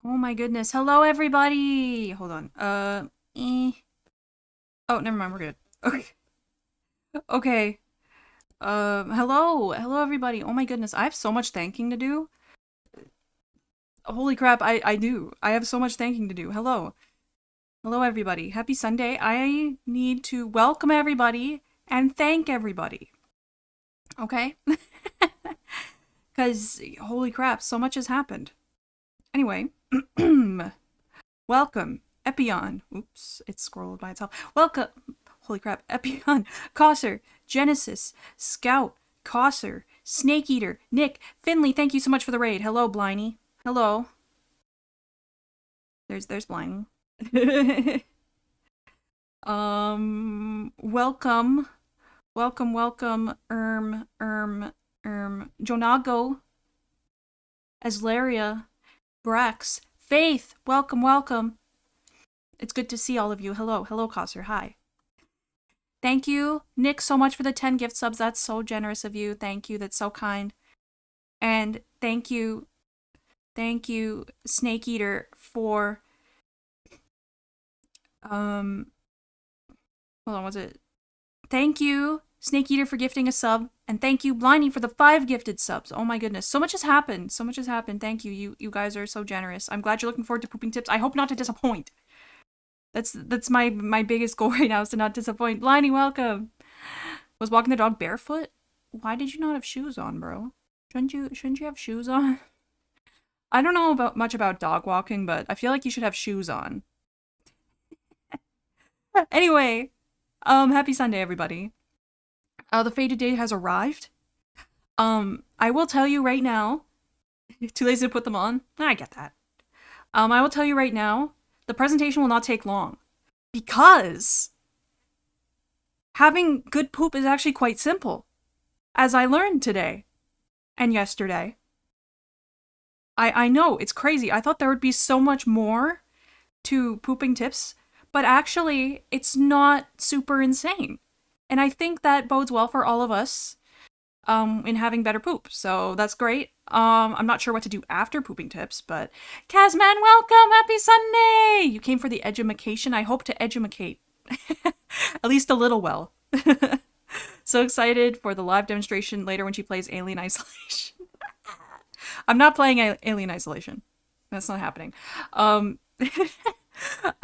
Oh my goodness. Hello, everybody. Hold on. Oh, never mind. We're good. Okay. Okay. Hello. Everybody. Oh my goodness. I have so much thanking to do. Holy crap. I do. I have so much thanking to do. Hello. Hello, everybody. Happy Sunday. I need to welcome everybody and thank everybody. Okay? Because, holy crap, so much has happened. Anyway. Welcome, Epion. Oops, it scrolled by itself. Welcome. Holy crap. Epion, Cosser, Genesis, Scout, Cosser, Snake Eater, Nick, Finley, thank you so much for the raid. Hello, Bliney. Hello. There's Bliney. Welcome. Welcome, Jonago, Aslaria, Brax, Faith, welcome. It's good to see all of you. Hello, Cosser, hi. Thank you, Nick, so much for the 10 gift subs. That's so generous of you. Thank you. That's so kind. And thank you, Snake Eater, for hold on, was it? Thank you, Snake Eater, for gifting a sub, and thank you, Blindy, for the 5 gifted subs. Oh my goodness, so much has happened. Thank you. You guys are so generous. I'm glad you're looking forward to pooping tips. I hope not to disappoint. That's my biggest goal right now, is to not disappoint. Blindy, welcome. Was walking the dog barefoot? Why did you not have shoes on, bro? Shouldn't you have shoes on? I don't know much about dog walking, but I feel like you should have shoes on. Anyway, happy Sunday, everybody. The fated day has arrived. I will tell you right now. Too lazy to put them on? I get that. I will tell you right now, the presentation will not take long. Because having good poop is actually quite simple. As I learned today. And yesterday. I know, it's crazy. I thought there would be so much more to pooping tips, but actually, it's not super insane. And I think that bodes well for all of us in having better poop. So that's great. I'm not sure what to do after pooping tips, but Kazman, welcome! Happy Sunday! You came for the edumacation. I hope to edumacate. At least a little well. So excited for the live demonstration later when she plays Alien Isolation. I'm not playing Alien Isolation. That's not happening. I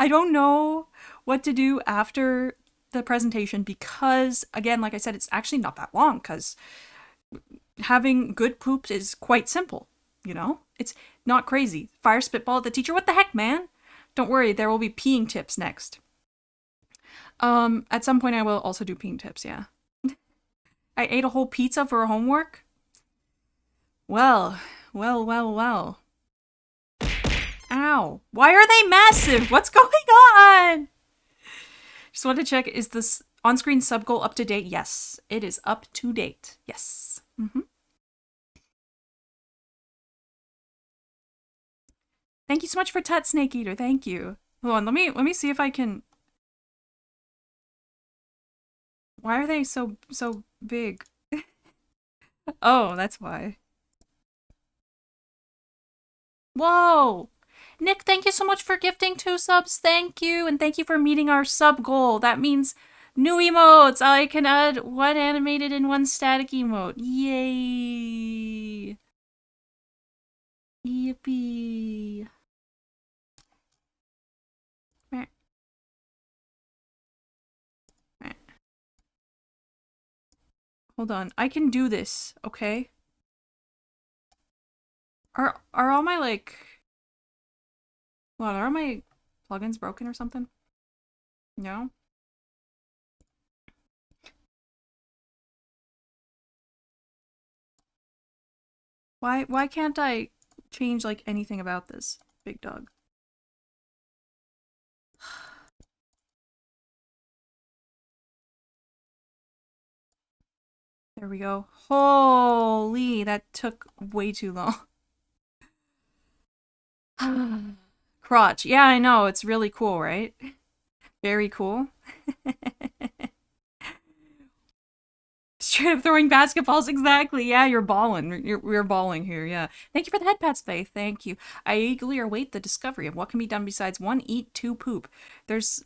don't know what to do after the presentation because, again, like I said, it's actually not that long because having good poops is quite simple, you know? It's not crazy. Fire spitball at the teacher. What the heck, man? Don't worry, there will be peeing tips next. At some point I will also do peeing tips, yeah. I ate a whole pizza for homework? Well. Ow. Why are they massive? What's going on? Just wanted to check, is this on-screen sub goal up to date? Yes, it is up to date. Yes. Thank you so much for Tut Snake Eater. Thank you. Hold on, let me see if I can. Why are they so big? Oh, that's why. Whoa! Nick, thank you so much for gifting 2 subs. Thank you, and thank you for meeting our sub goal. That means new emotes. I can add 1 animated and 1 static emote. Yay! Yippee! Hold on, I can do this, okay? Are all my, like... Hold on, are my plugins broken or something? No? Why can't I change, like, anything about this, big dog? There we go. Holy, that took way too long. Crotch. Yeah, I know. It's really cool, right? Very cool. Straight up throwing basketballs, exactly. Yeah, you're balling. We're balling here, yeah. Thank you for the head pats, Faith. Thank you. I eagerly await the discovery of what can be done besides 1, eat, 2, poop. There's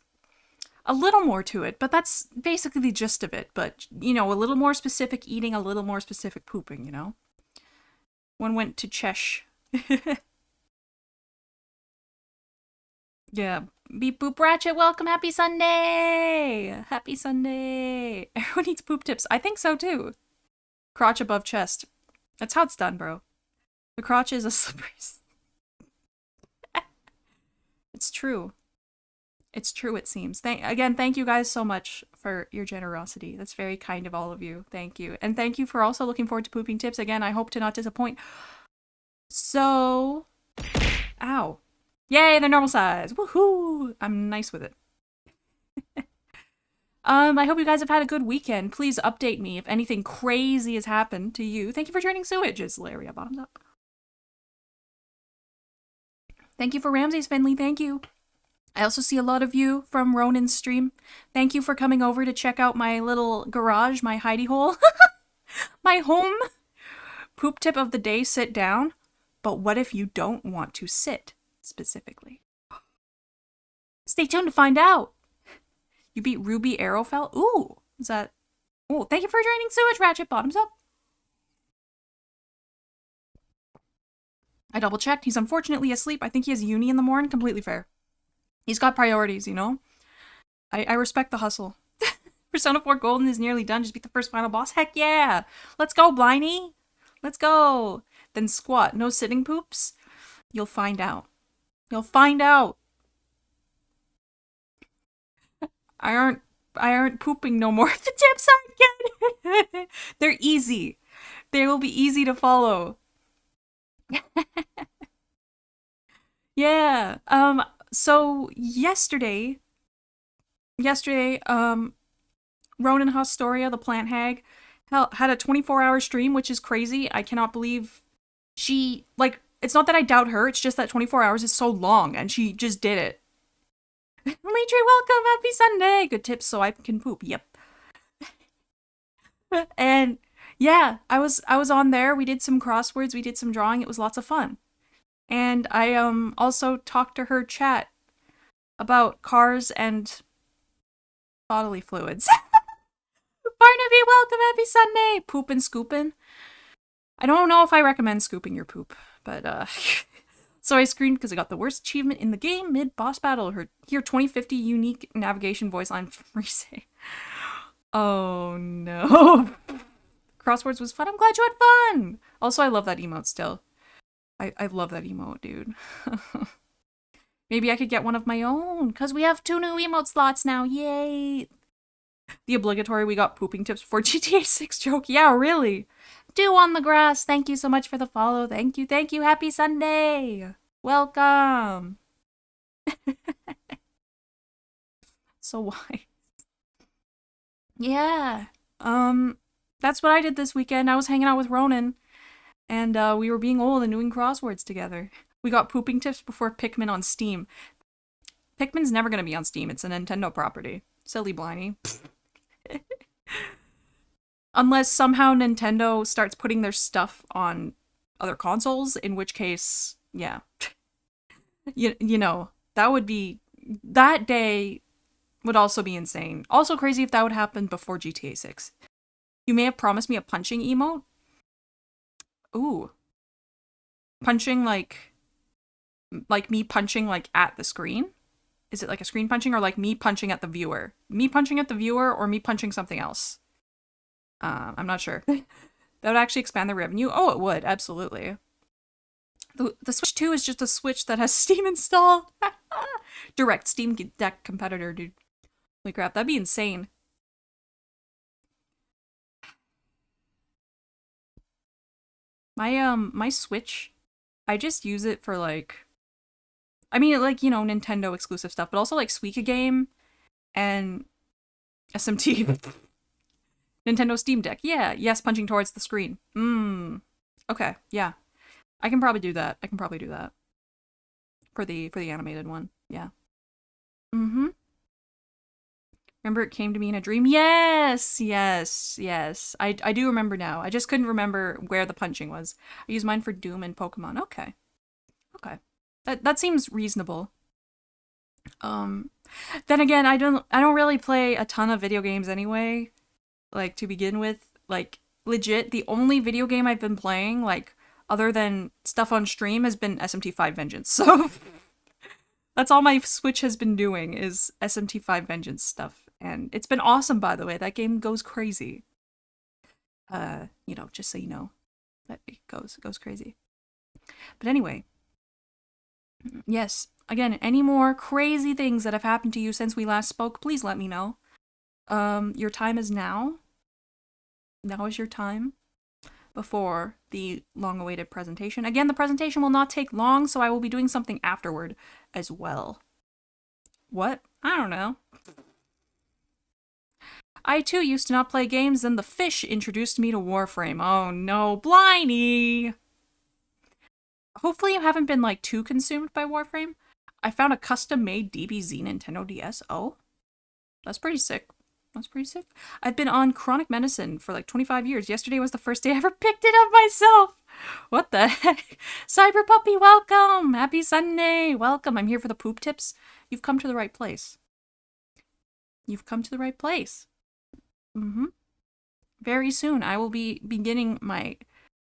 a little more to it, but that's basically the gist of it. But, you know, a little more specific eating, a little more specific pooping, you know? One went to Chesh. Yeah. Beep boop ratchet, welcome, happy Sunday! Happy Sunday! Everyone needs poop tips. I think so too. Crotch above chest. That's how it's done, bro. The crotch is a slippery. It's true. It's true, it seems. Again, thank you guys so much for your generosity. That's very kind of all of you. Thank you. And thank you for also looking forward to pooping tips. Again, I hope to not disappoint. So... Ow. Yay, they're normal size. Woohoo! I'm nice with it. I hope you guys have had a good weekend. Please update me if anything crazy has happened to you. Thank you for joining Sewages, Laria. Bottoms up. Thank you for Ramses Finley. Thank you. I also see a lot of you from Ronan's stream. Thank you for coming over to check out my little garage, my hidey hole. My home. Poop tip of the day, sit down. But what if you don't want to sit specifically? Stay tuned to find out. You beat Ruby Arrowfell? Ooh, is that... Oh, thank you for joining Sewage Ratchet. Bottoms up. I double checked. He's unfortunately asleep. I think he has uni in the morning. Completely fair. He's got priorities, you know? I respect the hustle. Persona 4 Golden is nearly done. Just beat the first final boss. Heck yeah! Let's go, Bliney! Let's go! Then squat. No sitting poops? You'll find out. You'll find out! I aren't pooping no more if the tips aren't good! They're easy. They will be easy to follow. Yeah. So yesterday, Ronan Hostoria, the plant hag, had a 24-hour stream, which is crazy. I cannot believe she, like, it's not that I doubt her, it's just that 24 hours is so long, and she just did it. Maitri, welcome, happy Sunday! Good tips so I can poop, yep. And, yeah, I was on there, we did some crosswords, we did some drawing, it was lots of fun. And I, also talked to her chat about cars and bodily fluids. Barnaby, welcome, happy Sunday! Poopin' scoopin'. I don't know if I recommend scooping your poop, but, so I screamed because I got the worst achievement in the game mid-boss battle. Hear 2050 unique navigation voice line from Rise. Oh no. Crosswords was fun. I'm glad you had fun! Also, I love that emote still. I love that emote, dude. Maybe I could get one of my own, because we have 2 new emote slots now. Yay! The obligatory we got pooping tips for GTA 6 joke. Yeah, really. Dew on the grass. Thank you so much for the follow. Thank you. Thank you. Happy Sunday. Welcome. So why? Yeah. That's what I did this weekend. I was hanging out with Ronan. And we were being old and doing crosswords together. We got pooping tips before Pikmin on Steam. Pikmin's never gonna be on Steam. It's a Nintendo property. Silly Bliney. Unless somehow Nintendo starts putting their stuff on other consoles, in which case, yeah. You know, that day would also be insane. Also crazy if that would happen before GTA 6. You may have promised me a punching emote. Ooh. Punching like me punching like at the screen? Is it like a screen punching or like me punching at the viewer? Me punching at the viewer or me punching something else? I'm not sure. That would actually expand the revenue? Oh, it would, absolutely. The Switch 2 is just a Switch that has Steam installed. Direct Steam Deck competitor, dude. Holy crap, that'd be insane. My Switch, I just use it for like, I mean, like, you know, Nintendo exclusive stuff, but also like Suika Game and SMT. Nintendo Steam Deck. Yeah, yes, punching towards the screen. Okay, yeah. I can probably do that. For the animated one. Yeah. Remember it came to me in a dream? Yes, yes, yes. I do remember now. I just couldn't remember where the punching was. I used mine for Doom and Pokemon. Okay. Okay. That seems reasonable. Um then again, I don't really play a ton of video games anyway. Like to begin with, like legit the only video game I've been playing like other than stuff on stream has been SMT5 Vengeance. So that's all my Switch has been doing is SMT5 Vengeance stuff. And it's been awesome, by the way. That game goes crazy. Just so you know. That it goes crazy. But anyway, yes. Again, any more crazy things that have happened to you since we last spoke, please let me know. Your time is now. Now is your time before the long-awaited presentation. Again, the presentation will not take long, so I will be doing something afterward as well. What? I don't know. I too used to not play games, then the fish introduced me to Warframe. Oh no, Bliney! Hopefully you haven't been like too consumed by Warframe. I found a custom-made DBZ Nintendo DS. Oh, that's pretty sick. That's pretty sick. I've been on chronic medicine for like 25 years. Yesterday was the first day I ever picked it up myself. What the heck? Cyber Puppy, welcome! Happy Sunday! Welcome. I'm here for the poop tips. You've come to the right place. You've come to the right place. Very soon, I will be beginning my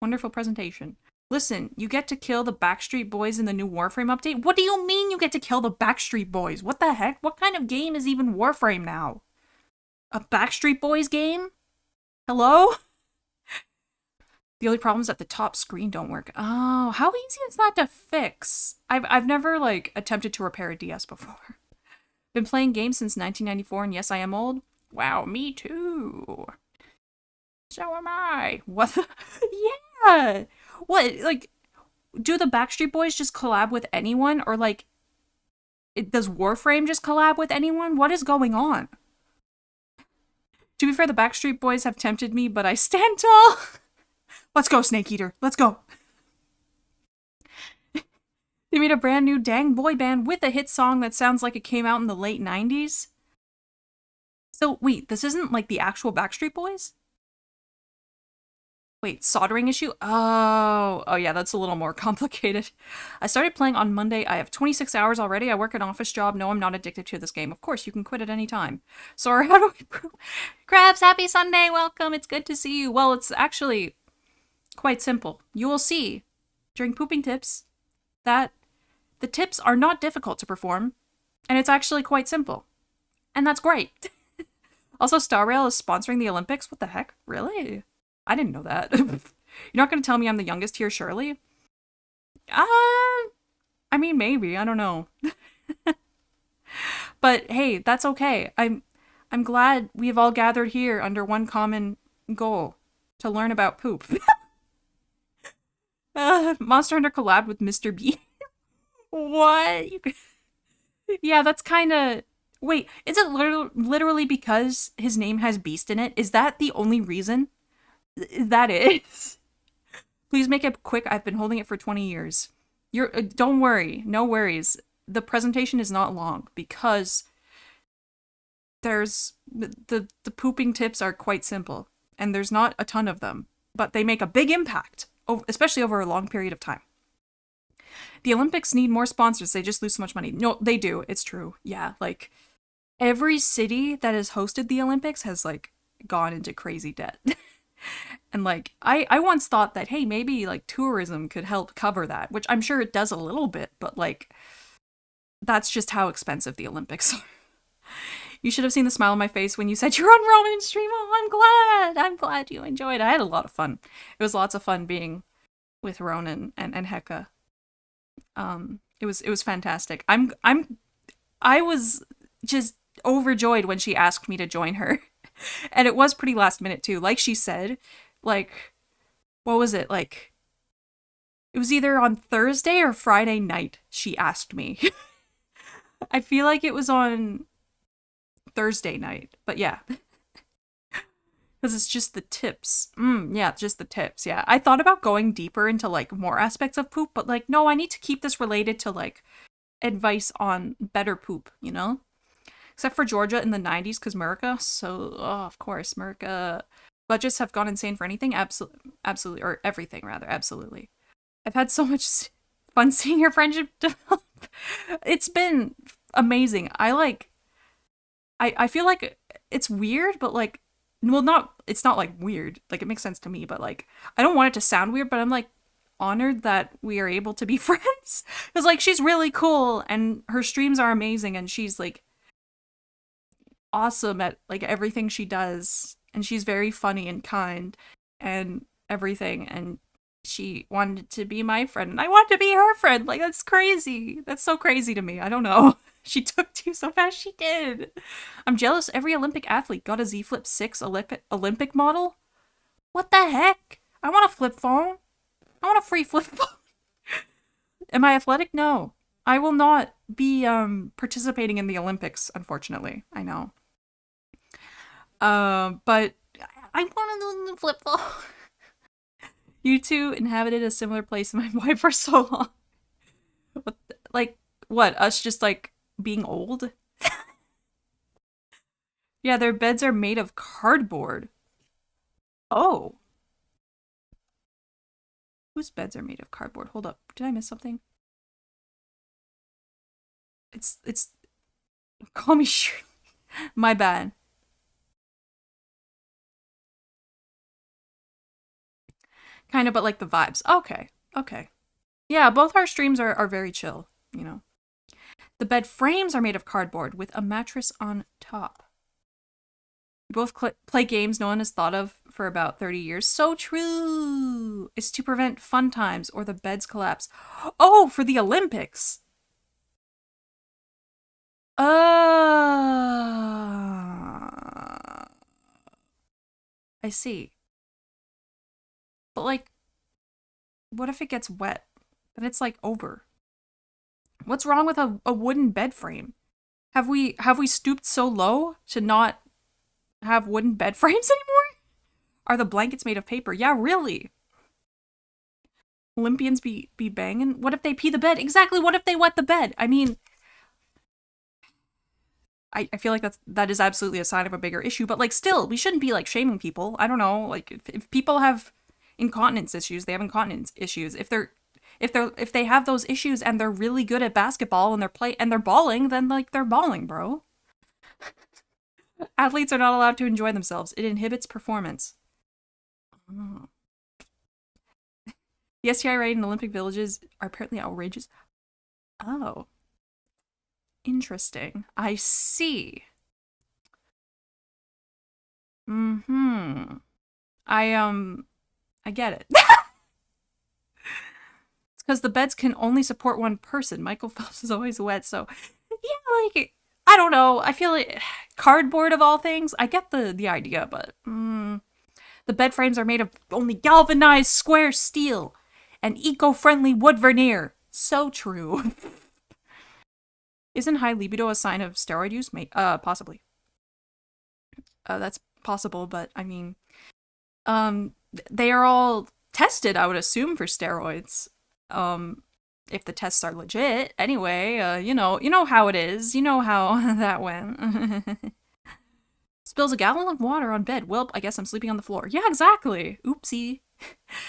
wonderful presentation. Listen, you get to kill the Backstreet Boys in the new Warframe update? What do you mean you get to kill the Backstreet Boys? What the heck? What kind of game is even Warframe now? A Backstreet Boys game? Hello? The only problem is that the top screen don't work. Oh, how easy is that to fix? I've never, like, attempted to repair a DS before. Been playing games since 1994, and yes, I am old. Wow, me too. So am I. What? Yeah! What, like, do the Backstreet Boys just collab with anyone? Or, like, does Warframe just collab with anyone? What is going on? To be fair, the Backstreet Boys have tempted me, but I stand tall. Let's go, Snake Eater. Let's go. They made a brand new dang boy band with a hit song that sounds like it came out in the late 90s. So, wait, this isn't like the actual Backstreet Boys? Wait, soldering issue? Oh yeah, that's a little more complicated. I started playing on Monday. I have 26 hours already. I work an office job. No, I'm not addicted to this game. Of course, you can quit at any time. Sorry, how do we... Krabs, happy Sunday, welcome. It's good to see you. Well, it's actually quite simple. You will see during pooping tips that the tips are not difficult to perform, and it's actually quite simple. And that's great. Also, Star Rail is sponsoring the Olympics. What the heck? Really? I didn't know that. You're not going to tell me I'm the youngest here, surely? I mean, maybe. I don't know. But hey, that's okay. I'm glad we have all gathered here under one common goal. To learn about poop. Monster Hunter collabed with Mr. B. What? Yeah, that's kind of... Wait, is it literally because his name has Beast in it? Is that the only reason? That is. Please make it quick. I've been holding it for 20 years. Don't worry. No worries. The presentation is not long because there's the pooping tips are quite simple and there's not a ton of them, but they make a big impact, especially over a long period of time. The Olympics need more sponsors. They just lose so much money. No, they do. It's true. Yeah, like every city that has hosted the Olympics has like gone into crazy debt. And like I once thought that, hey, maybe like tourism could help cover that, which I'm sure it does a little bit, but like that's just how expensive the Olympics are. You should have seen the smile on my face when you said you're on Roman's stream. Oh, I'm glad you enjoyed. I had a lot of fun. It was lots of fun being with Ronan and Heka. It was fantastic. I was just overjoyed when she asked me to join her. And it was pretty last minute too. Like she said, like, what was it? Like, it was either on Thursday or Friday night she asked me. I feel like it was on Thursday night, but yeah. Because it's just the tips. Yeah, just the tips, yeah. I thought about going deeper into, like, more aspects of poop, but, like, no, I need to keep this related to, like, advice on better poop, you know? Except for Georgia in the 90s, because America, so, oh, of course, America. Budgets have gone insane for anything, absolutely, or everything, rather, absolutely. I've had so much fun seeing your friendship develop. It's been amazing. I feel like it's weird, but like, well, it's not like weird. Like, it makes sense to me, but like, I don't want it to sound weird, but I'm like honored that we are able to be friends. Because like, she's really cool and her streams are amazing and she's like awesome at like everything she does. And she's very funny and kind and everything. And she wanted to be my friend and I wanted to be her friend. Like, that's crazy. That's so crazy to me. I don't know. She took to you so fast. She did. I'm jealous every Olympic athlete got a Z Flip 6 Olympic model. What the heck? I want a flip phone. I want a free flip phone. Am I athletic? No. I will not be participating in the Olympics, unfortunately. I know. But I want a flip phone. You two inhabited a similar place in my life for so long. Like, what? Us just like being old? Yeah, their beds are made of cardboard. Oh. Whose beds are made of cardboard? Hold up. Did I miss something? It's call me Shirley. My bad. Kind of, but like the vibes. Okay. Okay. Yeah, both our streams are very chill, you know. The bed frames are made of cardboard with a mattress on top. We both play games no one has thought of for about 30 years. So true! It's to prevent fun times or the beds collapse. Oh, for the Olympics! I see. But like, what if it gets wet? Then it's like over. What's wrong with a wooden bed frame? Have we stooped so low to not have wooden bed frames anymore? Are the blankets made of paper? Yeah, really. Olympians be banging? What if they pee the bed? Exactly, what if they wet the bed? I mean, I feel like that is absolutely a sign of a bigger issue, but like still, we shouldn't be like shaming people. I don't know, like if people have incontinence issues, they have incontinence issues. If they have those issues and they're really good at basketball and they're balling, then like they're balling, bro. Athletes are not allowed to enjoy themselves. It inhibits performance. Oh. The STI rate in Olympic villages are apparently outrageous. Oh. Interesting. I see. Mm-hmm. I get it. It's because the beds can only support one person. Michael Phelps is always wet, so yeah, like I don't know. I feel like cardboard of all things. I get the idea, but the bed frames are made of only galvanized square steel and eco-friendly wood veneer. So true. Isn't high libido a sign of steroid use? Possibly. That's possible, but I mean, they are all tested, I would assume, for steroids. If the tests are legit. Anyway, you know how it is. You know how that went. Spills a gallon of water on bed. Well, I guess I'm sleeping on the floor. Yeah, exactly. Oopsie.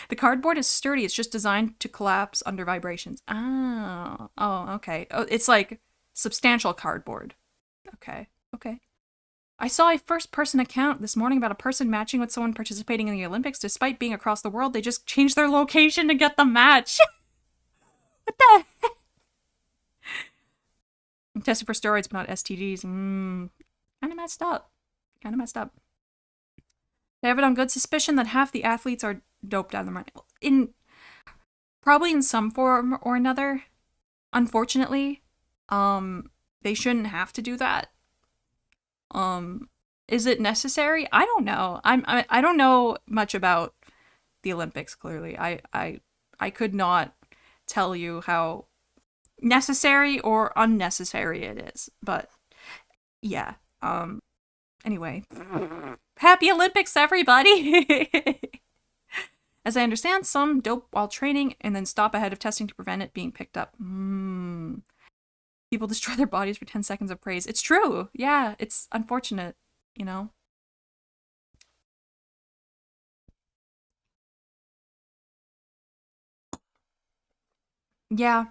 The cardboard is sturdy. It's just designed to collapse under vibrations. Oh, okay. Oh, it's like substantial cardboard. Okay. I saw a first-person account this morning about a person matching with someone participating in the Olympics. Despite being across the world, they just changed their location to get the match. What the heck? I'm tested for steroids, but not STDs. Kind of messed up. They have it on good suspicion that half the athletes are doped out of the mind. Probably in some form or another. Unfortunately, they shouldn't have to do that. Is it necessary? I don't know. I don't know much about the Olympics. Clearly, I could not tell you how necessary or unnecessary it is. But yeah. Anyway, happy Olympics, everybody. As I understand, some dope while training and then stop ahead of testing to prevent it being picked up. People destroy their bodies for 10 seconds of praise. It's true. Yeah, it's unfortunate, you know? Yeah.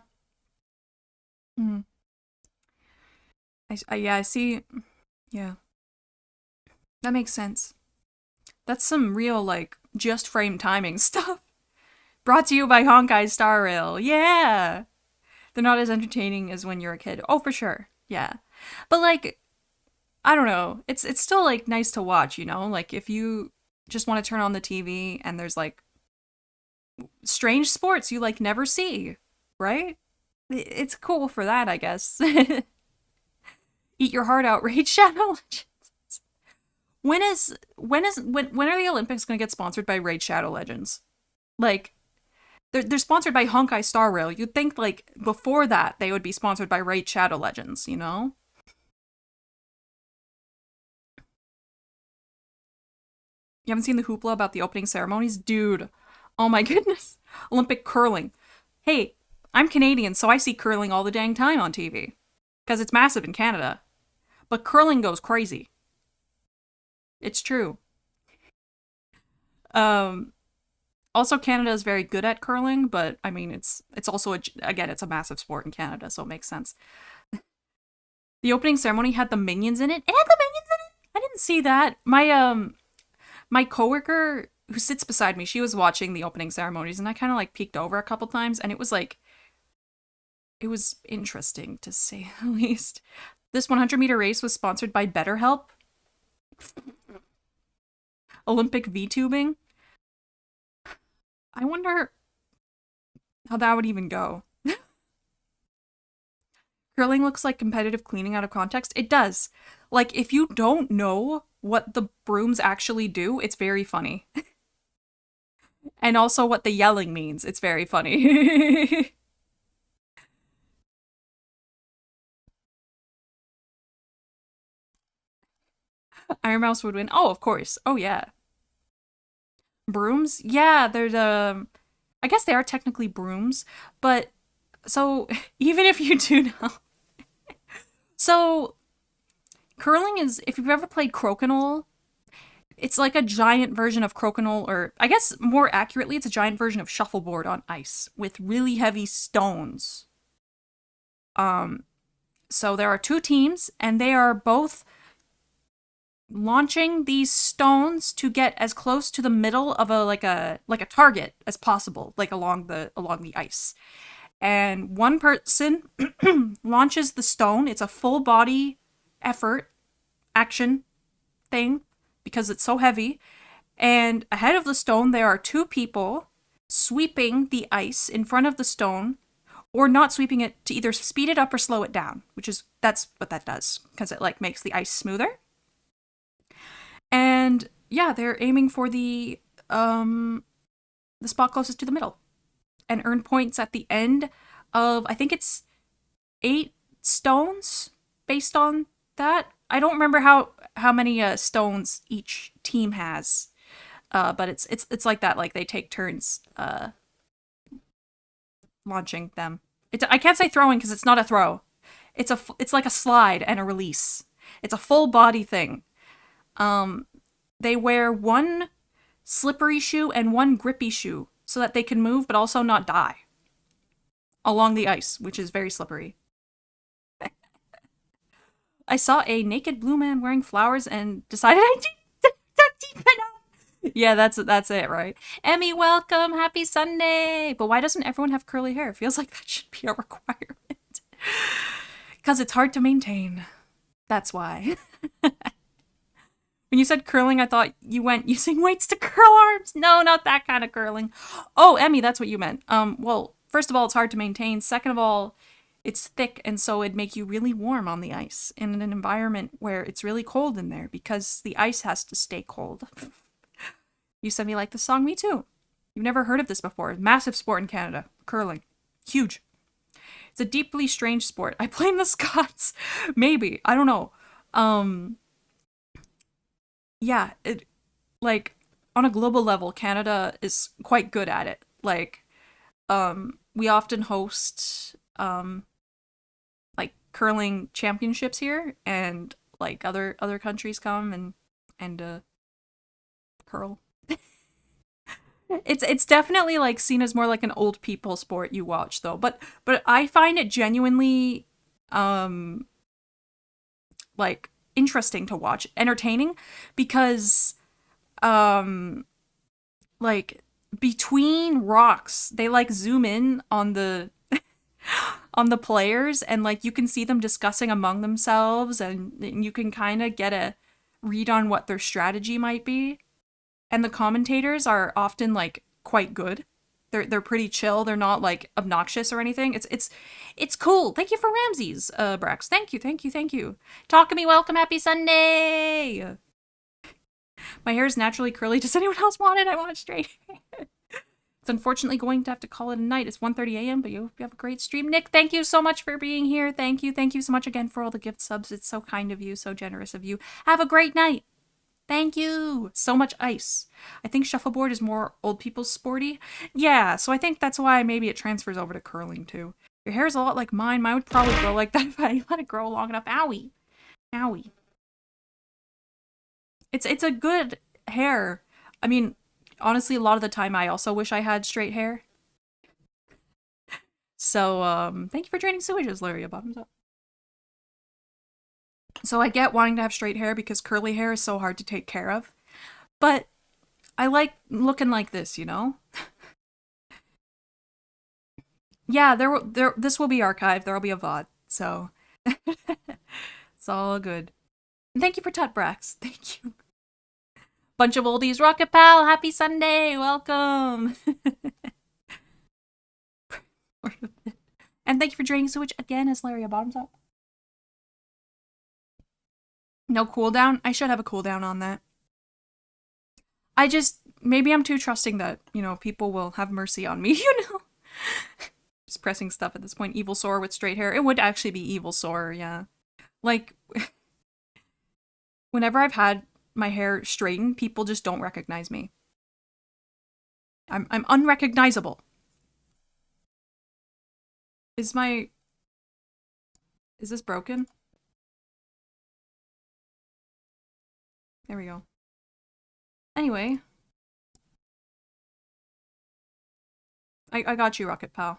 Mm. Yeah, I see. Yeah, that makes sense. That's some real, like, just frame timing stuff. Brought to you by Honkai Star Rail. Yeah. They're not as entertaining as when you're a kid. Oh, for sure. Yeah. But, like, I don't know. It's still, like, nice to watch, you know? Like, if you just want to turn on the TV and there's, like, strange sports you, like, never see, right? It's cool for that, I guess. Eat your heart out, Raid Shadow Legends. When are the Olympics gonna get sponsored by Raid Shadow Legends? Like, they're sponsored by Honkai Star Rail. You'd think, like, before that they would be sponsored by Raid Shadow Legends, you know? You haven't seen the hoopla about the opening ceremonies? Dude, oh my goodness. Olympic curling. Hey, I'm Canadian, so I see curling all the dang time on TV. Because it's massive in Canada. But curling goes crazy. It's true. Um, Also, Canada is very good at curling, but I mean, it's also again, it's a massive sport in Canada, so it makes sense. The opening ceremony had the minions in it. It had the minions in it. I didn't see that. My coworker who sits beside me, she was watching the opening ceremonies, and I kind of like peeked over a couple times, and it was like it was interesting to say the least. This 100-meter race was sponsored by BetterHelp, Olympic V-tubing. I wonder how that would even go. Curling looks like competitive cleaning out of context. It does. Like, if you don't know what the brooms actually do, it's very funny. And also what the yelling means, it's very funny. Iron Mouse would win. Oh, of course. Oh, yeah. Brooms? Yeah, there's I guess they are technically brooms, but so even if you do know. So curling is, if you've ever played crokinole, it's like a giant version of crokinole, or I guess more accurately, it's a giant version of shuffleboard on ice with really heavy stones. Um, so there are two teams, and they are both launching these stones to get as close to the middle of a target as possible, like along the ice. And one person launches the stone. It's a full body effort action thing because it's so heavy. And ahead of the stone, there are two people sweeping the ice in front of the stone, or not sweeping it to either speed it up or slow it down, that's what that does because it like makes the ice smoother. And yeah, they're aiming for the spot closest to the middle and earn points at the end of, I think it's 8 stones based on that. I don't remember how many stones each team has. But it's like that. Like they take turns launching them. I can't say throwing because it's not a throw. It's like a slide and a release. It's a full body thing. They wear one slippery shoe and one grippy shoe so that they can move but also not die along the ice, which is very slippery. I saw a naked blue man wearing flowers and decided I didn't deep enough. Yeah, that's it, right? Emmy, welcome, happy Sunday. But why doesn't everyone have curly hair? It feels like that should be a requirement. Because it's hard to maintain. That's why. When you said curling, I thought you went using weights to curl arms. No, not that kind of curling. Oh, Emmy, that's what you meant. Well, first of all, it's hard to maintain. Second of all, it's thick, and so it'd make you really warm on the ice in an environment where it's really cold in there because the ice has to stay cold. You said me like the song, me too. You've never heard of this before. Massive sport in Canada. Curling. Huge. It's a deeply strange sport. I blame the Scots. Maybe. I don't know. Yeah, like on a global level, Canada is quite good at it. Like, we often host like curling championships here, and like other countries come and curl. It's definitely like seen as more like an old people sport you watch though. But I find it genuinely um like interesting to watch, entertaining, because um like between rocks they like zoom in on the on the players, and like you can see them discussing among themselves, and you can kind of get a read on what their strategy might be. And the commentators are often like quite good. They're pretty chill. They're not like obnoxious or anything. It's cool. Thank you for Ramses, Brex. Thank you, thank you, thank you. Talk to me. Welcome. Happy Sunday. My hair is naturally curly. Does anyone else want it? I want it straight. It's unfortunately going to have to call it a night. It's 1:30 a.m., but you have a great stream. Nick, thank you so much for being here. Thank you. Thank you so much again for all the gift subs. It's so kind of you, so generous of you. Have a great night. Thank you. So much ice. I think shuffleboard is more old people's sporty. Yeah, so I think that's why maybe it transfers over to curling too. Your hair is a lot like mine. Mine would probably grow like that if I let it grow long enough. Owie. Owie. It's a good hair. I mean, honestly, a lot of the time I also wish I had straight hair. So, thank you for draining sewages, Larry. Bottoms up. So I get wanting to have straight hair because curly hair is so hard to take care of. But I like looking like this, you know? Yeah, this will be archived. There'll be a VOD. So it's all good. And thank you for Tutbrax. Thank you. Bunch of oldies. Rocket Pal, happy Sunday. Welcome. And thank you for draining sewage again, as Larry bottoms up. No cooldown? I should have a cooldown on that. Maybe I'm too trusting that, you know, people will have mercy on me, you know? Just pressing stuff at this point. Evil Soarer with straight hair. It would actually be Evil Soarer, yeah. Like, whenever I've had my hair straightened, people just don't recognize me. I'm unrecognizable. Is this broken? There we go. Anyway. I got you, Rocket Pal.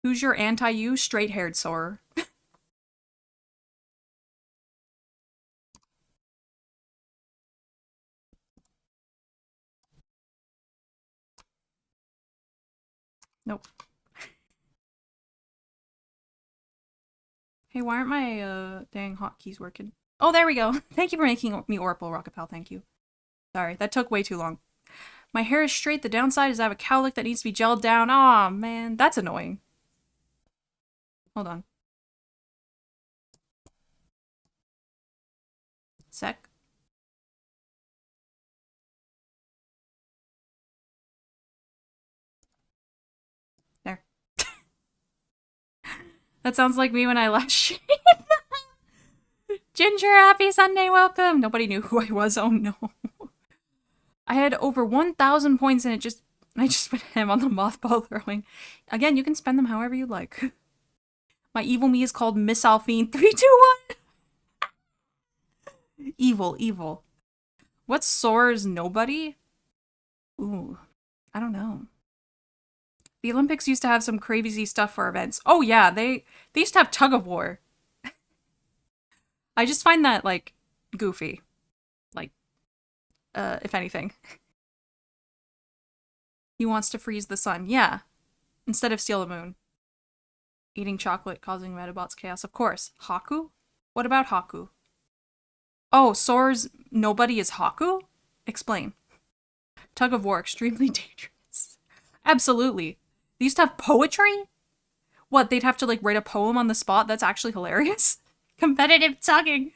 Who's your anti-you? Straight-haired soarer. Nope. Hey, why aren't my dang hotkeys working? Oh, there we go. Thank you for making me Oracle, Rocket Pal. Thank you. Sorry, that took way too long. My hair is straight. The downside is I have a cowlick that needs to be gelled down. Aw, man. That's annoying. Hold on. Sec. There. That sounds like me when I last shaved. Ginger, happy Sunday, welcome. Nobody knew who I was. Oh no. I had over 1,000 points and I just put him on the mothball throwing. Again, you can spend them however you like. My evil me is called Miss Alphine 321. Evil. What soars nobody? Ooh, I don't know. The Olympics used to have some crazy stuff for events. Oh yeah, they used to have tug of war. I just find that like goofy. Like, if anything. He wants to freeze the sun. Yeah. Instead of steal the moon. Eating chocolate causing Metabots chaos. Of course. Haku? What about Haku? Oh, Soar's nobody is Haku? Explain. Tug of war, extremely dangerous. Absolutely. They used to have poetry? What, they'd have to like write a poem on the spot? That's actually hilarious. Competitive tugging.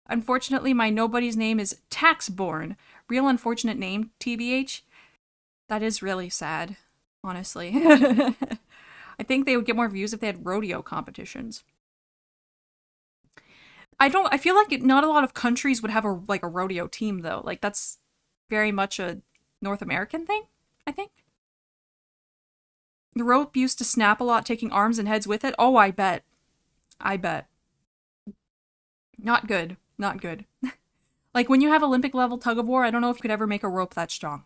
Unfortunately, my nobody's name is Taxborn. Real unfortunate name, TBH. That is really sad, honestly. I think they would get more views if they had rodeo competitions. I feel like not a lot of countries would have a rodeo team though. Like that's very much a North American thing, I think. The rope used to snap a lot, taking arms and heads with it. Oh, I bet. I bet. Not good. Not good. Like when you have Olympic level tug of war, I don't know if you could ever make a rope that strong.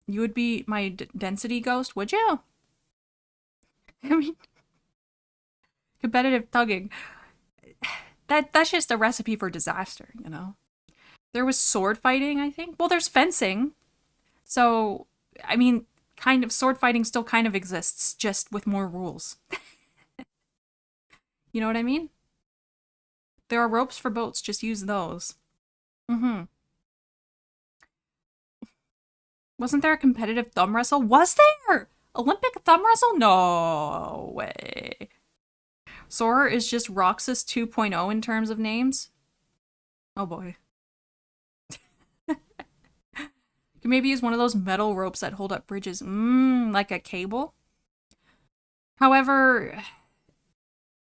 You would be my density ghost, would you? I mean, competitive tugging. That's just a recipe for disaster, you know? There was sword fighting, I think. Well, there's fencing. So, I mean, kind of sword fighting still kind of exists, just with more rules. You know what I mean? There are ropes for boats, just use those. Mm-hmm. Wasn't there a competitive thumb wrestle? Was there? Olympic thumb wrestle? No way. Soarer is just Roxas 2.0 in terms of names. Oh boy. Could maybe use one of those metal ropes that hold up bridges. Like a cable. However,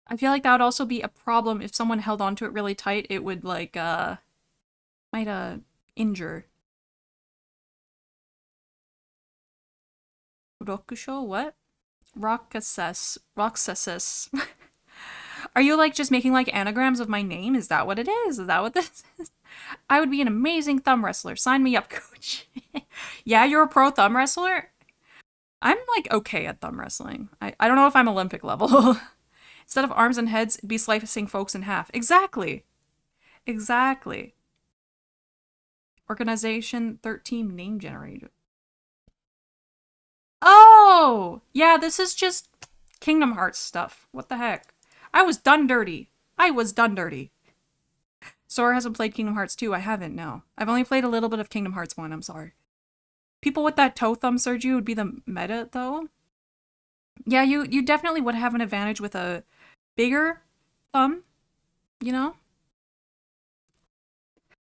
I feel like that would also be a problem if someone held onto it really tight. It would like might injure. Rokusho? What? Roxasus. Are you like just making like anagrams of my name? Is that what it is? Is that what this is? I would be an amazing thumb wrestler. Sign me up, coach. Yeah, you're a pro thumb wrestler? I'm like okay at thumb wrestling. I don't know if I'm Olympic level. Instead of arms and heads, it'd be slicing folks in half. Exactly. Exactly. Organization 13 name generator. Oh! Yeah, this is just Kingdom Hearts stuff. What the heck? I was done dirty. I was done dirty. Sora hasn't played Kingdom Hearts 2. I haven't, no. I've only played a little bit of Kingdom Hearts 1, I'm sorry. People with that toe thumb, Sergio, would be the meta, though. Yeah, you definitely would have an advantage with a bigger thumb, you know?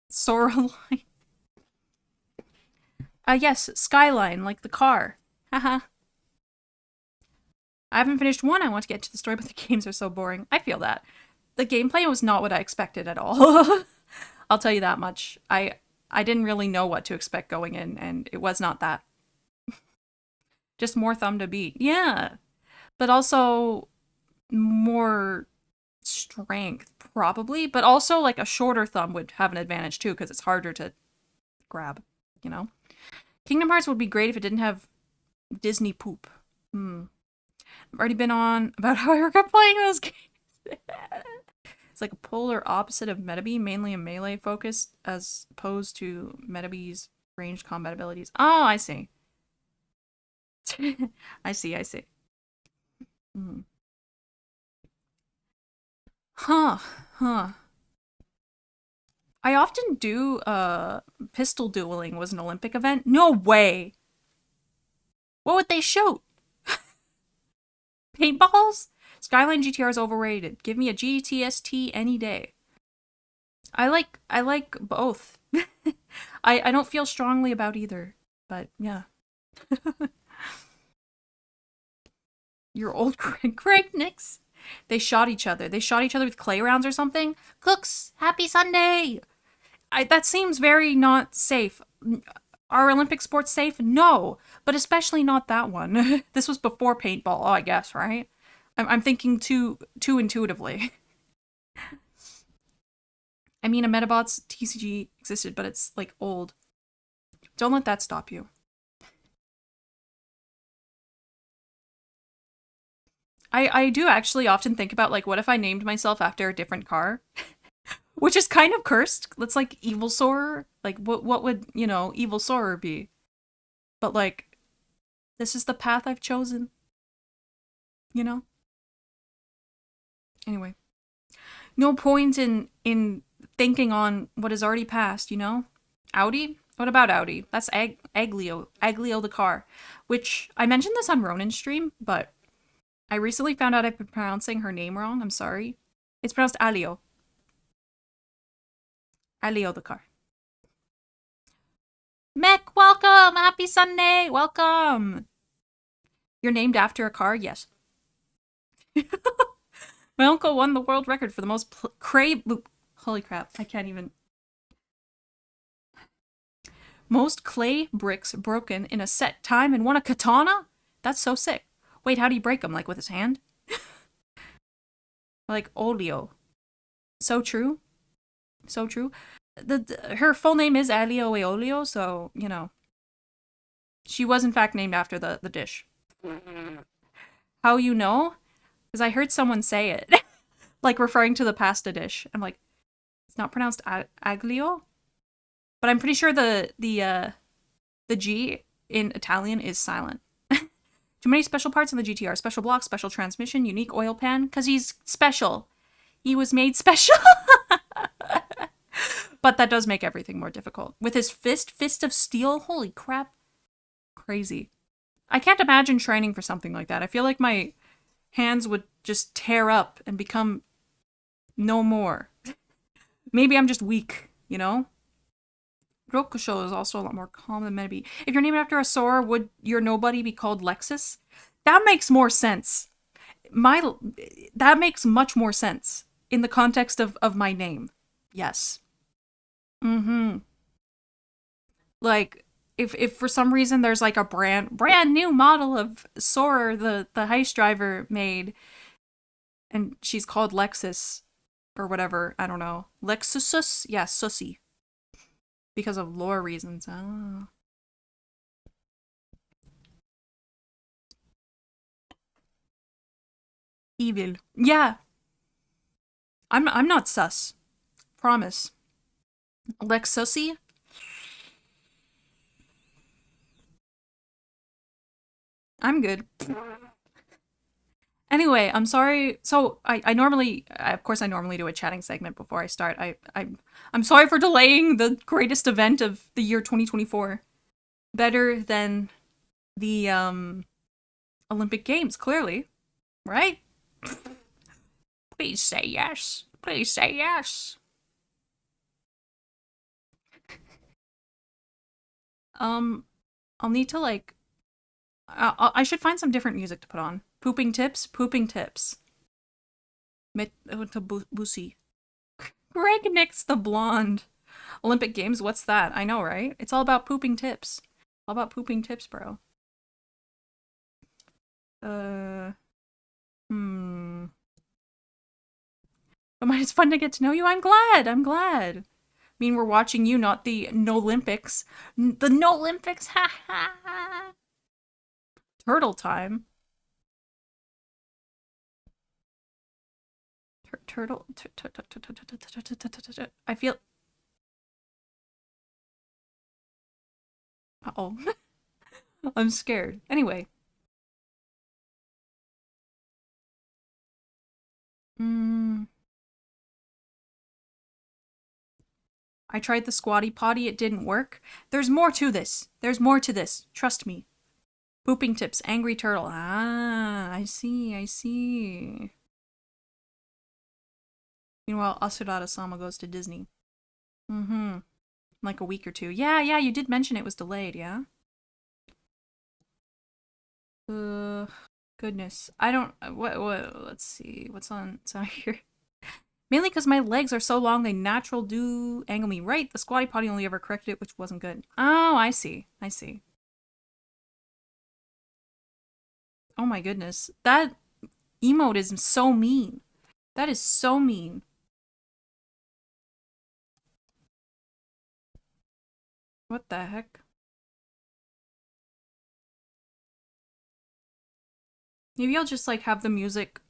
Sora line. Yes, Skyline, like the car. Haha. I haven't finished one. I want to get to the story, but the games are so boring. I feel that. The gameplay was not what I expected at all. I'll tell you that much. I didn't really know what to expect going in, and it was not that. Just more thumb to beat. Yeah. But also more strength, probably. But also, like, a shorter thumb would have an advantage, too, because it's harder to grab, you know? Kingdom Hearts would be great if it didn't have Disney poop. I've already been on about how I regret playing those games. It's like a polar opposite of Metabee, mainly a melee focus, as opposed to Metabee's ranged combat abilities. Oh, I see. I see, I see. Huh, huh. I often do, pistol dueling was an Olympic event. No way! What would they shoot? Paintballs? Skyline GTR is overrated. Give me a GTST any day. I like both. I don't feel strongly about either, but yeah. Your old Craig Nix. They shot each other. They shot each other with clay rounds or something. Cooks, happy Sunday. That seems very not safe. Are Olympic sports safe? No, but especially not that one. This was before paintball, I guess, right? I'm thinking too intuitively. I mean, a Metabots TCG existed, but it's like old. Don't let that stop you. I do actually often think about like, what if I named myself after a different car? Which is kind of cursed. That's like Evil Soarer. Like, what would, you know, Evil Soarer be? But like, this is the path I've chosen. You know? Anyway. No point in thinking on what has already passed, you know? Audi? What about Audi? That's Aglio. Aglio the car. Which, I mentioned this on Ronan's stream, but I recently found out I've been pronouncing her name wrong. I'm sorry. It's pronounced Alio. Alio the car. Mech, welcome! Happy Sunday! Welcome! You're named after a car? Yes. My uncle won the world record for the most Holy crap, I can't even. Most clay bricks broken in a set time and won a katana? That's so sick. Wait, how do you break them? Like with his hand? Like Olio. So true. So true. Her full name is Alio Eolio, so, you know. She was in fact named after the dish. How you know? Because I heard someone say it. Like referring to the pasta dish. I'm like, it's not pronounced aglio? But I'm pretty sure the G in Italian is silent. Too many special parts in the GTR. Special block, special transmission, unique oil pan. Because he's special. He was made special. But that does make everything more difficult. With his fist of steel, holy crap. Crazy. I can't imagine training for something like that. I feel like my hands would just tear up and become no more. Maybe I'm just weak, you know? Rokusho is also a lot more calm than Menabe. If you're named after a soarer, would your nobody be called Lexus? That makes more sense. That makes much more sense in the context of my name. Yes. Mm-hmm. Like, if for some reason there's like a brand new model of Soarer, the heist driver made, and she's called Lexus or whatever, I don't know. Lexusus? Yeah, Sussy. Because of lore reasons. Oh. Evil. Yeah. I'm not sus. Promise. Lexussy? I'm good. Anyway, I'm sorry. So I normally, of course, I normally do a chatting segment before I start. I'm sorry for delaying the greatest event of the year 2024. Better than the Olympic Games, clearly, right? Please say yes. Please say yes. Um, I'll need to like, I should find some different music to put on. Pooping tips, pooping tips. Busi. Greg Nix the blonde. Olympic Games, what's that? I know, right? It's all about pooping tips. All about pooping tips, bro. Uh, hmm. But it's fun to get to know you. I'm glad. I'm glad. I mean, we're watching you, not the No Olympics. The No Olympics. Ha ha ha. Turtle time. Turtle. I feel. Uh oh. I'm scared. Anyway. Hmm. I tried the squatty potty. It didn't work. There's more to this. There's more to this. Trust me. Pooping tips. Angry turtle. Ah, I see. I see. Meanwhile, Asurara-sama goes to Disney. Mm-hmm. Like a week or two. Yeah, yeah, you did mention it was delayed, yeah? Goodness. I don't, let's see. It's on here. Mainly because my legs are so long, they natural do angle me right. The squatty potty only ever corrected it, which wasn't good. Oh, I see. I see. Oh my goodness. That emote is so mean. That is so mean. What the heck? Maybe I'll just like have the music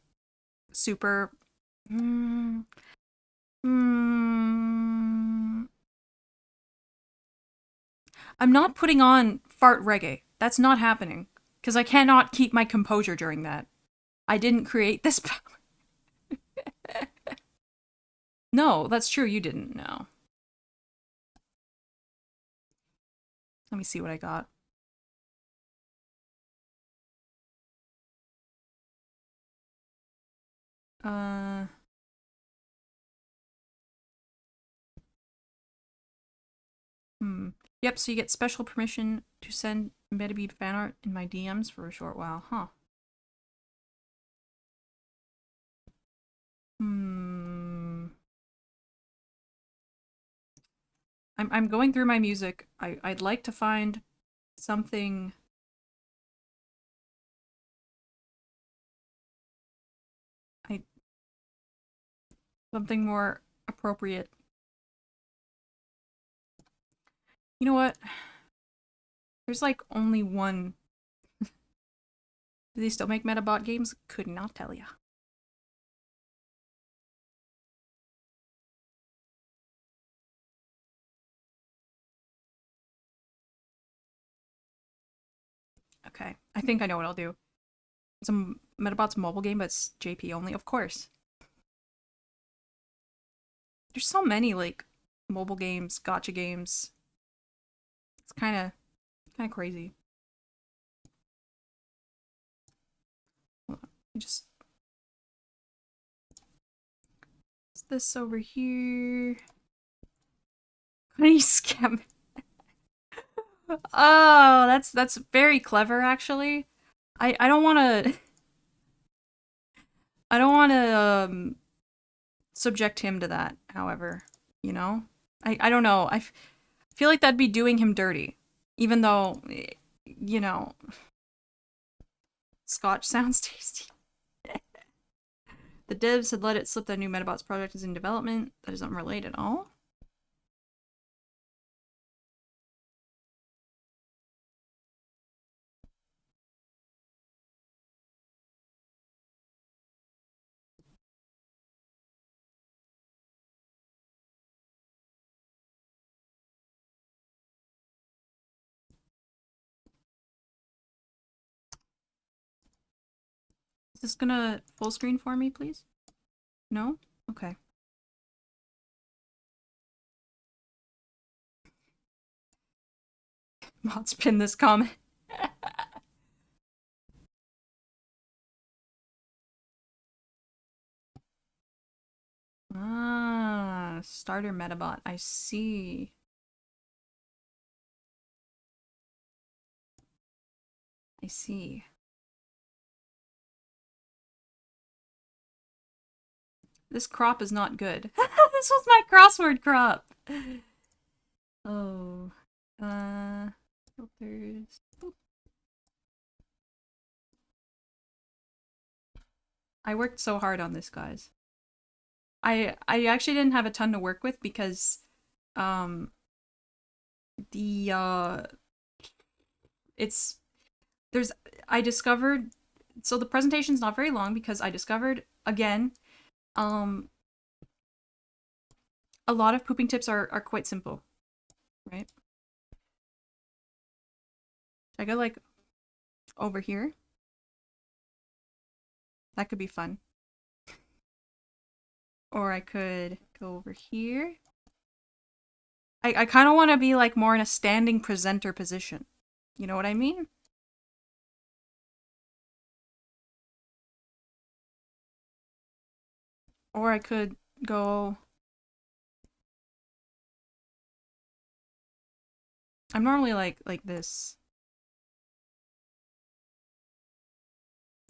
super. Mm, mm, I'm not putting on fart reggae. That's not happening. Because I cannot keep my composure during that. I didn't create this. No, that's true. You didn't. No. Let me see what I got. Uh. Hmm. Yep, so you get special permission to send Metabead fan art in my DMs for a short while. Huh. Hmm. I'm going through my music. I'd like to find something I something more appropriate. You know what? There's like only one. Do they still make Metabot games? Could not tell ya. Okay, I think I know what I'll do. It's a Metabot's mobile game, but it's JP only, of course. There's so many like mobile games, gotcha games. It's kind of crazy. Just what's this over here? Honey scam. Oh, that's very clever actually. I don't want to I don't want to subject him to that, however, you know? I don't know. Feel like that'd be doing him dirty. Even though you know, Scotch sounds tasty. The devs had let it slip that new Metabots project is in development. That is unrelated at all. Is this gonna full screen for me, please? No? Okay. Mods pin this comment. Ah, starter Metabot. I see. I see. This crop is not good. This was my crossword crop. Oh. Filters. Boop. I worked so hard on this, guys. I actually didn't have a ton to work with because um the it's there's I discovered so the presentation's not very long because I discovered again um a lot of pooping tips are quite simple, right? I go like over here. That could be fun. Or I could go over here. I kind of want to be like more in a standing presenter position. You know what I mean? Or I could go... I'm normally like this.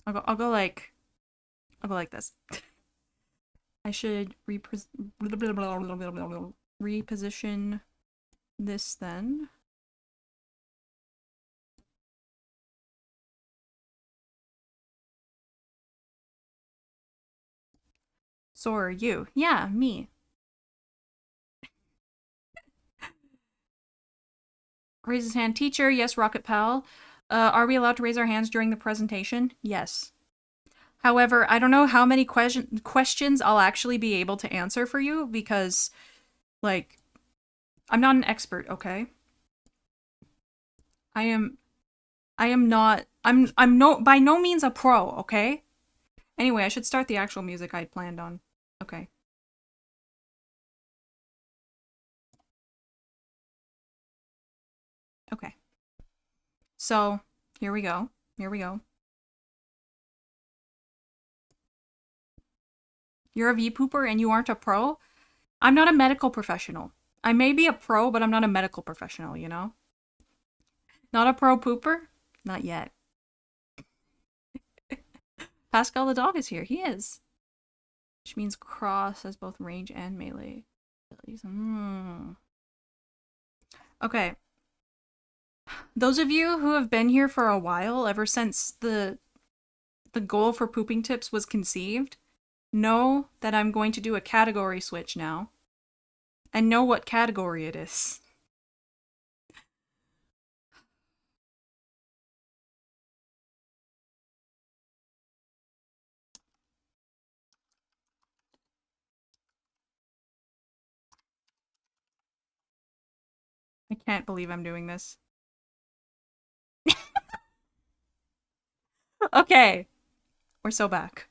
I'll go like this. I should reposition this then. Soarer, you. Yeah, me. Raise his hand. Teacher, yes, Rocket Pal. Are we allowed to raise our hands during the presentation? Yes. However, I don't know how many questions I'll actually be able to answer for you because, like, I'm not an expert, okay? I am not I'm no by no means a pro, okay? Anyway, I should start the actual music I'd planned on. Okay. Okay. So, here we go. Here we go. You're a V pooper and you aren't a pro? I'm not a medical professional. I may be a pro, but I'm not a medical professional, you know? Not a pro pooper? Not yet. Pascal the dog is here. He is. Which means cross has both range and melee abilities. Okay. Those of you who have been here for a while, ever since the goal for pooping tips was conceived, know that I'm going to do a category switch now. And know what category it is. I can't believe I'm doing this. Okay. We're so back.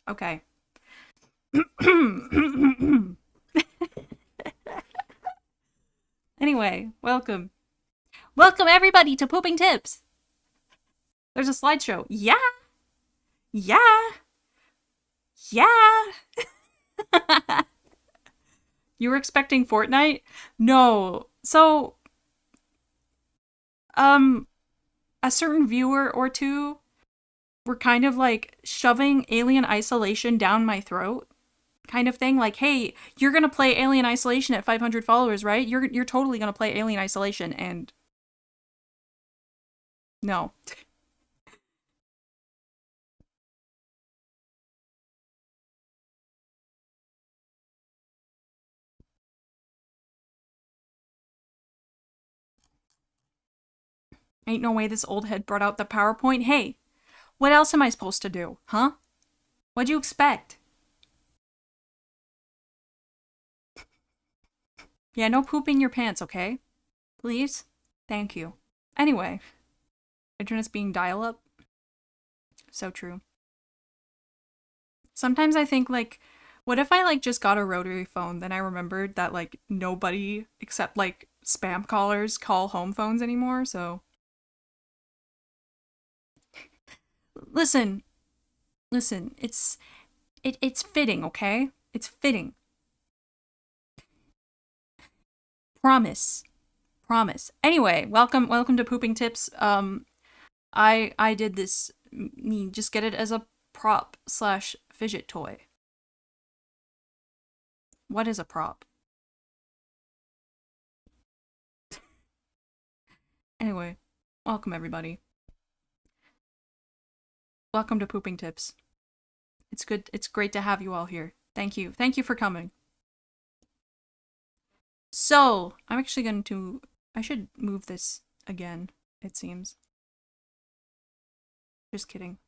Okay. Anyway, welcome. Welcome everybody to Pooping Tips. There's a slideshow. Yeah. Yeah. Yeah. You were expecting Fortnite? No. So, a certain viewer or two were kind of like shoving Alien Isolation down my throat. Kind of thing, like, hey, you're gonna play Alien Isolation at 500 followers, right? You're totally gonna play Alien Isolation, and no. Ain't no way this old head brought out the PowerPoint. Hey, what else am I supposed to do, huh? What'd you expect? Yeah, no pooping your pants, okay? Please? Thank you. Anyway, internet's being dial-up. So true. Sometimes I think, like, what if I, like, just got a rotary phone? Then I remembered that, like, nobody except, like, spam callers call home phones anymore, so. Listen, it's fitting, okay? It's fitting. Promise. Promise. Anyway, welcome to Pooping Tips. I did this, just get it as a prop slash fidget toy. What is a prop? Anyway, welcome everybody. Welcome to Pooping Tips. It's great to have you all here. Thank you. Thank you for coming. So, I'm actually going to, I should move this again, it seems. Just kidding.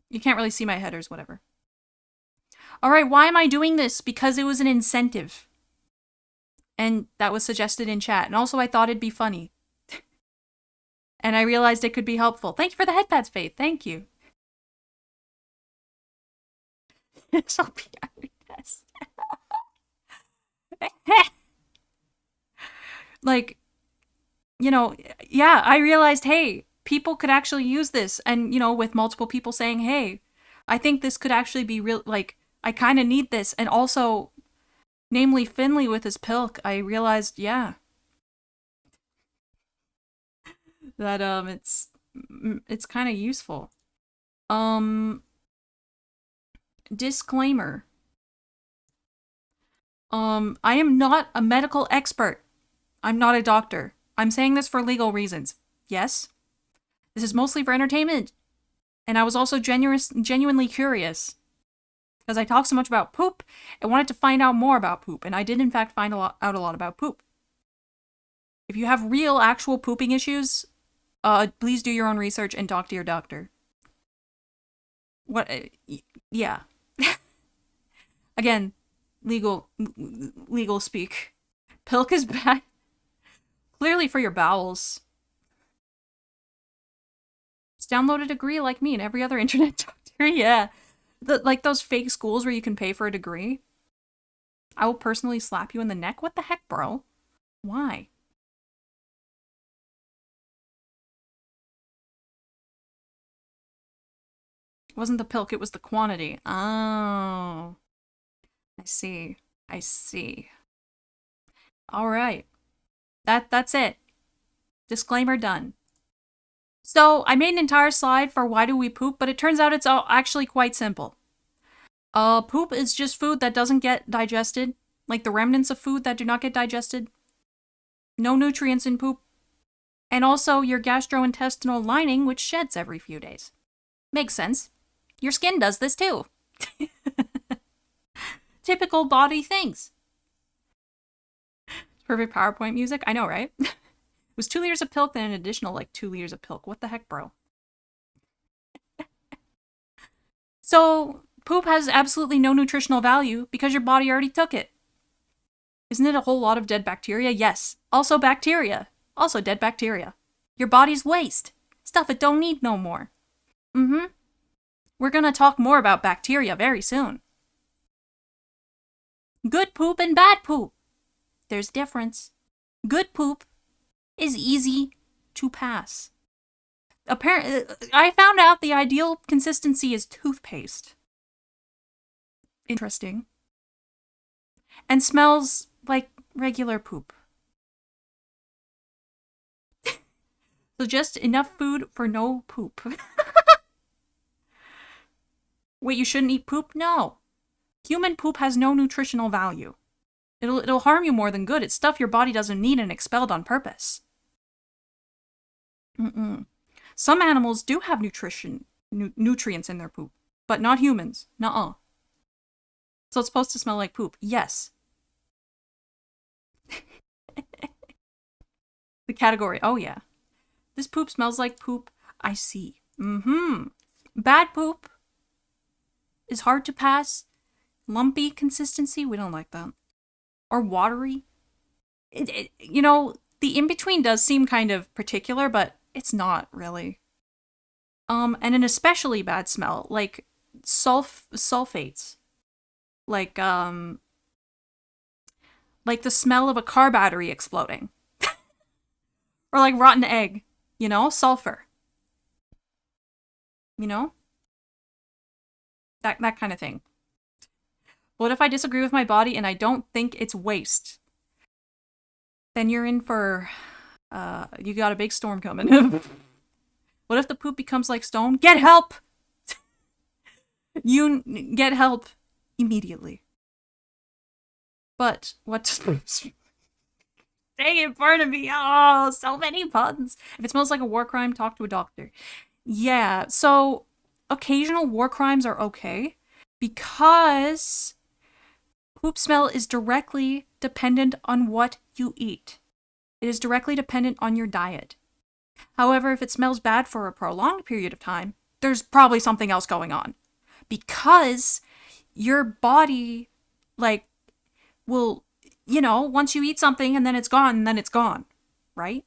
You can't really see my headers, whatever. Alright, why am I doing this? Because it was an incentive. And that was suggested in chat. And also I thought it'd be funny. And I realized it could be helpful. Thank you for the headpads, Faith. Thank you. This will be our test. Like, you know, yeah, I realized, hey, people could actually use this. And, you know, with multiple people saying, hey, I think this could actually be real, like, I kind of need this. And also, namely Finley with his pilk, I realized, yeah, that, it's kind of useful. Disclaimer. I am not a medical expert. I'm not a doctor. I'm saying this for legal reasons. Yes? This is mostly for entertainment. And I was also genuinely curious. Because I talk so much about poop, I wanted to find out more about poop. And I did, in fact, find out a lot about poop. If you have real, actual pooping issues, please do your own research and talk to your doctor. What? Yeah. Again, legal speak. Pilk is bad. Clearly for your bowels. Just download a degree like me and every other internet doctor. Yeah. Like those fake schools where you can pay for a degree. I will personally slap you in the neck. What the heck, bro? Why? It wasn't the pilk, it was the quantity. Oh. I see. I see. Alright. That's it. Disclaimer done. So, I made an entire slide for why do we poop, but it turns out it's actually quite simple. Poop is just food that doesn't get digested. like the remnants of food that do not get digested. No nutrients in poop. And also your gastrointestinal lining, which sheds every few days. Makes sense. Your skin does this too. Typical body things. Perfect PowerPoint music. I know, right? It was 2 liters of pilk, then an additional like 2 liters of pilk. What the heck, bro? So, poop has absolutely no nutritional value because your body already took it. Isn't it a whole lot of dead bacteria? Yes. Also bacteria. Also dead bacteria. Your body's waste. Stuff it don't need no more. We're gonna talk more about bacteria very soon. Good poop and bad poop. There's difference. Good poop is easy to pass. Apparently, I found out the ideal consistency is toothpaste. Interesting. And smells like regular poop. So just enough food for no poop. Wait, you shouldn't eat poop? No. Human poop has no nutritional value. It'll harm you more than good. It's stuff your body doesn't need and expelled on purpose. Some animals do have nutrients in their poop, but not humans. Nuh-uh. So it's supposed to smell like poop. Yes. The category. Oh, yeah. This poop smells like poop. I see. Bad poop is hard to pass. Lumpy consistency. We don't like that. Or watery. You know, the in-between does seem kind of particular, but it's not really. And an especially bad smell, like sulfates. Like the smell of a car battery exploding. Or like rotten egg, you know? Sulfur. You know? That kind of thing. What if I disagree with my body and I don't think it's waste? Then you're in for, you got a big storm coming. What if the poop becomes like stone? Get help! You get help immediately. But what does dang it, Barnaby. Oh, so many puns. If it smells like a war crime, talk to a doctor. Yeah, so occasional war crimes are okay because poop smell is directly dependent on what you eat. It is directly dependent on your diet. However, if it smells bad for a prolonged period of time, there's probably something else going on. Because your body, will, once you eat something and then it's gone, right?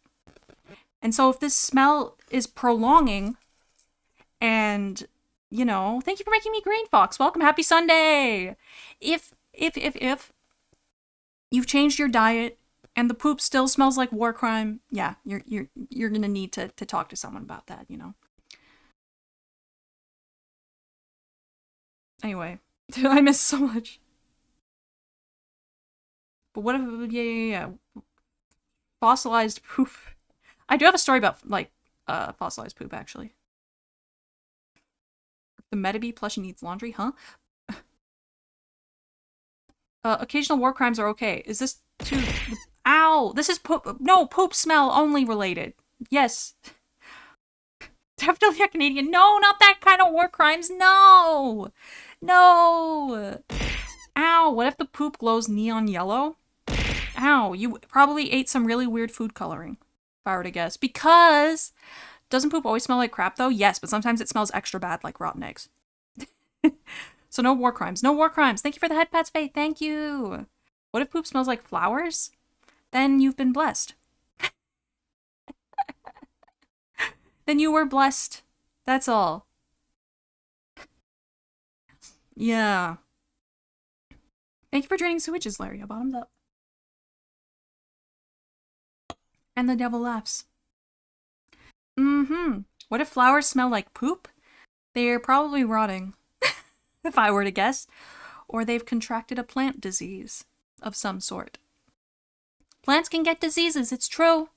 And so if this smell is prolonging and, thank you for making me green, Fox. Welcome, happy Sunday! If you've changed your diet and the poop still smells like war crime, yeah, you're gonna need to talk to someone about that, Anyway, I miss so much. But what if, yeah. Fossilized poop. I do have a story about, fossilized poop, actually. The Metabee plushie needs laundry, huh? Occasional war crimes are okay. Is this too... Ow! This is poop... No, poop smell only related. Yes. Definitely a Canadian. No, not that kind of war crimes. No! No! Ow, what if the poop glows neon yellow? Ow, you probably ate some really weird food coloring, if I were to guess. Because... Doesn't poop always smell like crap, though? Yes, but sometimes it smells extra bad, like rotten eggs. So no war crimes. No war crimes. Thank you for the head pats, Faith. Thank you. What if poop smells like flowers? Then you've been blessed. Then you were blessed. That's all. Yeah. Thank you for joining Switches, Larry. Bottoms up. And the devil laughs. What if flowers smell like poop? They're probably rotting, if I were to guess. Or they've contracted a plant disease of some sort. Plants can get diseases, it's true.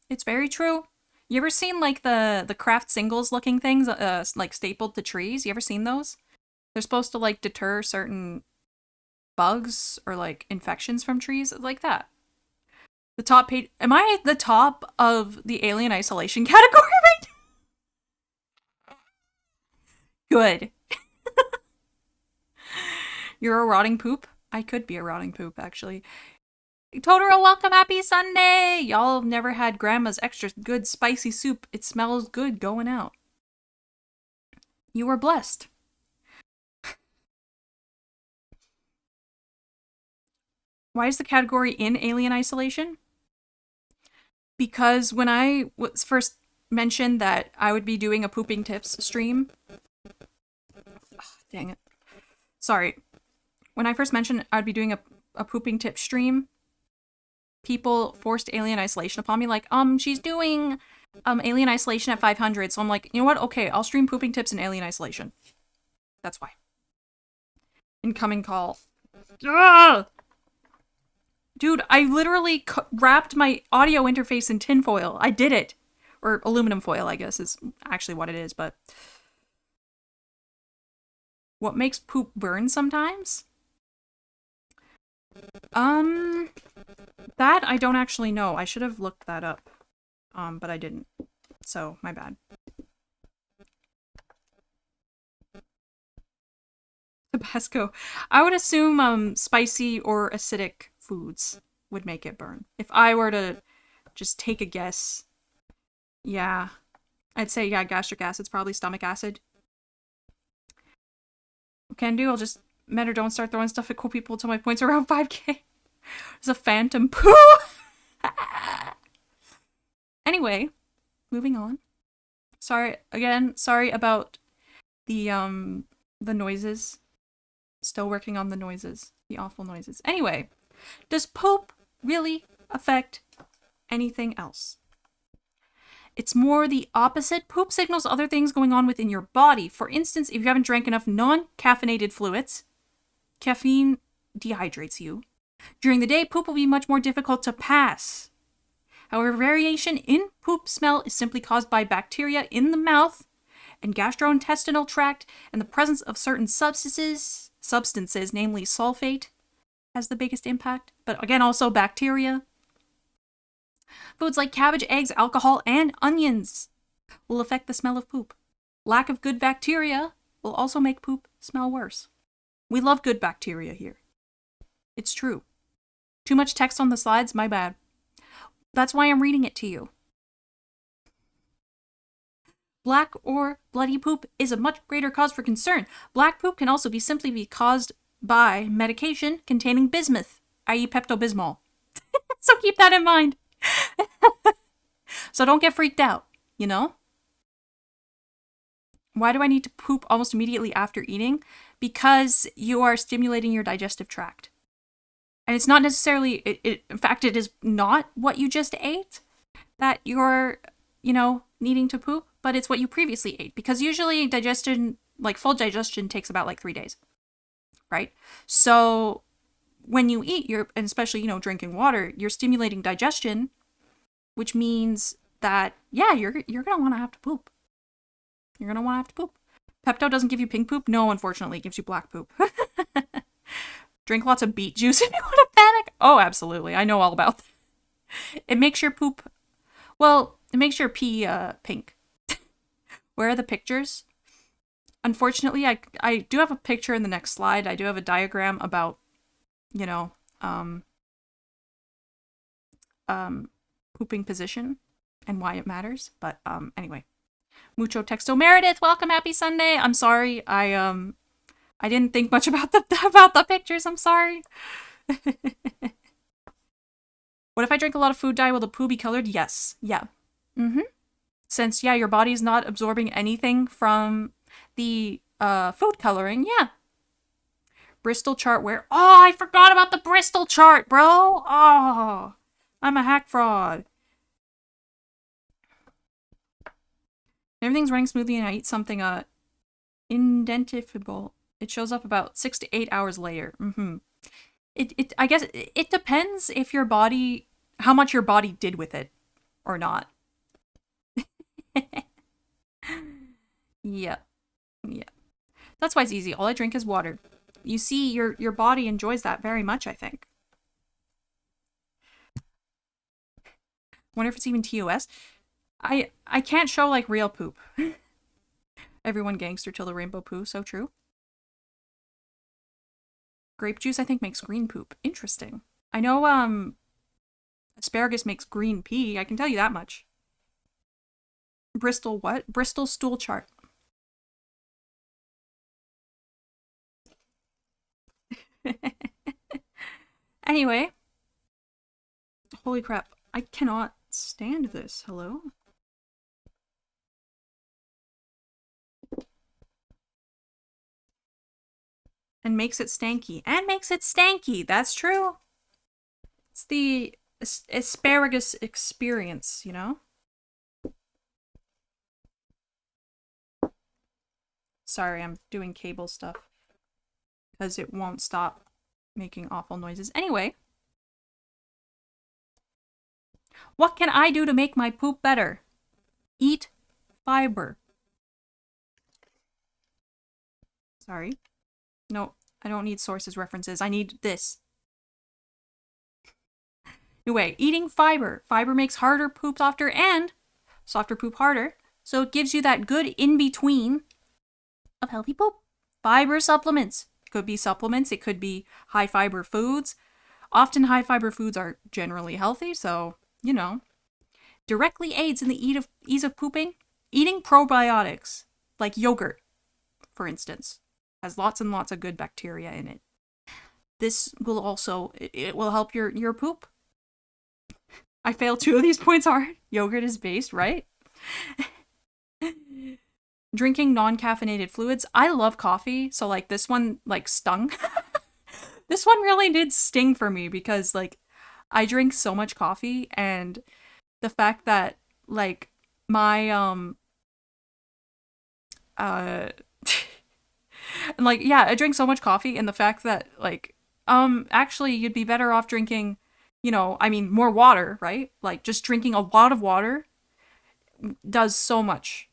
It's very true. You ever seen, the craft singles looking things, stapled to trees? You ever seen those? They're supposed to, deter certain bugs or like infections from trees, like that. The top page. Am I the top of the alien isolation category right now? Good. You're a rotting poop? I could be a rotting poop, actually. Totoro, welcome, happy Sunday! Y'all have never had grandma's extra good spicy soup. It smells good going out. You were blessed. Why is the category in alien isolation? Because when I was first mentioned that I would be doing a pooping tips stream... Oh, dang it. Sorry. When I first mentioned I'd be doing a pooping tip stream, people forced alien isolation upon me, like, she's doing alien isolation at 500, so I'm like, you know what, okay, I'll stream pooping tips and alien isolation. That's why. Incoming call. Ugh! Dude, I literally wrapped my audio interface in tinfoil. I did it. Or aluminum foil, I guess, is actually what it is, but... What makes poop burn sometimes? That I don't actually know. I should have looked that up. But I didn't. So, my bad. Tabasco. I would assume, spicy or acidic foods would make it burn. If I were to just take a guess, yeah. I'd say, yeah, gastric acid's probably stomach acid. Can do, I'll just better don't start throwing stuff at cool people until my points are around 5k. There's a phantom poo! Anyway, moving on. Sorry about the noises. Still working on the noises. The awful noises. Anyway, does poop really affect anything else? It's more the opposite. Poop signals other things going on within your body. For instance, if you haven't drank enough non-caffeinated fluids, caffeine dehydrates you. During the day, poop will be much more difficult to pass. However, variation in poop smell is simply caused by bacteria in the mouth and gastrointestinal tract, and the presence of certain substances, namely sulfate, has the biggest impact. But again, also bacteria. Foods like cabbage, eggs, alcohol, and onions will affect the smell of poop. Lack of good bacteria will also make poop smell worse. We love good bacteria here. It's true. Too much text on the slides? My bad. That's why I'm reading it to you. Black or bloody poop is a much greater cause for concern. Black poop can also simply be caused by medication containing bismuth, i.e. Pepto-Bismol. So keep that in mind. So don't get freaked out, you know? Why do I need to poop almost immediately after eating? Because you are stimulating your digestive tract. And it's not necessarily, in fact, it is not what you just ate that you're, needing to poop, but it's what you previously ate. Because usually digestion, like full digestion, takes about like 3 days, right? So when you eat, and especially, drinking water, you're stimulating digestion, which means that, yeah, you're going to want to have to poop. You're going to want to have to poop. Pepto doesn't give you pink poop? No, unfortunately, it gives you black poop. Drink lots of beet juice if you want to panic. Oh, absolutely. I know all about that. It makes your poop, it makes your pee pink. Where are the pictures? Unfortunately, I do have a picture in the next slide. I do have a diagram about, pooping position and why it matters. But anyway. Mucho texto. Meredith, welcome, happy Sunday. I'm sorry. I didn't think much about the pictures. I'm sorry. What if I drink a lot of food dye? Will the poo be colored? Yes. Yeah. Since, yeah, your body's not absorbing anything from the food coloring. Yeah. Bristol chart where... Oh, I forgot about the Bristol chart, bro. Oh, I'm a hack fraud. Everything's running smoothly and I eat something indentifiable. It shows up about 6 to 8 hours later. I guess it depends if your body, how much your body did with it or not. Yeah. That's why it's easy. All I drink is water. You see, your body enjoys that very much, I think. Wonder if it's even TOS. I can't show like real poop. Everyone gangster till the rainbow poo, so true. Grape juice, I think, makes green poop. Interesting. I know, asparagus makes green pee. I can tell you that much. Bristol what? Bristol stool chart. Anyway. Holy crap. I cannot stand this. Hello? And makes it stanky. And makes it stanky. That's true. It's the asparagus experience, you know? Sorry, I'm doing cable stuff. Because it won't stop making awful noises. Anyway. What can I do to make my poop better? Eat fiber. Sorry. No, I don't need sources references. I need this. Anyway, eating fiber. Fiber makes harder poop softer and softer poop harder. So it gives you that good in-between of healthy poop. Fiber supplements. Could be supplements. It could be high fiber foods. Often high fiber foods are generally healthy, so, you know. Directly aids in the ease of pooping. Eating probiotics, like yogurt, for instance, has lots and lots of good bacteria in it. This will also, it will help your poop. I failed 2 of these points hard. Yogurt is based, right? Drinking non-caffeinated fluids. I love coffee, so like this one like stung. This one really did sting for me because like I drink so much coffee, and the fact that like my and like yeah, I drink so much coffee, and the fact that like actually you'd be better off drinking, you know, I mean more water, right? Like just drinking a lot of water does so much.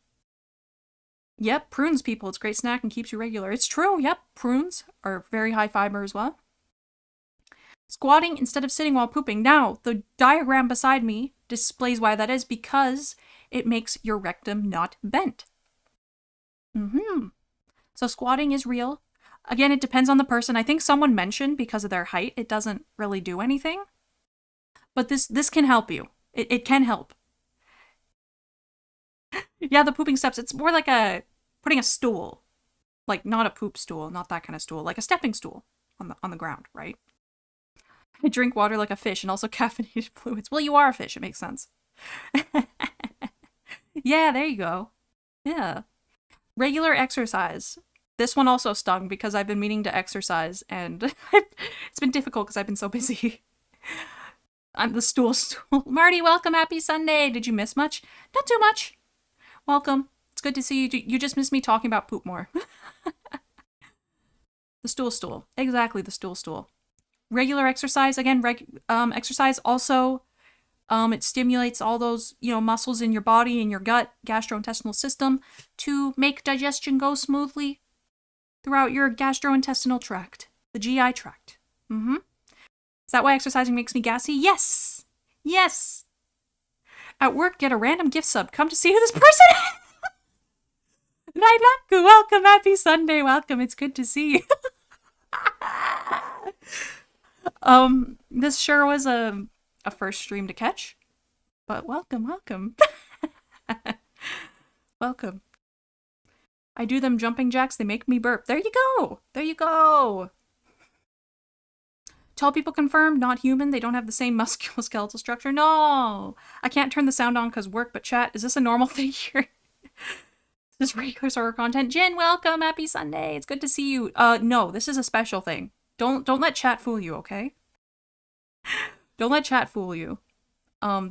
Yep, prunes, people. It's a great snack and keeps you regular. It's true. Yep, prunes are very high fiber as well. Squatting instead of sitting while pooping. Now, the diagram beside me displays why that is, because it makes your rectum not bent. So squatting is real. Again, it depends on the person. I think someone mentioned because of their height, it doesn't really do anything. But this can help you. It can help. Yeah, the pooping steps. It's more like putting a stool. Like, not a poop stool, not that kind of stool. Like a stepping stool on the ground, right? I drink water like a fish and also caffeinated fluids. Well, you are a fish. It makes sense. Yeah, there you go. Yeah. Regular exercise. This one also stung because I've been meaning to exercise, and it's been difficult because I've been so busy. I'm the stool. Marty, welcome. Happy Sunday. Did you miss much? Not too much. Welcome. It's good to see you. You just missed me talking about poop more. The stool. Exactly, the stool. Regular exercise. Again, exercise also, it stimulates all those, you know, muscles in your body, in your gut, gastrointestinal system to make digestion go smoothly throughout your gastrointestinal tract, the GI tract. Is that why exercising makes me gassy? Yes! Yes! At work, get a random gift sub. Come to see who this person is! Nailaku, welcome. Happy Sunday. Welcome. It's good to see you. This sure was a first stream to catch. But welcome. Welcome. I do them jumping jacks. They make me burp. There you go. Tall people confirmed, not human. They don't have the same musculoskeletal structure. No! I can't turn the sound on because work, but chat, is this a normal thing here? This is regular soarer content. Jin, welcome! Happy Sunday! It's good to see you. No, this is a special thing. Don't let chat fool you, okay? Don't let chat fool you.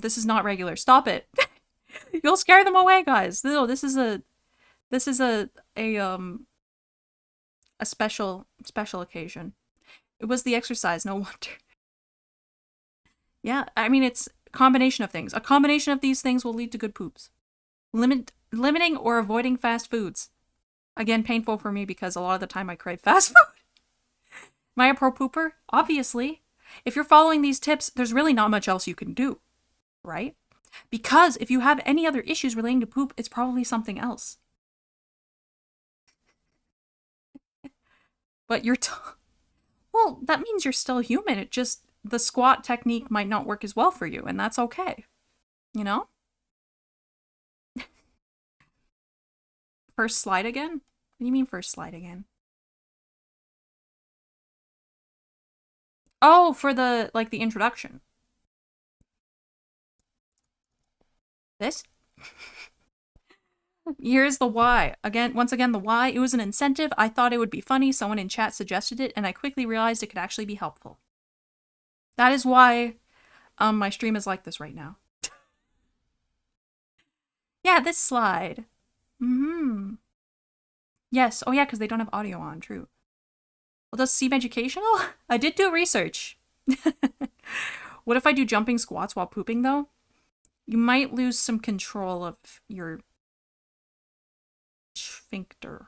This is not regular. Stop it! You'll scare them away, guys. No, this is a special occasion. It was the exercise, no wonder. Yeah, I mean, it's a combination of things. A combination of these things will lead to good poops. Limiting or avoiding fast foods. Again, painful for me because a lot of the time I crave fast food. Am I a pro pooper? Obviously. If you're following these tips, there's really not much else you can do, right? Because if you have any other issues relating to poop, it's probably something else. But well, that means you're still human. It just, the squat technique might not work as well for you, and that's okay. You know? First slide again? What do you mean first slide again? Oh, for the, like, the introduction. This? Here's the why. Once again, the why. It was an incentive. I thought it would be funny. Someone in chat suggested it, and I quickly realized it could actually be helpful. That is why my stream is like this right now. Yeah, this slide. Yes. Oh, yeah, because they don't have audio on. True. Well, does seem educational? I did do research. What if I do jumping squats while pooping, though? You might lose some control of your sphincter.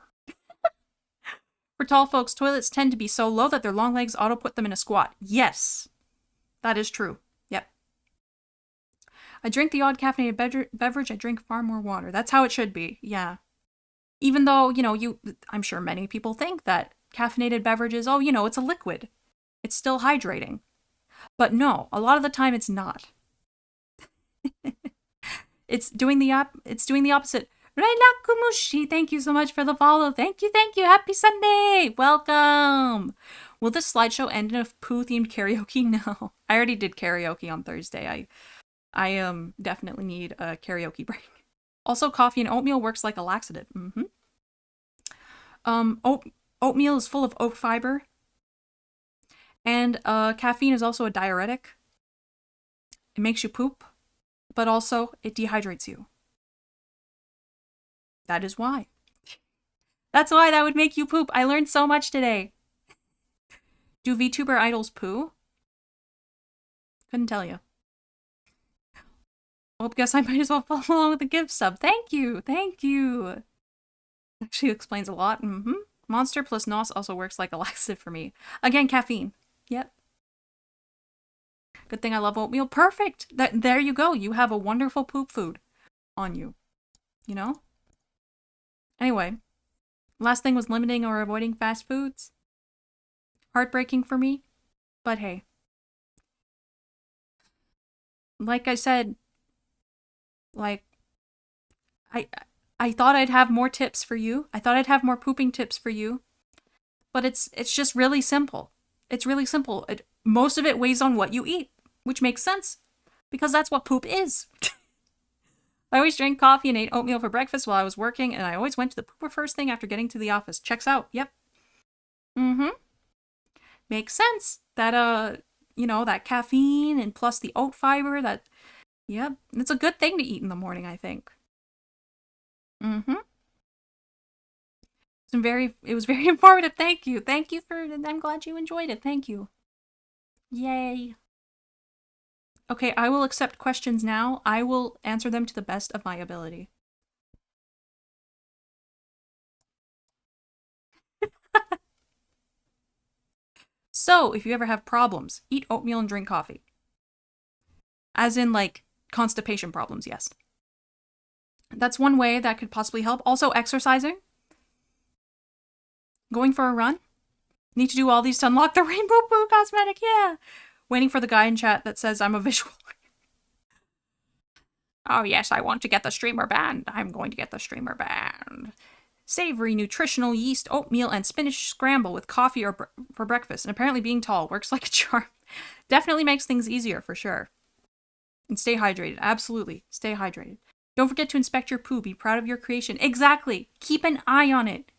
For tall folks, toilets tend to be so low that their long legs auto-put them in a squat. Yes, that is true. Yep. I drink the odd caffeinated beverage. I drink far more water. That's how it should be. Yeah. Even though, you know, I'm sure many people think that caffeinated beverages, oh, you know, it's a liquid. It's still hydrating. But no, a lot of the time it's not. It's doing the opposite. Rena Kumushi, thank you so much for the follow. Thank you. Happy Sunday. Welcome. Will this slideshow end in a poo-themed karaoke? No. I already did karaoke on Thursday. I definitely need a karaoke break. Also, coffee and oatmeal works like a laxative. Oatmeal is full of oat fiber. And caffeine is also a diuretic. It makes you poop, but also it dehydrates you. That is why. That's why that would make you poop. I learned so much today. Do VTuber idols poo? Couldn't tell you. Well, guess I might as well follow along with the gift sub. Thank you. Actually explains a lot. Monster plus NOS also works like a laxative for me. Again, caffeine. Yep. Good thing I love oatmeal. Perfect. There you go. You have a wonderful poop food on you. You know? Anyway, last thing was limiting or avoiding fast foods. Heartbreaking for me, but hey. Like I said, like, I thought I'd have more tips for you. I thought I'd have more pooping tips for you. But it's just really simple. It's really simple. Most of it weighs on what you eat, which makes sense, because that's what poop is. I always drank coffee and ate oatmeal for breakfast while I was working, and I always went to the pooper first thing after getting to the office. Checks out. Yep. Makes sense. That, you know, that caffeine and plus the oat fiber, yep. It's a good thing to eat in the morning, I think. It was very informative. Thank you. I'm glad you enjoyed it. Thank you. Yay. Okay, I will accept questions now. I will answer them to the best of my ability. So, if you ever have problems, eat oatmeal and drink coffee. As in, like, constipation problems, yes. That's one way that could possibly help. Also, exercising. Going for a run. Need to do all these to unlock the rainbow poo cosmetic, yeah. Waiting for the guy in chat that says I'm a visual. Oh yes, I want to get the streamer banned. I'm going to get the streamer banned. Savory, nutritional yeast, oatmeal, and spinach scramble with coffee or for breakfast. And apparently being tall works like a charm. Definitely makes things easier, for sure. And stay hydrated. Absolutely. Stay hydrated. Don't forget to inspect your poo. Be proud of your creation. Exactly. Keep an eye on it.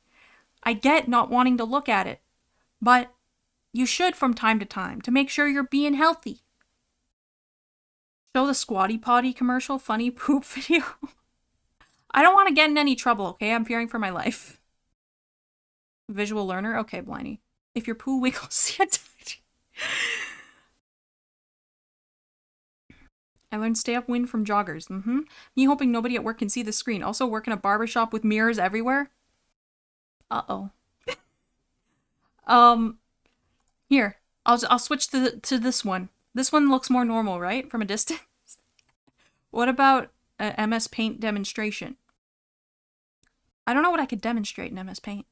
I get not wanting to look at it, but you should from time to time to make sure you're being healthy. Show the Squatty Potty commercial funny poop video. I don't want to get in any trouble, okay? I'm fearing for my life. Visual learner? Okay, Bliney. If your poo wiggles, I learned stay upwind from joggers. Me hoping nobody at work can see the screen. Also work in a barbershop with mirrors everywhere. Uh-oh. Here, I'll switch to this one. This one looks more normal, right? From a distance. What about a MS Paint demonstration? I don't know what I could demonstrate in MS Paint.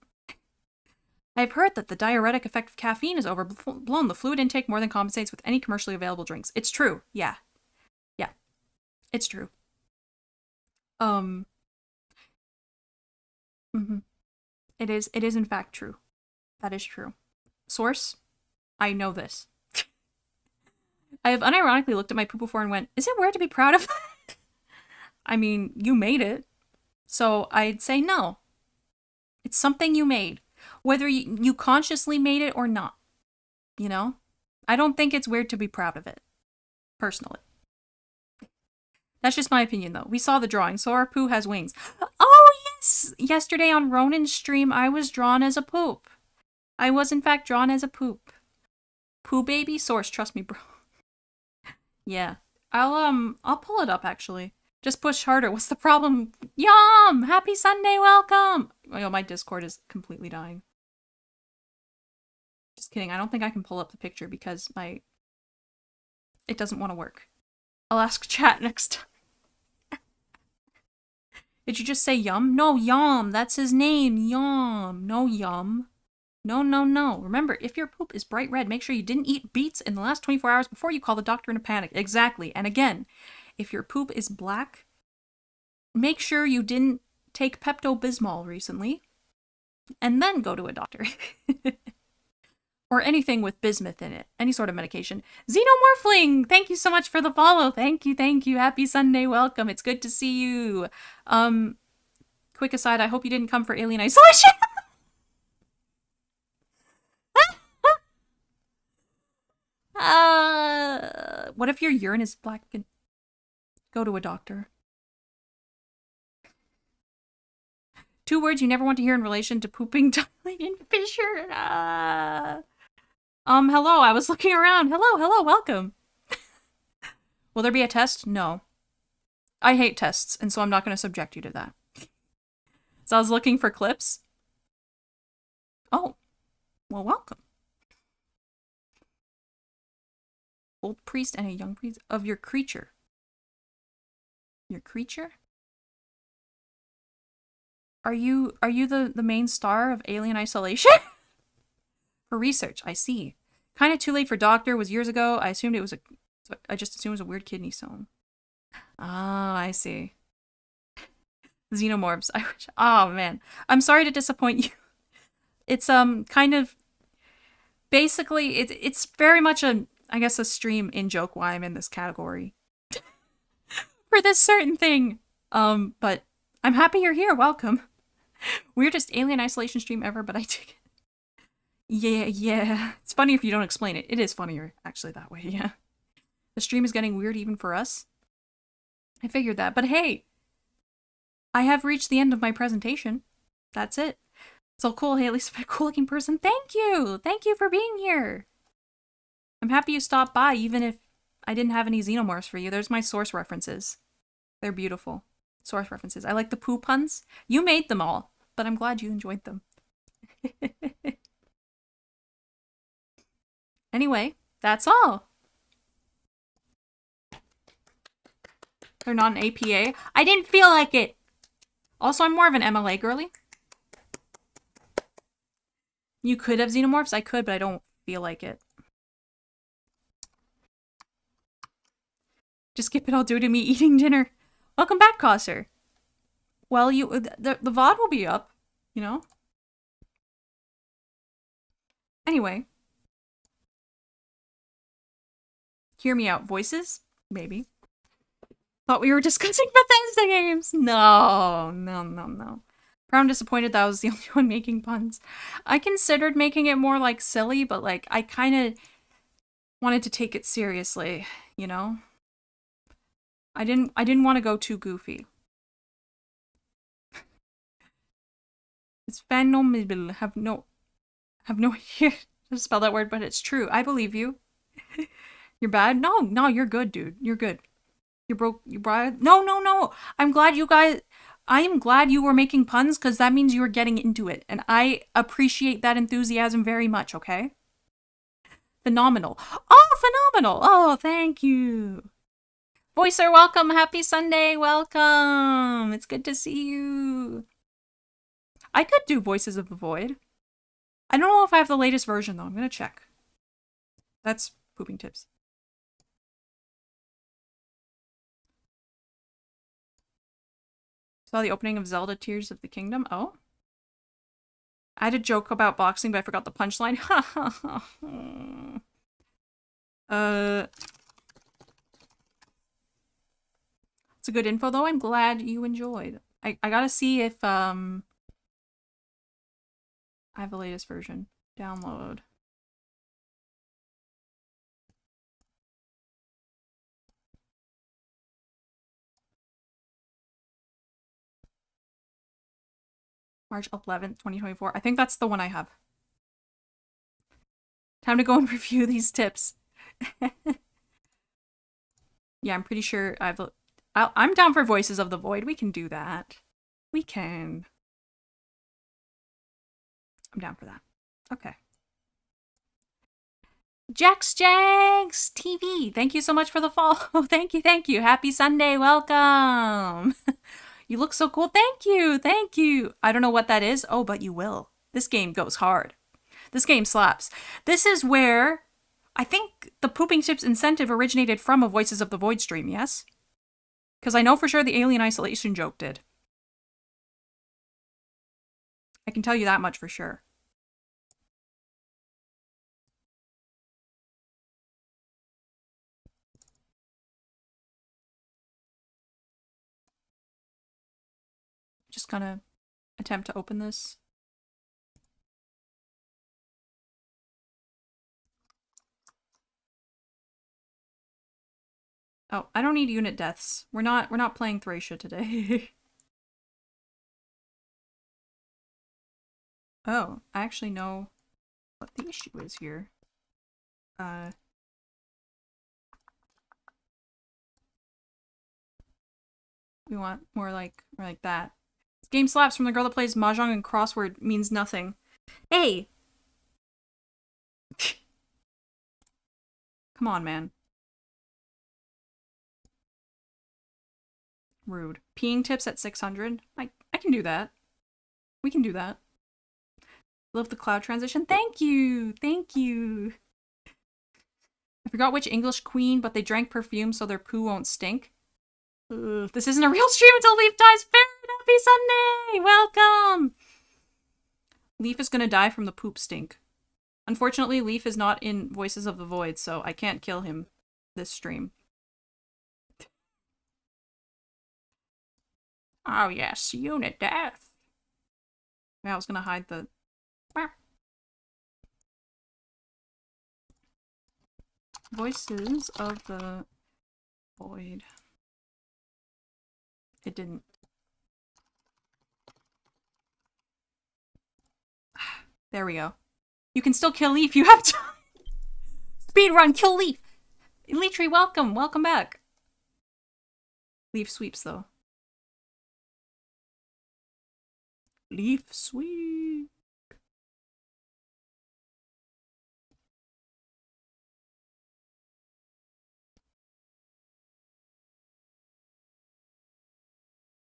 I've heard that the diuretic effect of caffeine is overblown. The fluid intake more than compensates with any commercially available drinks. It's true. Yeah. Yeah. It's true. It is in fact true. That is true. Source, I know this. I have unironically looked at my poop before and went, is it weird to be proud of that? I mean, you made it. So I'd say no. It's something you made. Whether you consciously made it or not. You know? I don't think it's weird to be proud of it. Personally. That's just my opinion, though. We saw the drawing, so our poo has wings. Oh, yes! Yesterday on Ronan's stream, I was drawn as a poop. I was, in fact, drawn as a poop. Poo baby? Source, trust me, bro. Yeah. I'll pull it up, actually. Just push harder. What's the problem? Yum! Happy Sunday, welcome! Oh, my Discord is completely dying. Just kidding. I don't think I can pull up the picture because it doesn't want to work. I'll ask chat next time. Did you just say yum? No, yum. That's his name. Yum. No, yum. No, no, no. Remember, if your poop is bright red, make sure you didn't eat beets in the last 24 hours before you call the doctor in a panic. Exactly. And again, if your poop is black, make sure you didn't take Pepto-Bismol recently, and then go to a doctor. Or anything with bismuth in it. Any sort of medication. Xenomorphling! Thank you so much for the follow. Thank you, thank you. Happy Sunday, welcome. It's good to see you. Quick aside, I hope you didn't come for alien isolation. What if your urine is black? Go to a doctor. 2 words you never want to hear in relation to pooping, toilet, and fissure. Hello, I was looking around. Hello, welcome. Will there be a test? No. I hate tests, and so I'm not going to subject you to that. So I was looking for clips. Oh, well, welcome. Old priest and a young priest of your creature. Your creature? Are you the main star of Alien Isolation? For research, I see. Kind of too late for doctor, was years ago. I just assumed it was a weird kidney stone. Ah, I see. Xenomorphs. Oh man. I'm sorry to disappoint you. It's kind of basically it's very much I guess a stream in joke why I'm in this category. For this certain thing. But I'm happy you're here. Welcome. Weirdest Alien Isolation stream ever, but I dig it. Yeah. It's funny if you don't explain it. It is funnier, actually, that way, yeah. The stream is getting weird even for us. I figured that. But hey, I have reached the end of my presentation. That's it. So cool. Hey, at least I'm a cool-looking person. Thank you! Thank you for being here! I'm happy you stopped by, even if I didn't have any xenomorphs for you. There's my source references. They're beautiful. Source references. I like the poo puns. You made them all, but I'm glad you enjoyed them. Anyway, that's all. They're not an APA. I didn't feel like it. Also, I'm more of an MLA girly. You could have xenomorphs. I could, but I don't feel like it. Just skip it all due to me eating dinner. Welcome back, Cosser. Well, the VOD will be up, you know? Anyway. Hear me out. Voices? Maybe. Thought we were discussing Bethesda games. No. I'm disappointed that I was the only one making puns. I considered making it more, like, silly, but, like, I kind of wanted to take it seriously, you know? I didn't want to go too goofy. It's phenomenal. Have no idea how to spell that word, but it's true. I believe you. You're bad? No, you're good, dude. You're good. You're broke. You bad? No. I'm glad you guys. I am glad you were making puns because that means you were getting into it, and I appreciate that enthusiasm very much. Okay. Phenomenal. Oh, phenomenal. Oh, thank you. Voicer, welcome. Happy Sunday. Welcome. It's good to see you. I could do Voices of the Void. I don't know if I have the latest version, though. I'm going to check. That's pooping tips. Saw the opening of Zelda Tears of the Kingdom. Oh. I had a joke about boxing, but I forgot the punchline. It's a good info, though. I'm glad you enjoyed. I gotta see if, I have the latest version. Download. March 11th, 2024. I think that's the one I have. Time to go and review these tips. Yeah, I'm pretty sure I'm down for Voices of the Void. We can do that. We can. I'm down for that. Okay. Jax TV. Thank you so much for the follow. Thank you, thank you. Happy Sunday. Welcome. You look so cool. Thank you, thank you. I don't know what that is. Oh, but you will. This game goes hard. This game slaps. This is where I think the Pooping Tips incentive originated from a Voices of the Void stream, yes? Because I know for sure the Alien Isolation joke did. I can tell you that much for sure. Just gonna attempt to open this. Oh, I don't need unit deaths. We're not playing Thracia today. Oh, I actually know what the issue is here. We want more like that. This game slaps from the girl that plays Mahjong and crossword means nothing. Hey! Come on, man. Rude. Peeing tips at 600? I can do that. We can do that. Love the cloud transition. Thank you! Thank you! I forgot which English queen, but they drank perfume so their poo won't stink. Ugh, this isn't a real stream until Leaf dies. Happy Sunday! Welcome! Leaf is gonna die from the poop stink. Unfortunately, Leaf is not in Voices of the Void, so I can't kill him this stream. Oh yes, unit death. Yeah, I was gonna hide the... Voices of the Void. It didn't. There we go. You can still kill Leaf. You have to speedrun. Kill Leaf. Leetry, welcome. Welcome back. Leaf sweeps, though. Leaf sweep.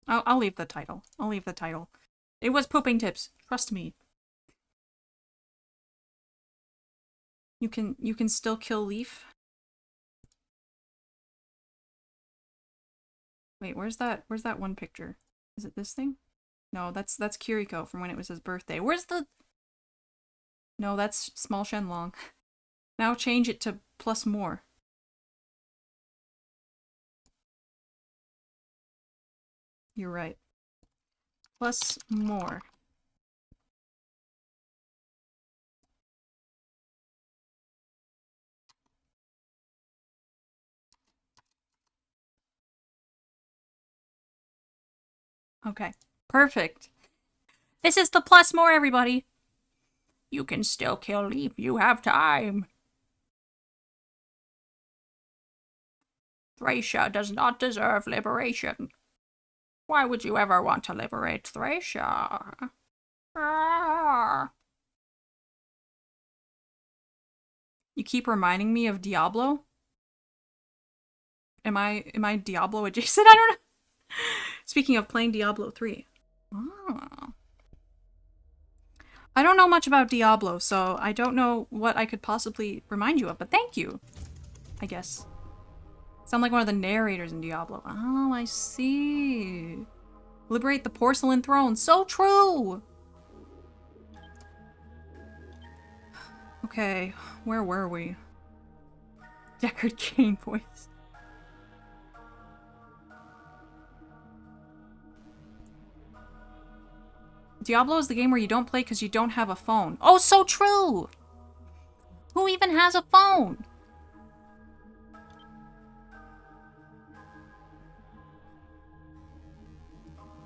I'll leave the title. I'll leave the title. It was pooping tips. Trust me. You can still kill Leaf. Wait, where's that one picture? Is it this thing? No, that's Kiriko from when it was his birthday. Where's the... No, that's Small Shenlong. Now change it to plus more. You're right. Plus more. Okay. Perfect. This is the plus more, everybody. You can still kill Leaf. You have time. Thracia does not deserve liberation. Why would you ever want to liberate Thracia? Ah. You keep reminding me of Diablo. Am I Diablo adjacent? I don't know. Speaking of playing Diablo 3. Oh. I don't know much about Diablo, so I don't know what I could possibly remind you of, but thank you, I guess. Sound like one of the narrators in Diablo. Oh, I see. Liberate the porcelain throne. So true! Okay, where were we? Deckard Cain voice. Diablo is the game where you don't play because you don't have a phone. Oh, so true! Who even has a phone?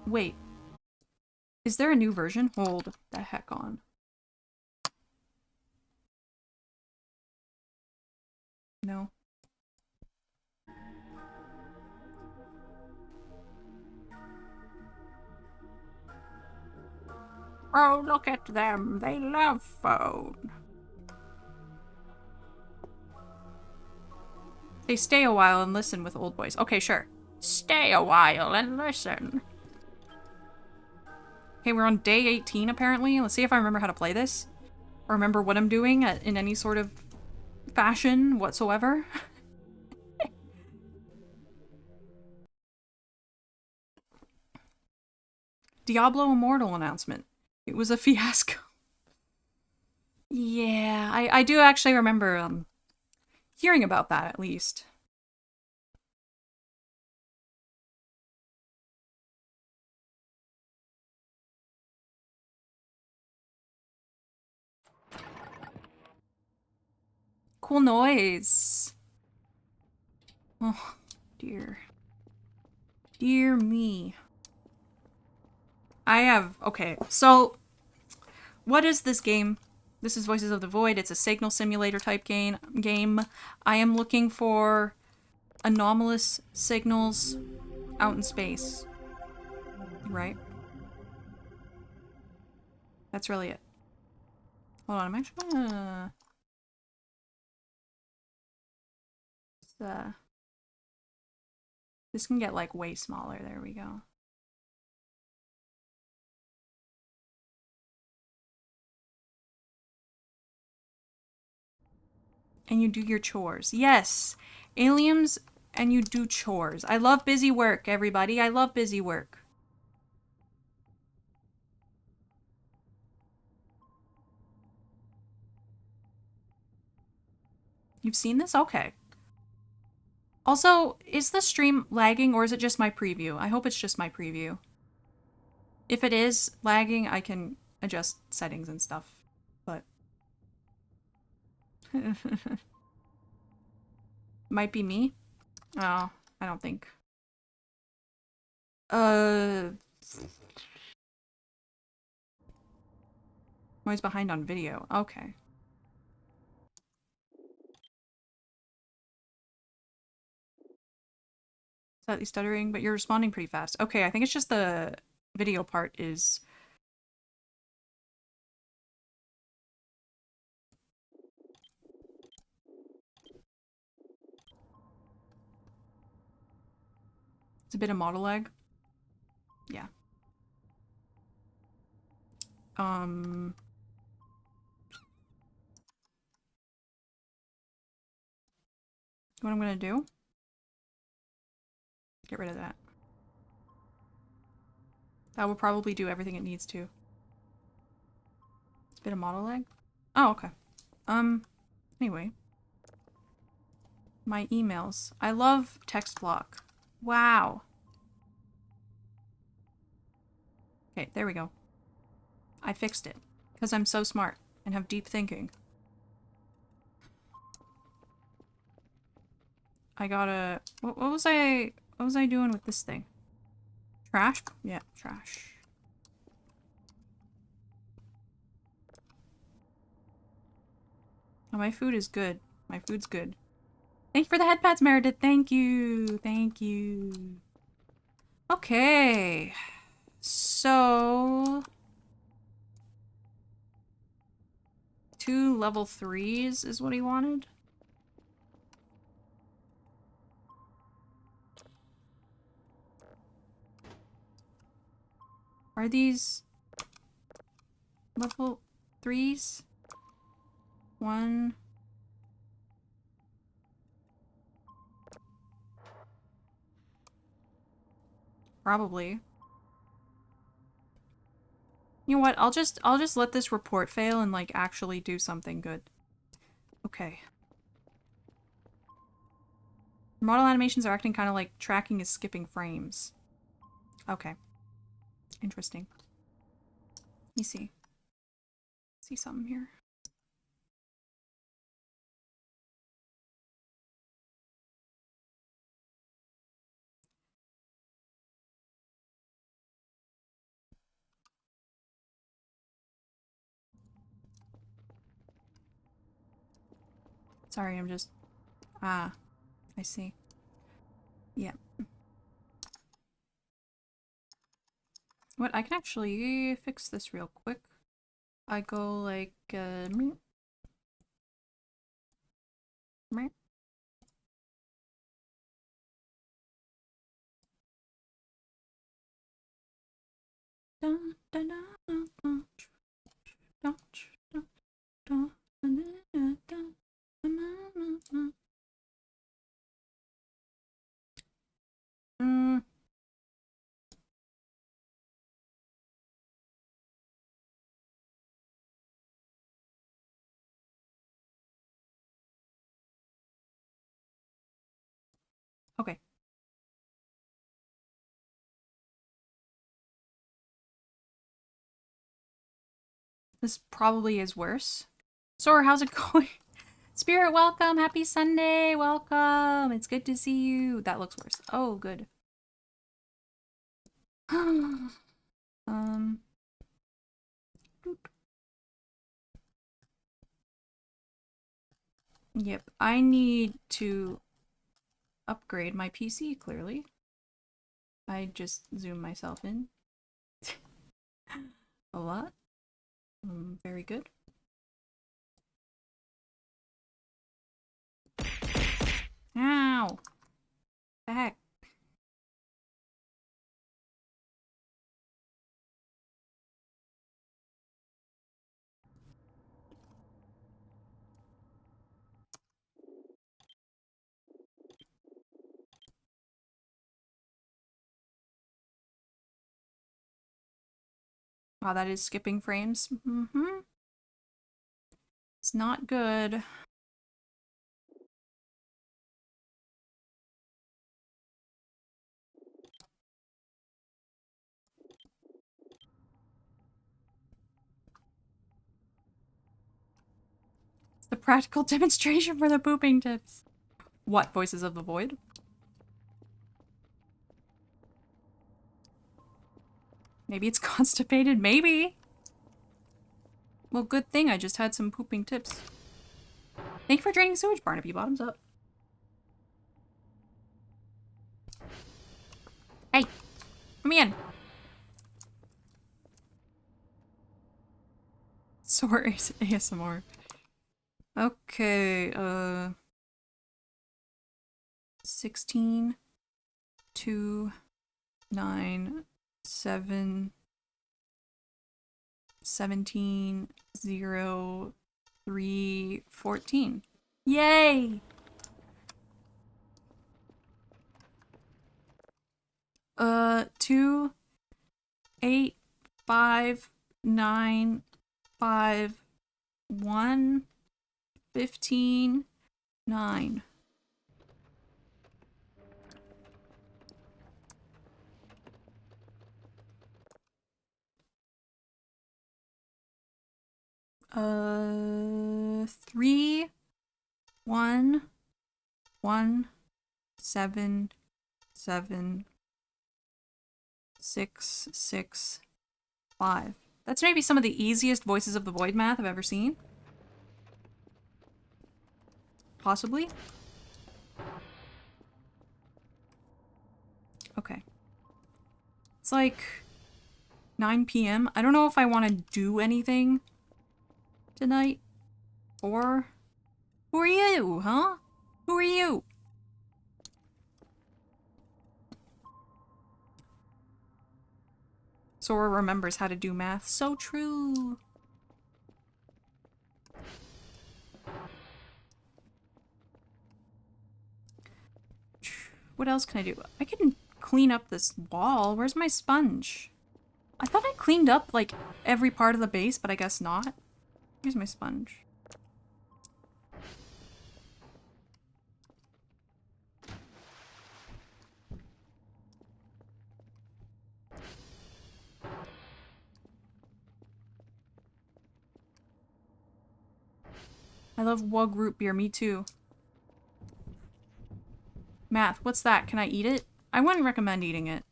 Wait. Is there a new version? Hold the heck on. No. Oh, look at them. They love phone. They stay a while and listen with old voice. Okay, sure. Stay a while and listen. Okay, we're on day 18 apparently. Let's see if I remember how to play this. Or remember what I'm doing in any sort of fashion whatsoever. Diablo Immortal announcement. It was a fiasco. Yeah, I do actually remember hearing about that at least. Cool noise. Oh, dear. Dear me. Okay, so what is this game? This is Voices of the Void. It's a signal simulator type game. I am looking for anomalous signals out in space. Right? That's really it. Hold on, I'm actually gonna... This can get like way smaller. There we go. And you do your chores. Yes! Aliens and you do chores. I love busy work, everybody. I love busy work. You've seen this? Okay. Also, is the stream lagging or is it just my preview? I hope it's just my preview. If it is lagging, I can adjust settings and stuff, but... Might be me? Oh, I don't think. I'm always behind on video. Okay. Slightly stuttering, but you're responding pretty fast. Okay, I think it's just the video part is... It's a bit of model lag. Yeah. What I'm gonna do? Get rid of that. That will probably do everything it needs to. It's a bit of model lag? Oh, okay. Anyway. My emails. I love text block. Wow. Okay, there we go. I fixed it. Because I'm so smart and have deep thinking. I gotta... What was I doing with this thing? Trash? Yeah, trash. Oh, my food is good. My food's good. Thank you for the head pats, Meredith. Thank you. Thank you. Okay. So... 2 level 3s is what he wanted. Are these level 3s? 1. Probably. You know what? I'll just let this report fail and like actually do something good. Okay. Model animations are acting kind of like tracking is skipping frames. Okay. Interesting. Let me see. See something here. Sorry, I'm just... Ah, I see. Yeah. What? I can actually fix this real quick. I go like, meh. Mm. Okay. This probably is worse. Soarer, how's it going? Spirit, welcome. Happy Sunday. Welcome. It's good to see you. That looks worse. Oh, good. Yep. I need to upgrade my PC, clearly. I just zoom myself in. A lot. Very good. Ow! The heck? Wow, that is skipping frames. Mm-hmm. It's not good. It's the practical demonstration for the pooping tips. What? Voices of the Void? Maybe it's constipated? Maybe! Well, good thing I just had some pooping tips. Thank you for draining sewage, Barnaby. Bottoms up. Hey! Come in! Sorry, ASMR. Okay, 16, 2, 9, 7, 17, 0, 3, 14. Yay! 2, 8, 5, 9, 5, 1, 15, 9. Three, 1, 1, 7, 7, 6, 6, 5. That's maybe some of the easiest Voices of the Void math I've ever seen. Possibly. Okay. It's like 9 p.m. I don't know if I want to do anything tonight. 4. Who are you, huh? Who are you? Sora remembers how to do math. So true. What else can I do? I can clean up this wall. Where's my sponge? I thought I cleaned up, like, every part of the base, but I guess not. Here's my sponge. I love Wug root beer. Me too. Math, what's that? Can I eat it? I wouldn't recommend eating it.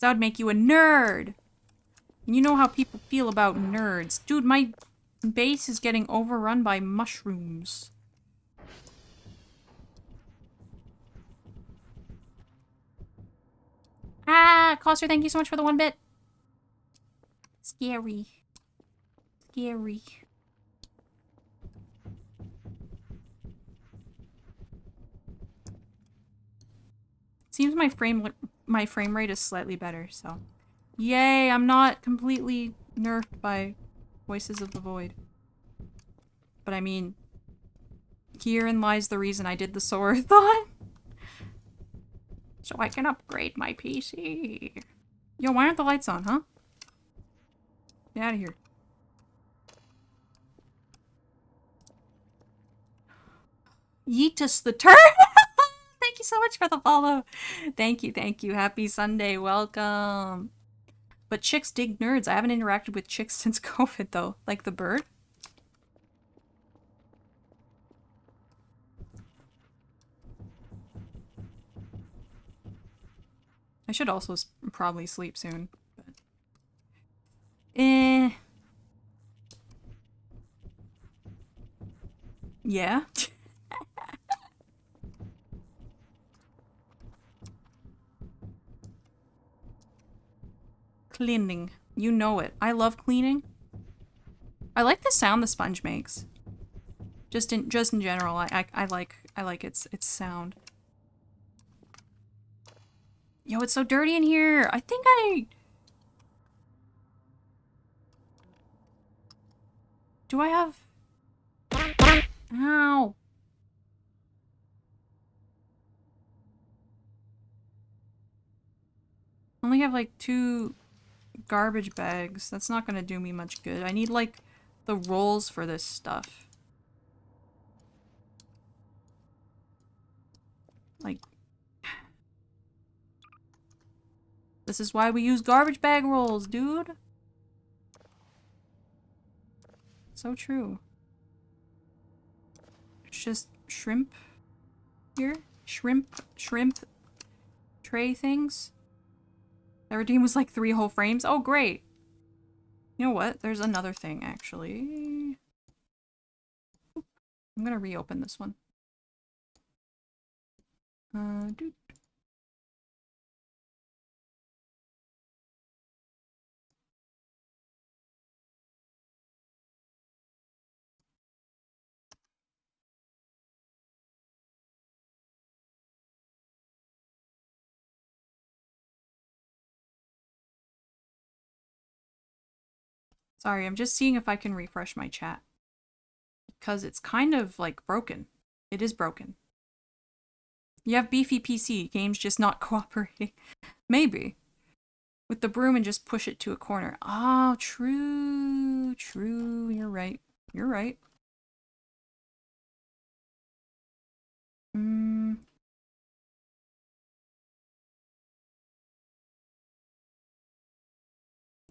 That would make you a nerd. And you know how people feel about nerds. Dude, my base is getting overrun by mushrooms. Ah, Coster, thank you so much for the 1 bit. Scary. Scary. Seems my frame rate is slightly better, so. Yay, I'm not completely nerfed by Voices of the Void. But I mean, herein lies the reason I did the soarer-thon. So I can upgrade my PC. Yo, why aren't the lights on, huh? Get out of here. Yeetus the turd! Thank you so much for the follow. Thank you, thank you. Happy Sunday, welcome. But chicks dig nerds. I haven't interacted with chicks since COVID, though. Like the bird. I should also probably sleep soon. But... Yeah? Cleaning. You know it. I love cleaning. I like the sound the sponge makes. Just in general, I like its sound. Yo, it's so dirty in here. I think do I have... Ow. I only have like 2 garbage bags. That's not gonna do me much good. I need like the rolls for this stuff. Like... This is why we use garbage bag rolls, dude. So true. It's just shrimp here. Shrimp tray things. That redeem was like 3 whole frames. Oh, great. You know what? There's another thing, actually. I'm gonna reopen this one. Dude. Sorry, I'm just seeing if I can refresh my chat. Because it's kind of, like, broken. It is broken. You have beefy PC, game's just not cooperating. Maybe. With the broom and just push it to a corner. Oh, true. True. You're right. You're right.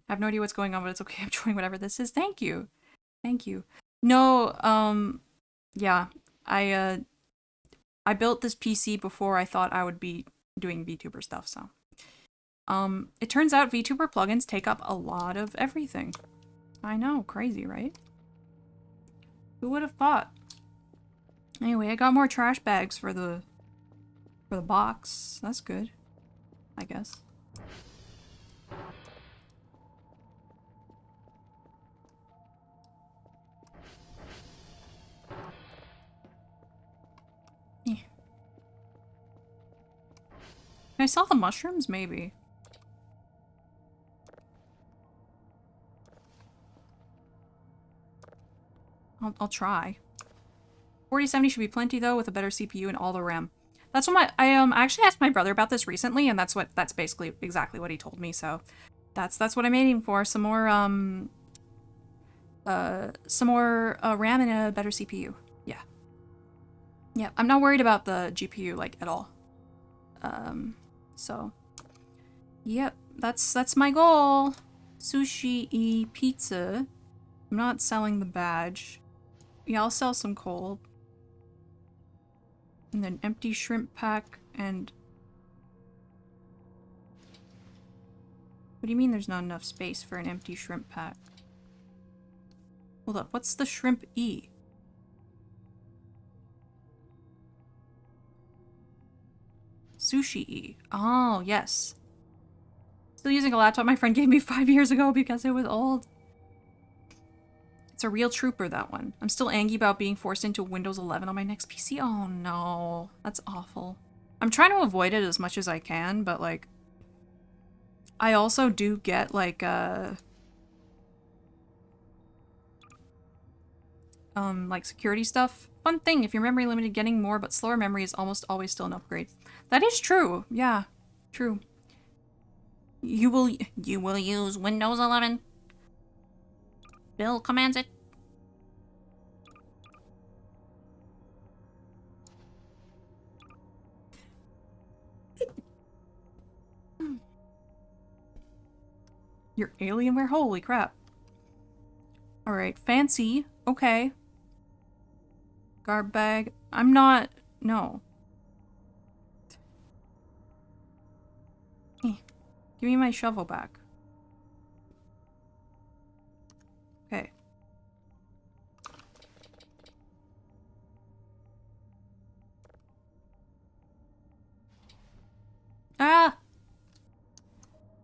I have no idea what's going on, but it's okay. I'm joining whatever this is. Thank you. Thank you. No, yeah. I built this PC before I thought I would be doing VTuber stuff, so. It turns out VTuber plugins take up a lot of everything. I know, crazy, right? Who would have thought? Anyway, I got more trash bags for the box. That's good, I guess. Can I sell the mushrooms? Maybe. I'll try. 4070 should be plenty though, with a better CPU and all the RAM. That's what I actually asked my brother about this recently, and that's basically exactly what he told me. So that's what I'm aiming for. Some more RAM and a better CPU. Yeah. Yeah, I'm not worried about the GPU like at all. So yep, that's my goal. Sushi pizza. I'm not selling the badge. Yeah, I'll sell some coal. And then empty shrimp pack and... What do you mean there's not enough space for an empty shrimp pack? Hold up, what's the shrimp E? Sushi E. Oh, yes. Still using a laptop my friend gave me 5 years ago because it was old. It's a real trooper, that one. I'm still angry about being forced into Windows 11 on my next PC. Oh no, that's awful. I'm trying to avoid it as much as I can, but like... I also do get like, security stuff. Fun thing, if you're memory limited, getting more but slower memory is almost always still an upgrade. That is true. Yeah, true. You will use Windows 11. Bill commands it. Your Alienware? Holy crap. Alright, fancy. Okay. Garb bag. I'm not... No. Give me my shovel back. Okay. Ah!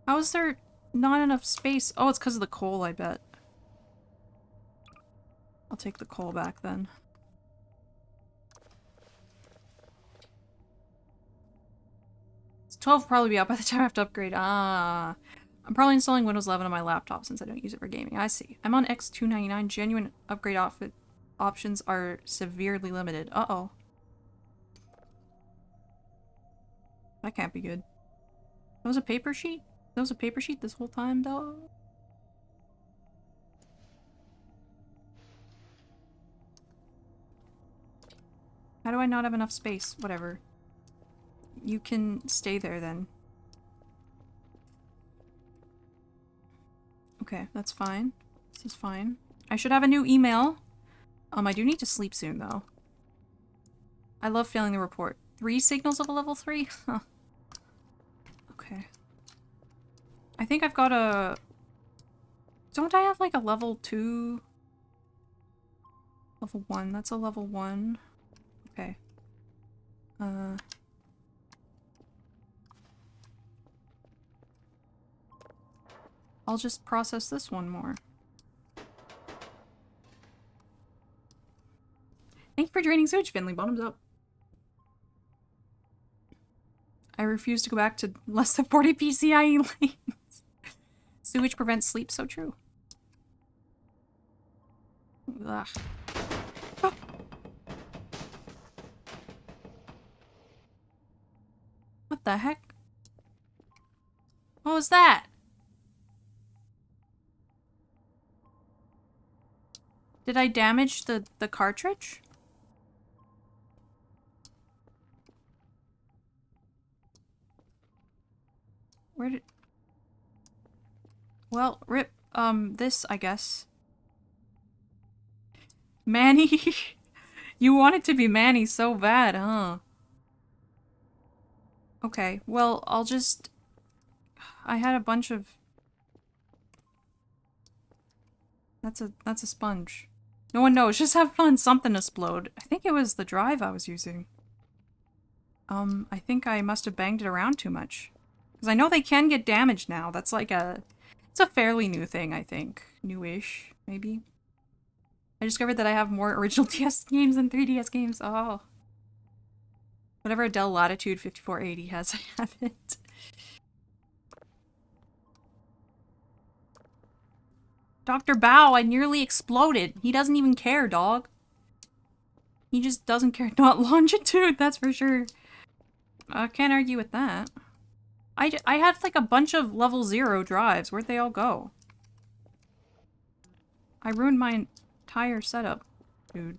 How is there not enough space? Oh, it's because of the coal, I bet. I'll take the coal back then. It's 12 will probably be out by the time I have to upgrade. Ah. I'm probably installing Windows 11 on my laptop since I don't use it for gaming. I see. I'm on X299. Genuine upgrade options are severely limited. Uh-oh. That can't be good. That was a paper sheet? That was a paper sheet this whole time, though? How do I not have enough space? Whatever. You can stay there, then. Okay, that's fine. This is fine. I should have a new email. I do need to sleep soon, though. I love failing the report. 3 signals of a level 3? Huh. Okay. I think I've got a... Don't I have, like, a level 2? Level 1. That's a level 1. Okay. I'll just process this one more. Thank you for joining Switch, Finley. Bottoms up. I refuse to go back to less than 40 PCIe lanes. Sewage prevents sleep, so true. Ugh. Oh. What the heck? What was that? Did I damage the cartridge? Where did... Well, rip, this, I guess. Manny? You want it to be Manny so bad, huh? Okay, well, I'll just... I had a bunch of... That's a sponge. No one knows, just have fun, something explode. I think it was the drive I was using. I think I must have banged it around too much. Because I know they can get damaged now. That's like a... It's a fairly new thing, I think. Newish, maybe. I discovered that I have more original DS games than 3DS games. Oh. Whatever Adele Latitude 5480 has, I have it. Dr. Bao, I nearly exploded. He doesn't even care, dog. He just doesn't care. Not longitude, that's for sure. I can't argue with that. I had like a bunch of level 0 drives. Where'd they all go? I ruined my entire setup, dude.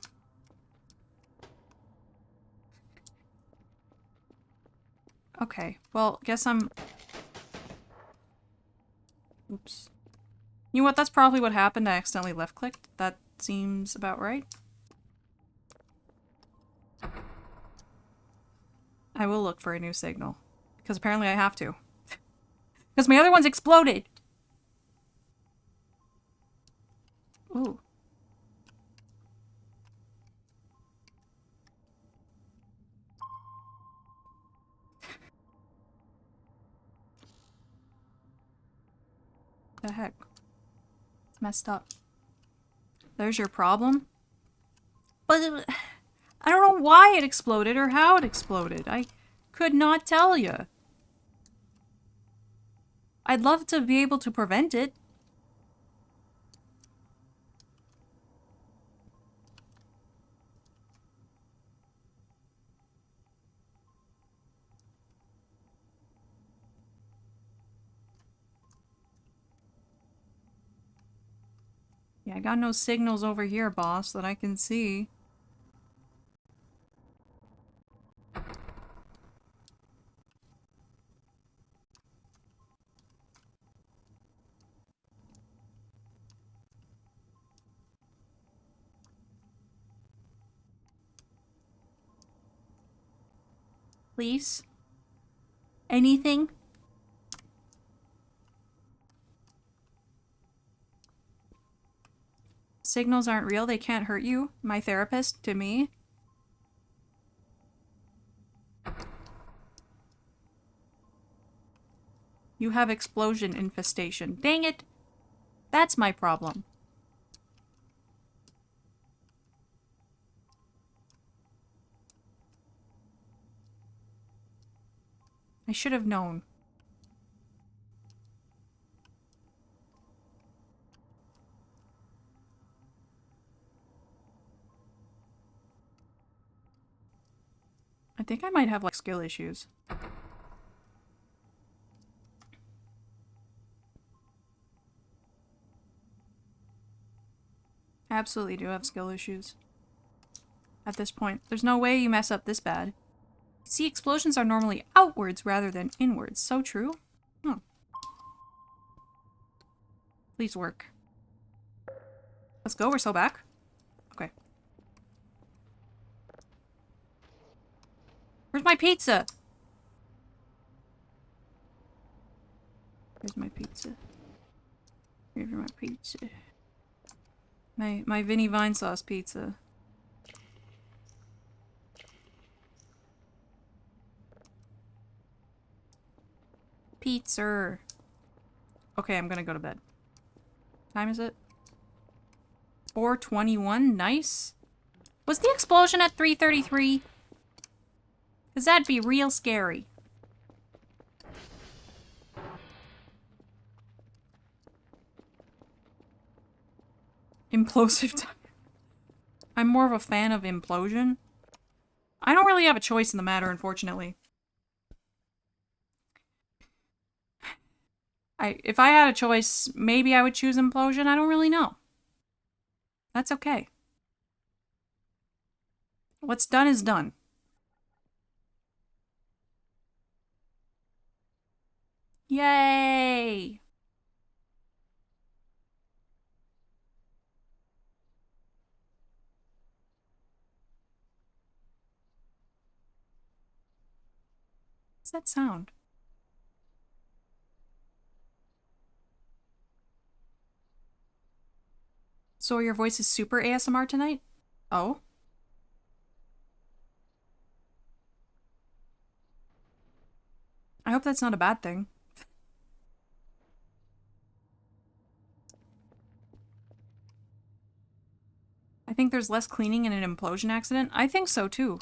Okay, well, guess I'm... Oops. You know what? That's probably what happened. I accidentally left-clicked. That seems about right. I will look for a new signal. Because apparently I have to. Because my other one's exploded! Ooh. The heck? It's messed up. There's your problem? But I don't know why it exploded or how it exploded. I could not tell you. I'd love to be able to prevent it. Yeah, I got no signals over here, boss, that I can see. Please? Anything? Signals aren't real, they can't hurt you. My therapist, to me. You have explosion infestation. Dang it! That's my problem. I should have known. I think I might have, like, skill issues. I absolutely do have skill issues. At this point. There's no way you mess up this bad. See, explosions are normally outwards rather than inwards. So true. Oh. Please work. Let's go, we're so back. Okay. Where's my pizza? Where's my pizza? Here's my pizza. My Vinnie Vine sauce pizza. Pizza. Okay, I'm gonna go to bed. Time is it? 4:21. Nice. Was the explosion at 3:33? Because that'd be real scary. Implosive time. I'm more of a fan of implosion. I don't really have a choice in the matter, unfortunately. If I had a choice, maybe I would choose implosion. I don't really know. That's okay. What's done is done. Yay! What's that sound? So your voice is super ASMR tonight? Oh? I hope that's not a bad thing. I think there's less cleaning in an implosion accident. I think so too.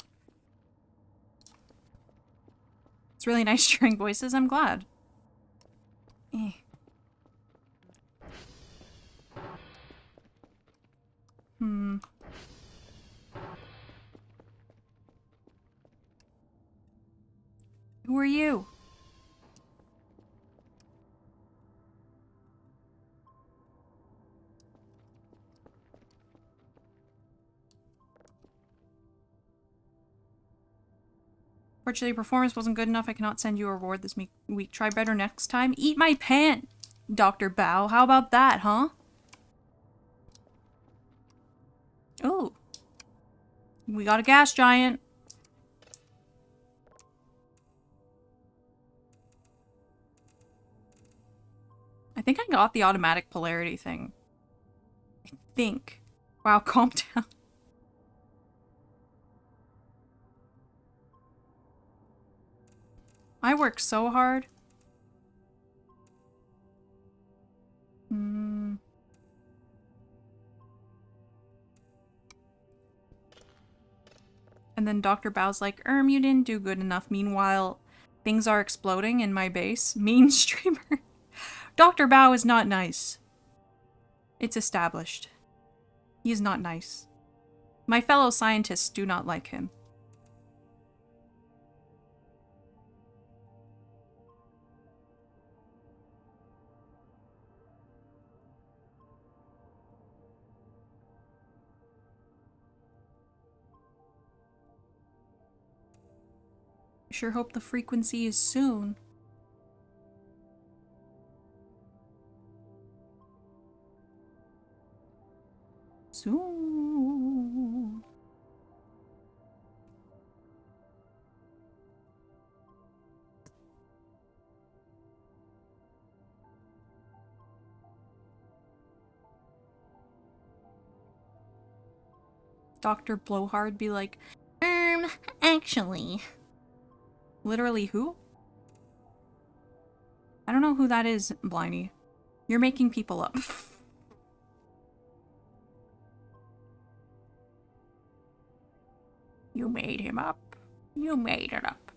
really nice hearing voices. I'm glad. Eh. Who are you? Fortunately, your performance wasn't good enough. I cannot send you a reward this week. Try better next time. Eat my pant, Dr. Bao. How about that, huh? Oh. We got a gas giant. I think I got the automatic polarity thing. I think. Wow, calm down. I work so hard. And then Dr. Bao's like, you didn't do good enough. Meanwhile, things are exploding in my base. Mean streamer. Dr. Bao is not nice. It's established. He is not nice. My fellow scientists do not like him. I sure hope the frequency is soon. Soon. Dr. Blowhard be like, actually. Literally who? I don't know who that is, Bliney. You're making people up. You made him up. You made it up.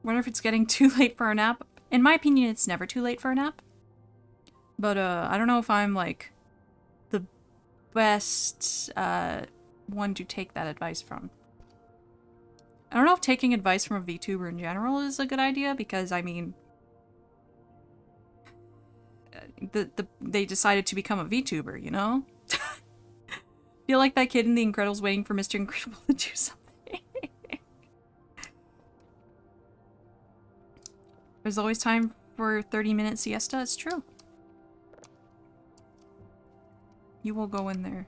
Wonder if it's getting too late for a nap. In my opinion, it's never too late for a nap. But, I don't know if I'm, like, the best, one to take that advice from. I don't know if taking advice from a VTuber in general is a good idea, because, I mean... they decided to become a VTuber, you know? Feel like that kid in The Incredibles waiting for Mr. Incredible to do something. There's always time for 30-minute siesta, it's true. You will go in there.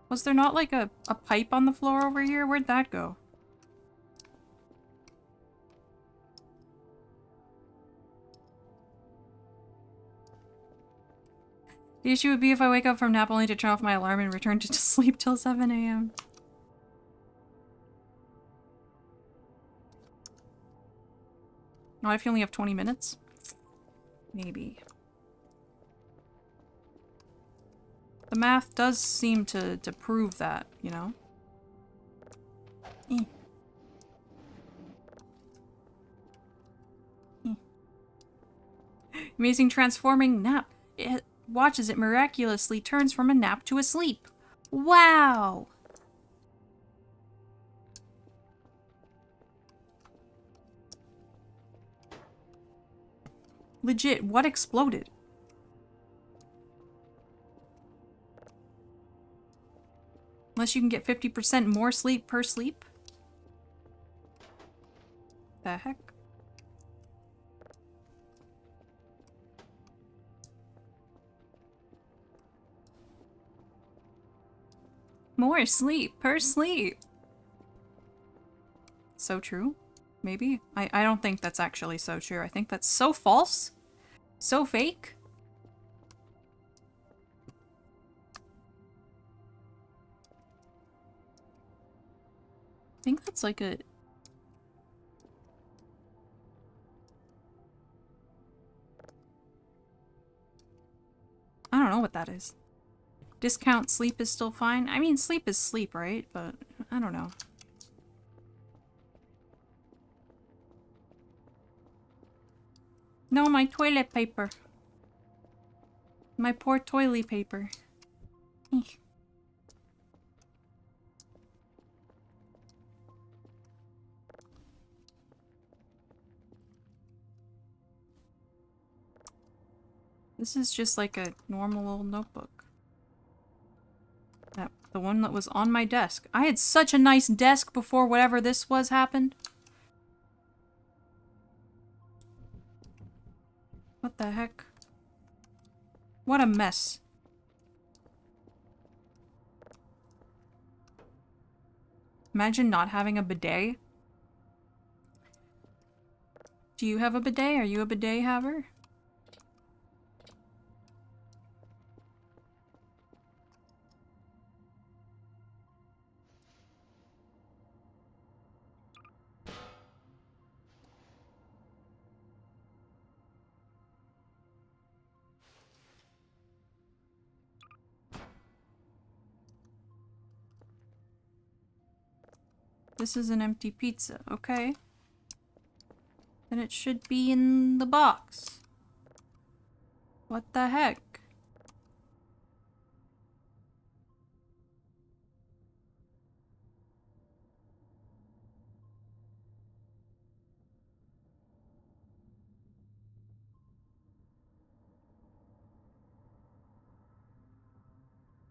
Was there not like a pipe on the floor over here? Where'd that go? The issue would be if I wake up from nap only to turn off my alarm and return to sleep till 7 a.m. Not if you only have 20 minutes? Maybe. The math does seem to prove that, you know? Amazing transforming nap. It watches it miraculously turns from a nap to a sleep. Wow! Legit, what exploded? Unless you can get 50% more sleep per sleep? The heck? More sleep per sleep. So true? Maybe? I don't think that's actually so true. I think that's so false. So fake. think that's like a... I don't know what that is. Discount sleep is still fine. I mean, sleep is sleep, right? But I don't know. No, my toilet paper. My poor toilet paper. Eek. This is just like a normal old notebook. The one that was on my desk. I had such a nice desk before whatever this was happened. What the heck? What a mess. Imagine not having a bidet. Do you have a bidet? Are you a bidet haver? This is an empty pizza, okay. Then it should be in the box. What the heck?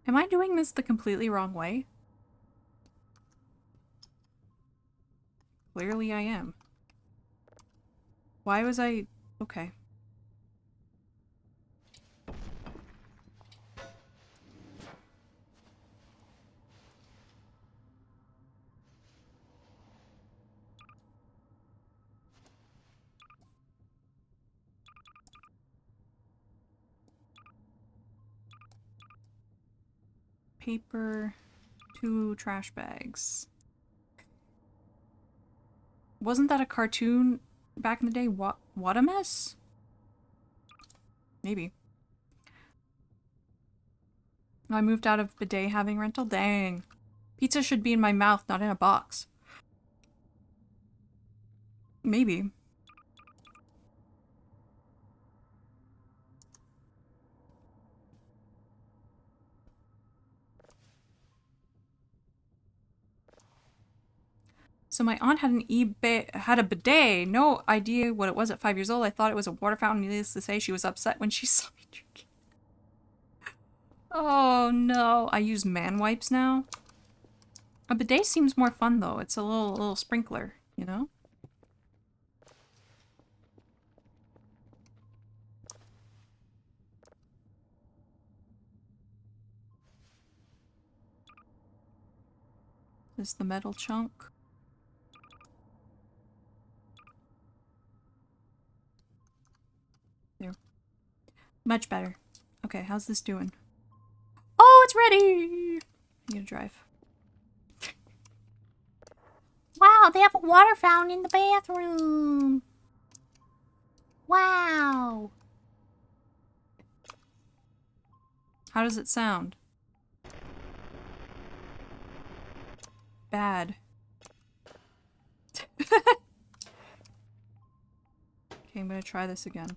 Am I doing this the completely wrong way? Clearly I am. Why was I... Okay. Paper, 2 trash bags. Wasn't that a cartoon back in the day? What a mess? Maybe. I moved out of bidet having rental? Dang. Pizza should be in my mouth, not in a box. Maybe. So my aunt had a bidet. No idea what it was at 5 years old. I thought it was a water fountain. Needless to say, she was upset when she saw me drinking. Oh no. I use man wipes now. A bidet seems more fun though. It's a little sprinkler, you know? This is the metal chunk. There. Much better. Okay, how's this doing? Oh, it's ready! I'm gonna drive. Wow, they have a water fountain in the bathroom! Wow! How does it sound? Bad. Okay, I'm gonna try this again.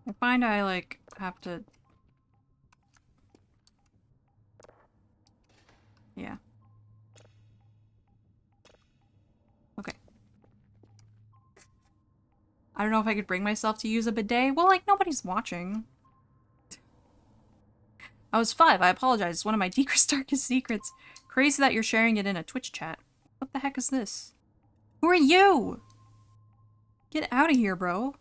I find I, like, have to... Yeah. Okay. I don't know if I could bring myself to use a bidet. Well, like, nobody's watching. I was 5. I apologize. It's one of my deepest, darkest secrets. Crazy that you're sharing it in a Twitch chat. What the heck is this? Who are you? Get out of here, bro.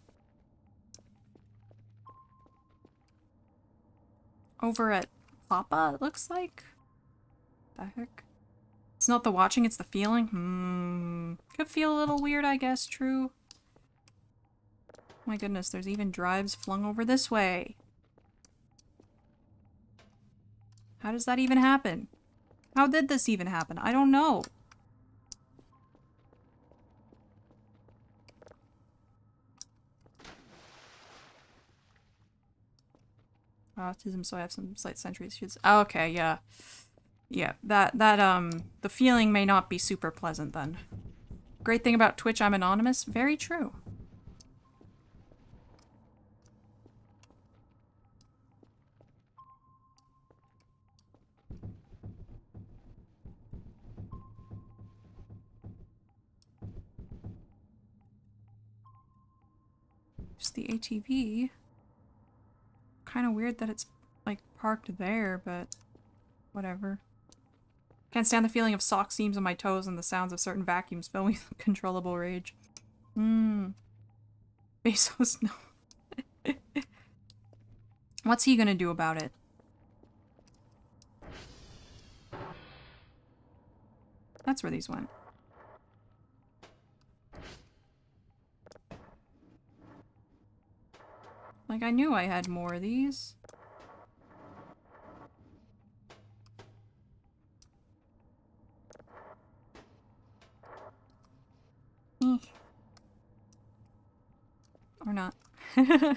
Over at Papa, it looks like? The heck? It's not the watching, it's the feeling? Could feel a little weird, I guess. True. My goodness, there's even drives flung over this way. How does that even happen? How did this even happen? I don't know. Autism, so I have some slight sensory issues. Oh, okay, yeah. Yeah, the feeling may not be super pleasant then. Great thing about Twitch, I'm anonymous. Very true. Just the ATV. Kind of weird that it's, like, parked there, but whatever. Can't stand the feeling of sock seams on my toes and the sounds of certain vacuums fill me with uncontrollable rage. Bezos, no. What's he gonna do about it? That's where these went. Like, I knew I had more of these. Or not. To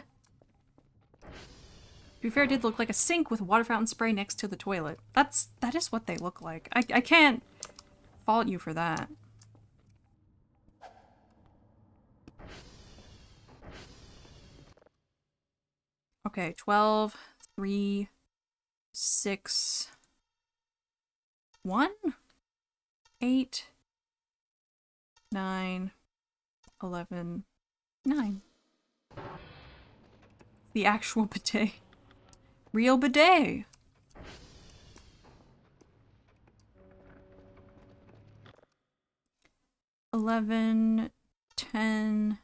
be fair, it did look like a sink with water fountain spray next to the toilet. That is what they look like. I can't fault you for that. Okay, 12, 3, 6, 1, 8, 9, 11, 9. The actual bidet. Real bidet! $11, 10,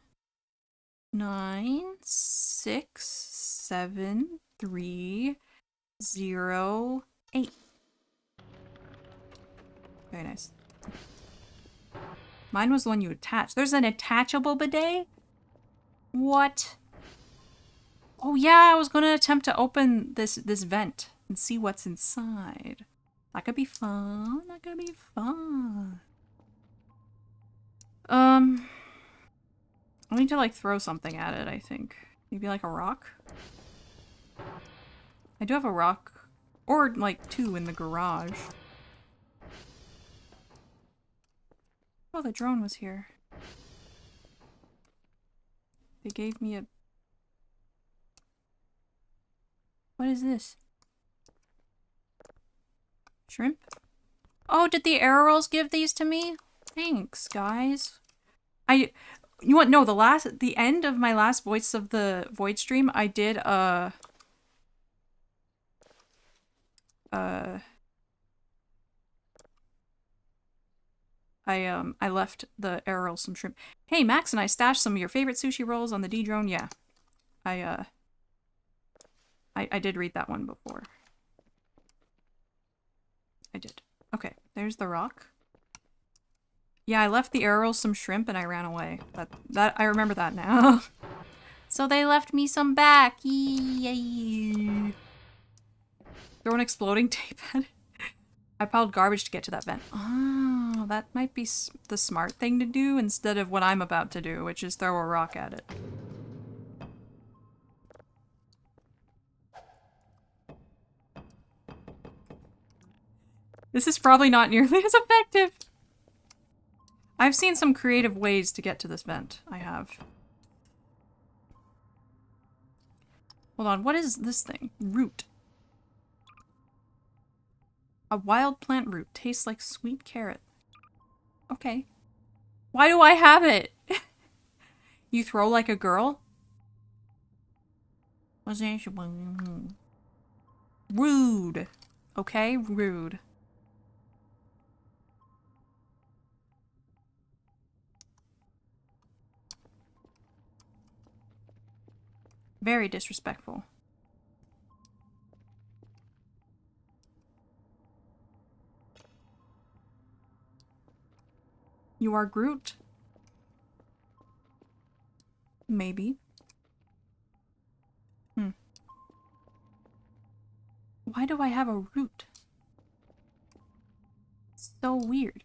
9, 6, 7, 3, 0, 8. Very nice. Mine was the one you attached. There's an attachable bidet? What? Oh yeah, I was gonna attempt to open this vent and see what's inside. That could be fun. That could be fun. I need to like throw something at it, I think. Maybe like a rock? I do have a rock. Or like 2 in the garage. Oh, the drone was here. They gave me a... What is this? Shrimp? Oh, did the air rolls give these to me? Thanks, guys. You want no, the end of my last Voice of the Void stream, I did I left the air rolls some shrimp. Hey, Max and I stashed some of your favorite sushi rolls on the D-drone. Yeah. I did read that one before. I did. Okay, there's the rock. Yeah, I left the air rolls some shrimp and I ran away. That I remember that now. So they left me some back. Yay. Throw an exploding tape at it. I piled garbage to get to that vent. Oh, that might be the smart thing to do instead of what I'm about to do, which is throw a rock at it. This is probably not nearly as effective. I've seen some creative ways to get to this vent. I have. Hold on, what is this thing? Root. A wild plant root. Tastes like sweet carrot. Okay. Why do I have it? You throw like a girl? Rude. Okay, rude. Very disrespectful. You are Groot? Maybe. Why do I have a root? So weird.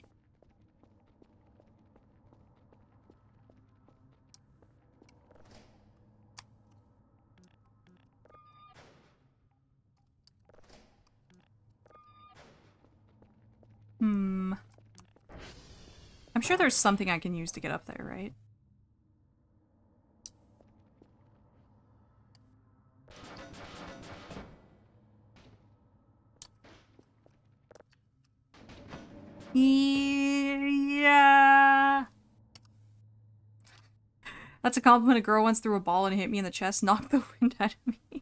I'm sure there's something I can use to get up there, right? Yeah. That's a compliment. A girl once threw a ball and hit me in the chest, knocked the wind out of me.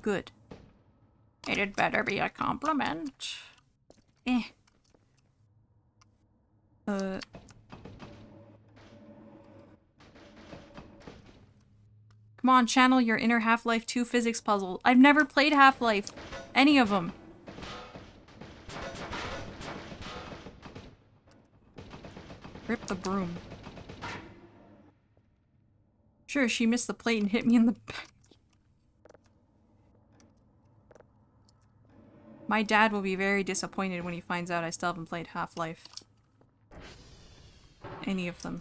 Good. It'd better be a compliment. Eh. Come on, channel your inner Half-Life 2 physics puzzle. I've never played Half-Life. Any of them. Rip the broom. Sure, she missed the plate and hit me in the back. My dad will be very disappointed when he finds out I still haven't played Half-Life. Any of them.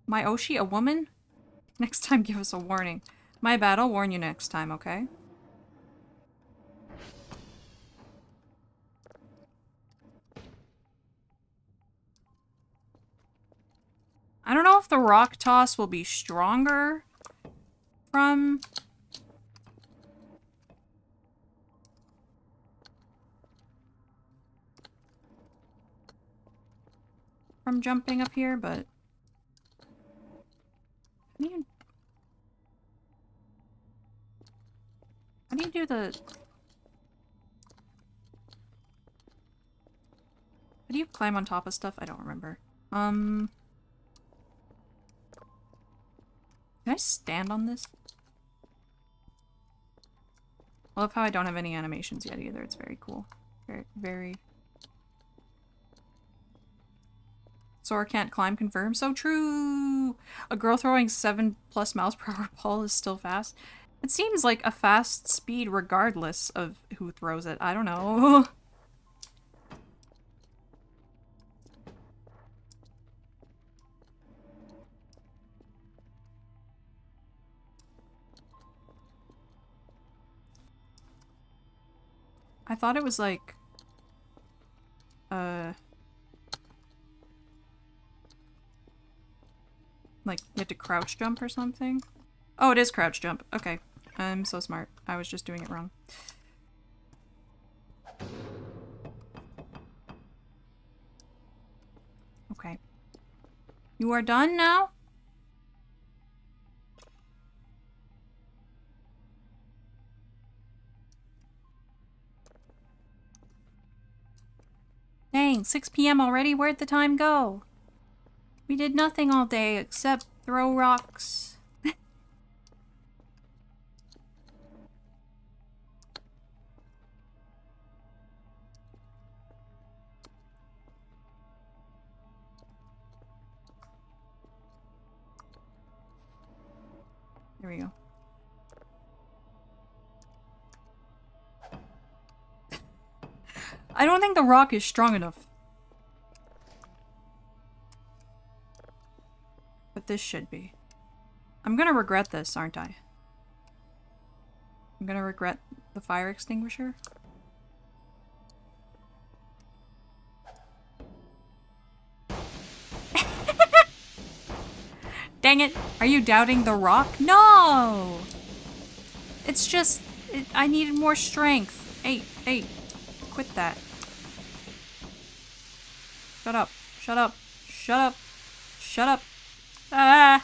My Oshi, a woman? Next time give us a warning. My bad, I'll warn you next time, okay? I don't know if the rock toss will be stronger from jumping up here, but how do you do the... How do you climb on top of stuff? I don't remember. Can I stand on this? I love how I don't have any animations yet either. It's very cool. Very, very... Sora can't climb, confirmed. So true! A girl throwing 7+ miles per hour ball is still fast. It seems like a fast speed regardless of who throws it. I don't know. I thought it was like... like, you have to crouch jump or something? Oh, it is crouch jump. Okay. I'm so smart. I was just doing it wrong. Okay. You are done now? Dang, 6 p.m. already? Where'd the time go? We did nothing all day except throw rocks. There we go. I don't think the rock is strong enough. But this should be. I'm gonna regret this, aren't I? I'm gonna regret the fire extinguisher. Dang it! Are you doubting the rock? No! It's just... I needed more strength. Hey, quit that. Shut up. Shut up. Shut up. Shut up. Ah!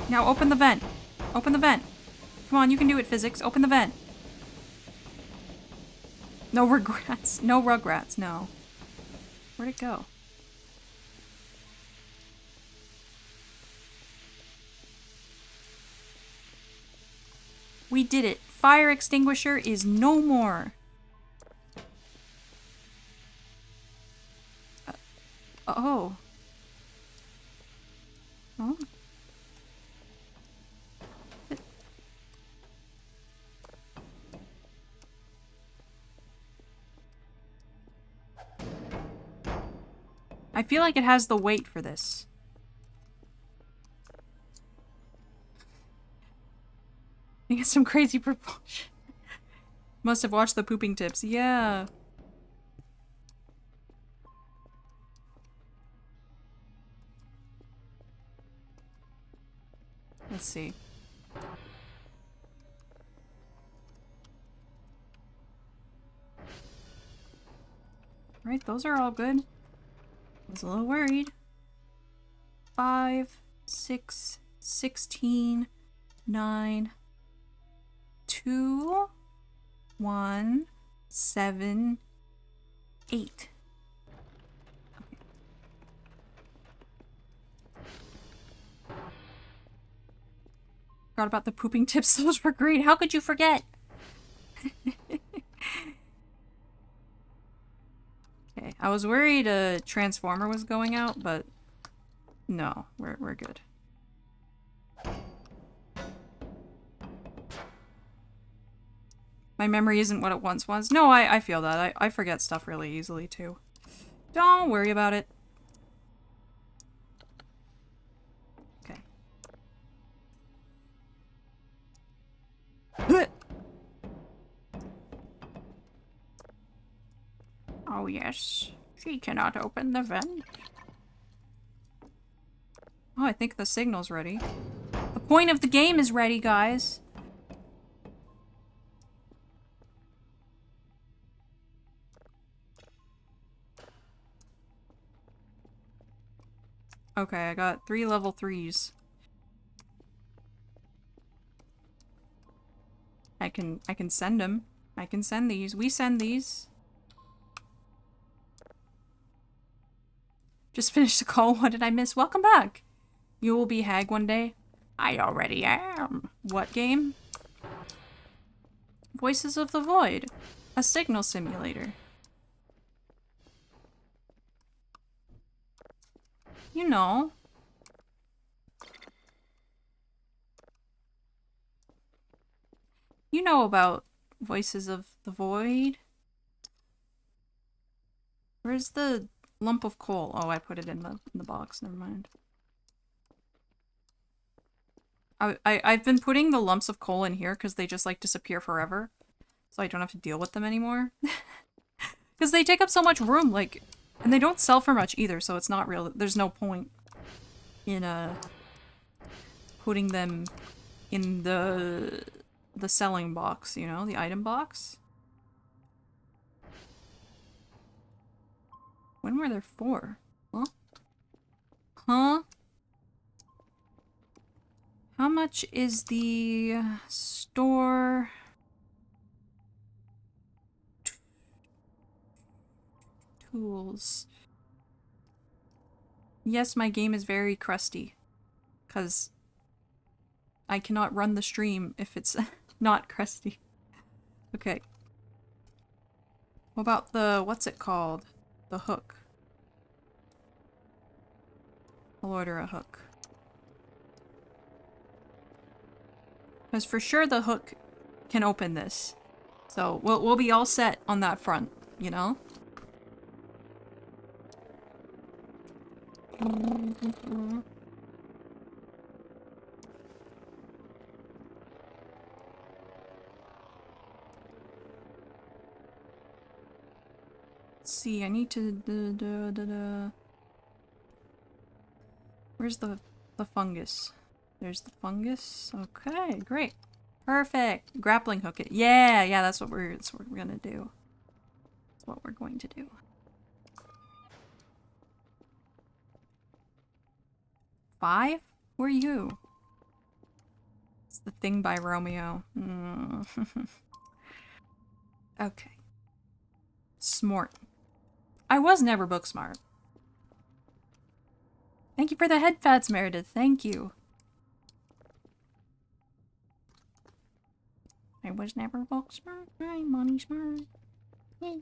Now open the vent. Open the vent. Come on, you can do it, physics. Open the vent. No regrets. No rugrats, no. Where'd it go? We did it. Fire extinguisher is no more. Oh. Oh. I feel like it has the weight for this. You get some crazy propulsion. Must have watched the pooping tips. Yeah. Let's see. Right, those are all good. I was a little worried. 5, 6, 16, 9, 2, 1, 7, 8. Okay. Forgot about the pooping tips. Those were great. How could you forget? Okay, I was worried a transformer was going out, but no, we're good. My memory isn't what it once was. No, I feel that. I forget stuff really easily, too. Don't worry about it. Okay. Oh, yes. She cannot open the vent. Oh, I think the signal's ready. The point of the game is ready, guys. Okay, I got 3 level 3s. I can send them. I can send these. We send these. Just finished the call. What did I miss? Welcome back. You will be Hag one day. I already am. What game? Voices of the Void. A signal simulator. You know. You know about Voices of the Void. Where's the lump of coal? Oh, I put it in the box. Never mind. I've been putting the lumps of coal in here because they just like disappear forever. So I don't have to deal with them anymore. Because they take up so much room, like, and they don't sell for much either, so it's not real. There's no point in putting them in the selling box, you know, the item box. When were there 4? Huh? Huh? How much is the store? Tools. Yes, my game is very crusty. Because I cannot run the stream if it's not crusty. Okay. What about the, what's it called? The hook. I'll order a hook. Because for sure the hook can open this. So we'll be all set on that front, you know? Let's see, I need to... Where's the fungus? There's the fungus. Okay, great. Perfect. Grappling hook it. Yeah, that's what we're gonna do. That's what we're going to do. 5? Who are you? It's the thing by Romeo. Okay. Smart. I was never book smart. Thank you for the head pats, Meredith. Thank you. I was never book smart. I'm money smart.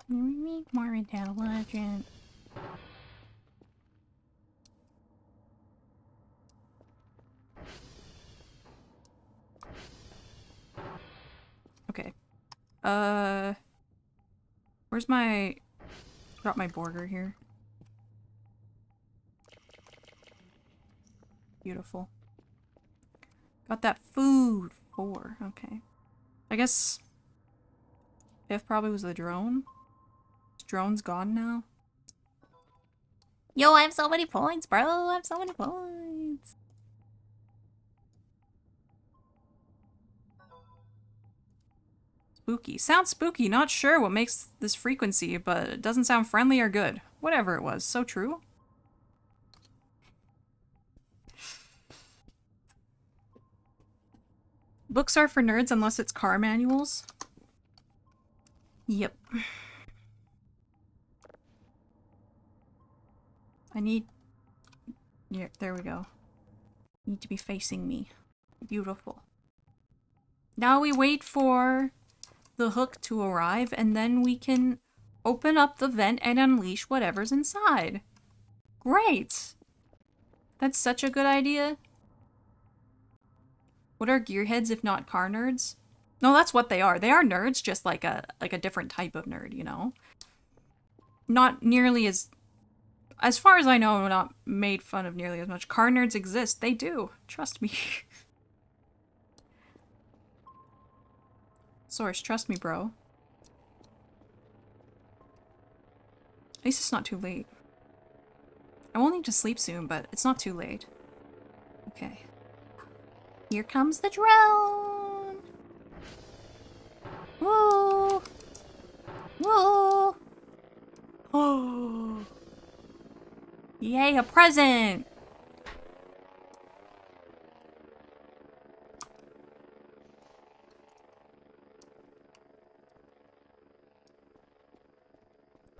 More intelligent. Where's my... Got my border here. Beautiful. Got that food. 4. Okay. I guess... 5th probably was the drone. This drone's gone now. Yo, I have so many points, bro. I have so many points. Spooky. Sounds spooky. Not sure what makes this frequency, but it doesn't sound friendly or good. Whatever it was. So true. Books are for nerds unless it's car manuals. Yep. I need... Yeah, there we go. You need to be facing me. Beautiful. Now we wait for the hook to arrive, and then we can open up the vent and unleash whatever's inside. Great! That's such a good idea. What are gearheads if not car nerds? No, that's what they are. They are nerds, just like a different type of nerd, you know? Not nearly as far as I know, not made fun of nearly as much. Car nerds exist. They do. Trust me. Source, trust me, bro. At least it's not too late. I will need to sleep soon, but it's not too late. Okay. Here comes the drone! Woo! Woo! Oh! Yay, a present!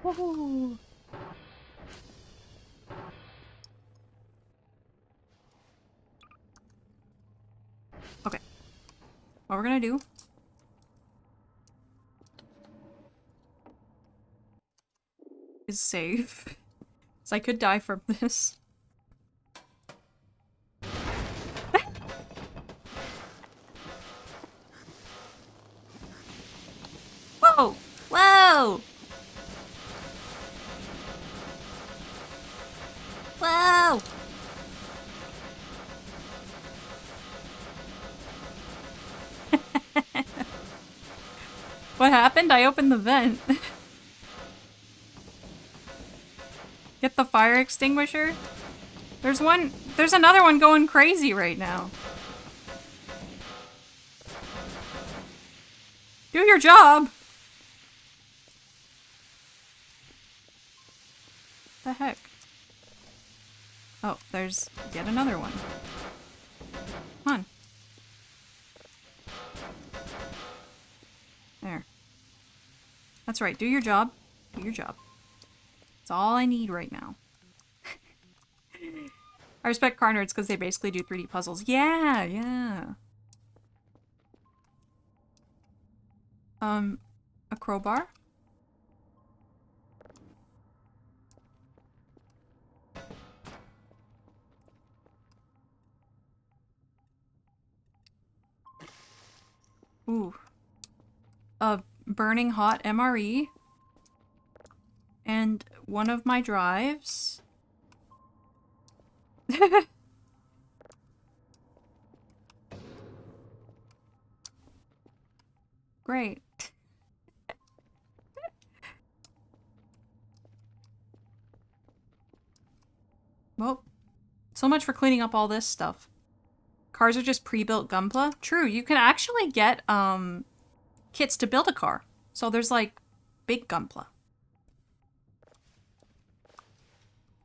Woohoo! Okay. What we're gonna do is save. So I could die from this. Whoa! Whoa! Whoa! What happened? I opened the vent. Get the fire extinguisher? There's another one going crazy right now. Do your job! The heck? Oh, there's yet another one. Come on. There. That's right, do your job. Do your job. That's all I need right now. I respect car nerds because they basically do 3D puzzles. Yeah, yeah. A crowbar? Ooh. A burning hot MRE. And one of my drives. Great. Well, so much for cleaning up all this stuff. Cars are just pre-built Gunpla? True, you can actually get kits to build a car. So there's like big Gunpla.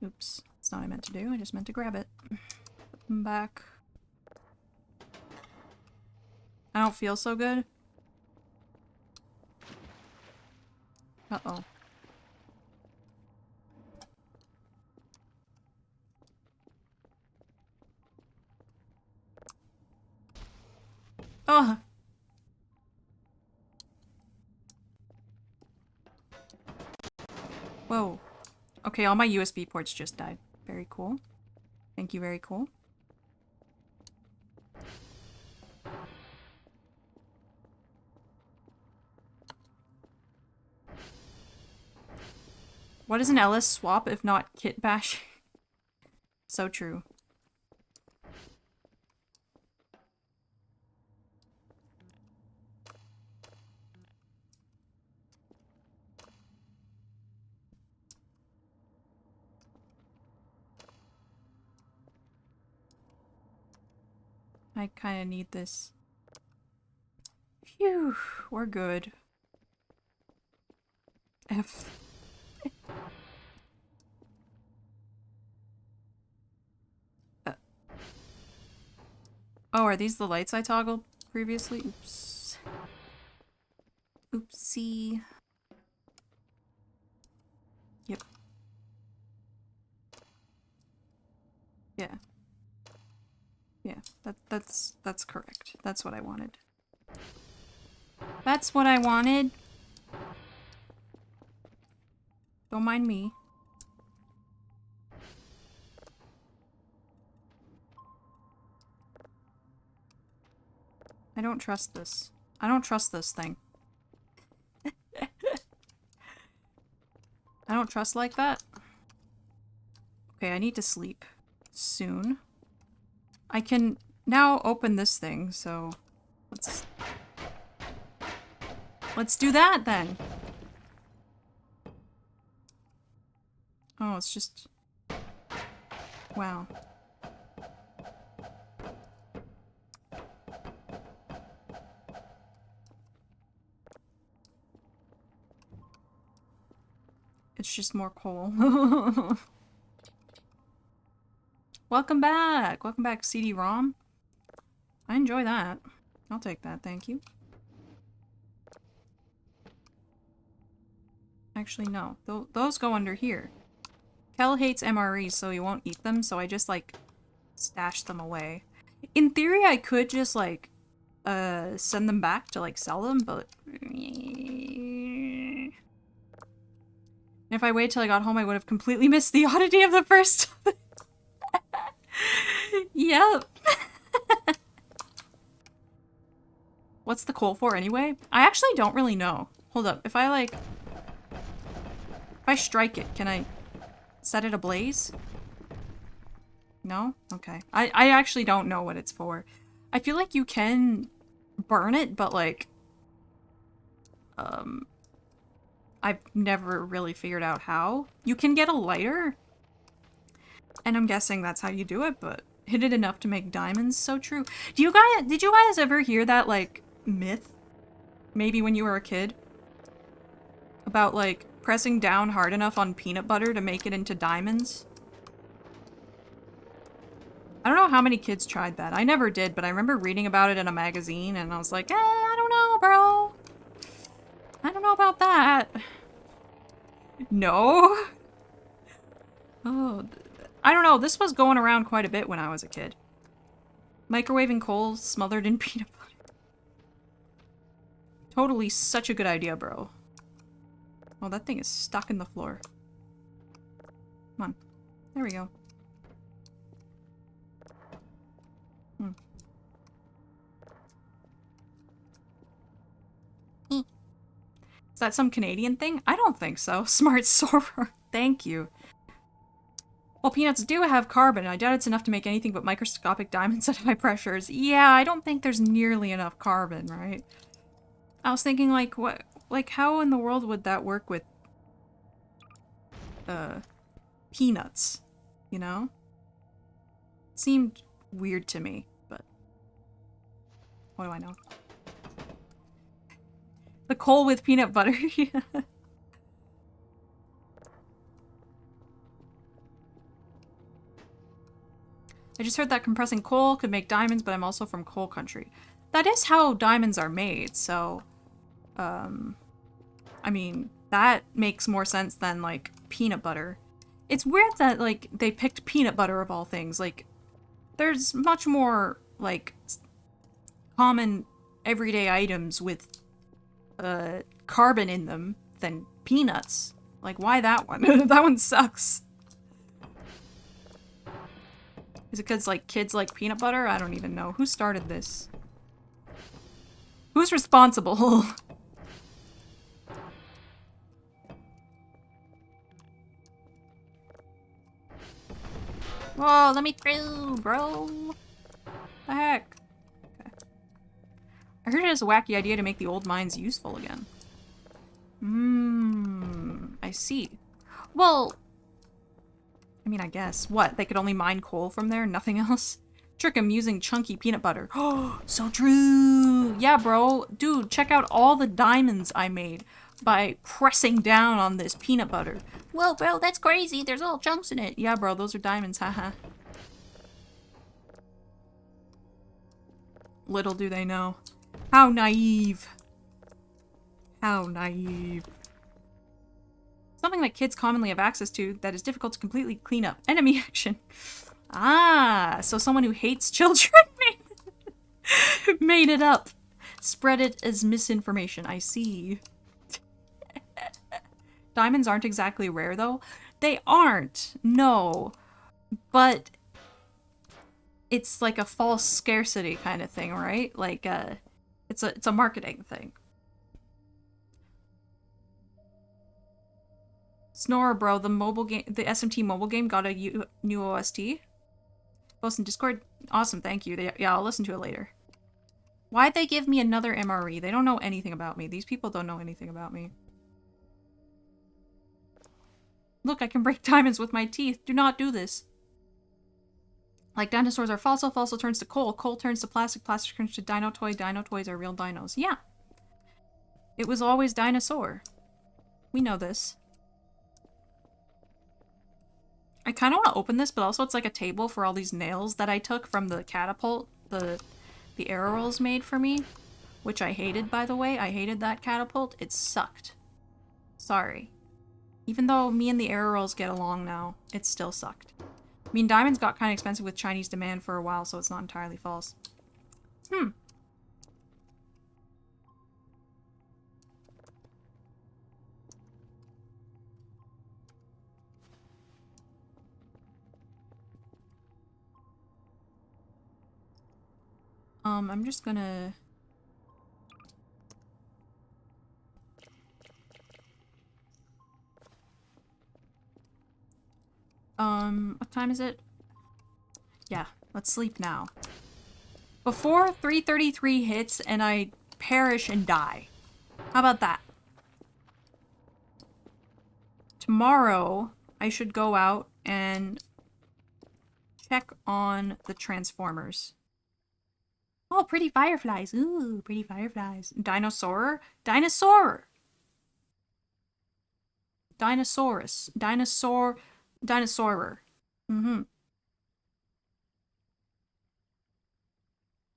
Oops, that's not what I meant to do. I just meant to grab it. Put them back. I don't feel so good. Uh-oh. Ugh. Whoa. Okay, all my USB ports just died. Very cool. Thank you, very cool. What is an Ellis swap if not kit bash? So true. I kind of need this. Phew, we're good. F. Oh, are these the lights I toggled previously? Oops. Oopsie. Yep. Yeah. Yeah, that's correct. That's what I wanted. That's what I wanted. Don't mind me. I don't trust this. I don't trust this thing. I don't trust like that. Okay, I need to sleep soon. I can now open this thing, so let's do that then. Oh, it's just... Wow. It's just more coal. Welcome back! Welcome back, CD-ROM. I enjoy that. I'll take that, thank you. Actually, no. Those go under here. Kel hates MREs, so he won't eat them, so I just, like, stash them away. In theory, I could just, like, send them back to, like, sell them, but... If I waited till I got home, I would have completely missed the oddity of the first... Yep. What's the coal for anyway? I actually don't really know. Hold up. If I, like... If I strike it, can I set it ablaze? No? Okay. I actually don't know what it's for. I feel like you can burn it, but, like... I've never really figured out how. You can get a lighter. And I'm guessing that's how you do it, but hit it enough to make diamonds. So true. Did you guys ever hear that, like, myth? Maybe when you were a kid? About, like, pressing down hard enough on peanut butter to make it into diamonds? I don't know how many kids tried that. I never did, but I remember reading about it in a magazine, and I was like, I don't know, bro. I don't know about that. No? Oh, I don't know. This was going around quite a bit when I was a kid. Microwaving coal smothered in peanut butter. Totally such a good idea, bro. Oh, that thing is stuck in the floor. Come on. There we go. Is that some Canadian thing? I don't think so. Smart soarer. Thank you. Well, peanuts do have carbon. I doubt it's enough to make anything but microscopic diamonds at high pressures. Yeah, I don't think there's nearly enough carbon, right? I was thinking, like, what... Like, how in the world would that work with... peanuts? You know? It seemed weird to me, but... What do I know? The coal with peanut butter. I just heard that compressing coal could make diamonds, but I'm also from coal country. That is how diamonds are made, so... I mean, that makes more sense than, like, peanut butter. It's weird that, like, they picked peanut butter of all things. Like, there's much more, like, common everyday items with, carbon in them than peanuts. Like, why that one? That one sucks. Is it because, like, kids like peanut butter? I don't even know. Who started this? Who's responsible? Whoa, let me through, bro. The heck? Okay. I heard it has a wacky idea to make the old mines useful again. I see. Well, I mean, I guess. What? They could only mine coal from there? Nothing else? Trick 'em using chunky peanut butter. Oh, so true. Yeah, bro. Dude, check out all the diamonds I made by pressing down on this peanut butter. Whoa, bro, that's crazy. There's little chunks in it. Yeah, bro, those are diamonds. Haha. Little do they know. How naive. How naive. Something that kids commonly have access to that is difficult to completely clean up. Enemy action. Ah, so someone who hates children made it up. Spread it as misinformation. I see. Diamonds aren't exactly rare, though. They aren't. No. But it's like a false scarcity kind of thing, right? Like, it's a marketing thing. Snorer, bro, the mobile game, the SMT mobile game got a new OST. Post in Discord. Awesome, thank you. Yeah, I'll listen to it later. Why'd they give me another MRE? They don't know anything about me. These people don't know anything about me. Look, I can break diamonds with my teeth. Do not do this. Like dinosaurs are fossil, fossil turns to coal, coal turns to plastic, plastic turns to dino toys are real dinos. Yeah. It was always dinosaur. We know this. I kind of want to open this, but also it's like a table for all these nails that I took from the catapult the arrow rolls made for me, which I hated, by the way. I hated that catapult. It sucked. Sorry. Even though me and the arrow rolls get along now, it still sucked. I mean, diamonds got kind of expensive with Chinese demand for a while, so it's not entirely false. I'm just gonna... what time is it? Yeah, let's sleep now. Before 3:33 hits and I perish and die. How about that? Tomorrow, I should go out and check on the Transformers. Oh, pretty fireflies. Ooh, pretty fireflies. Dinosaur? Dinosaur! Dinosaurus. Dinosaur. Dinosaurer.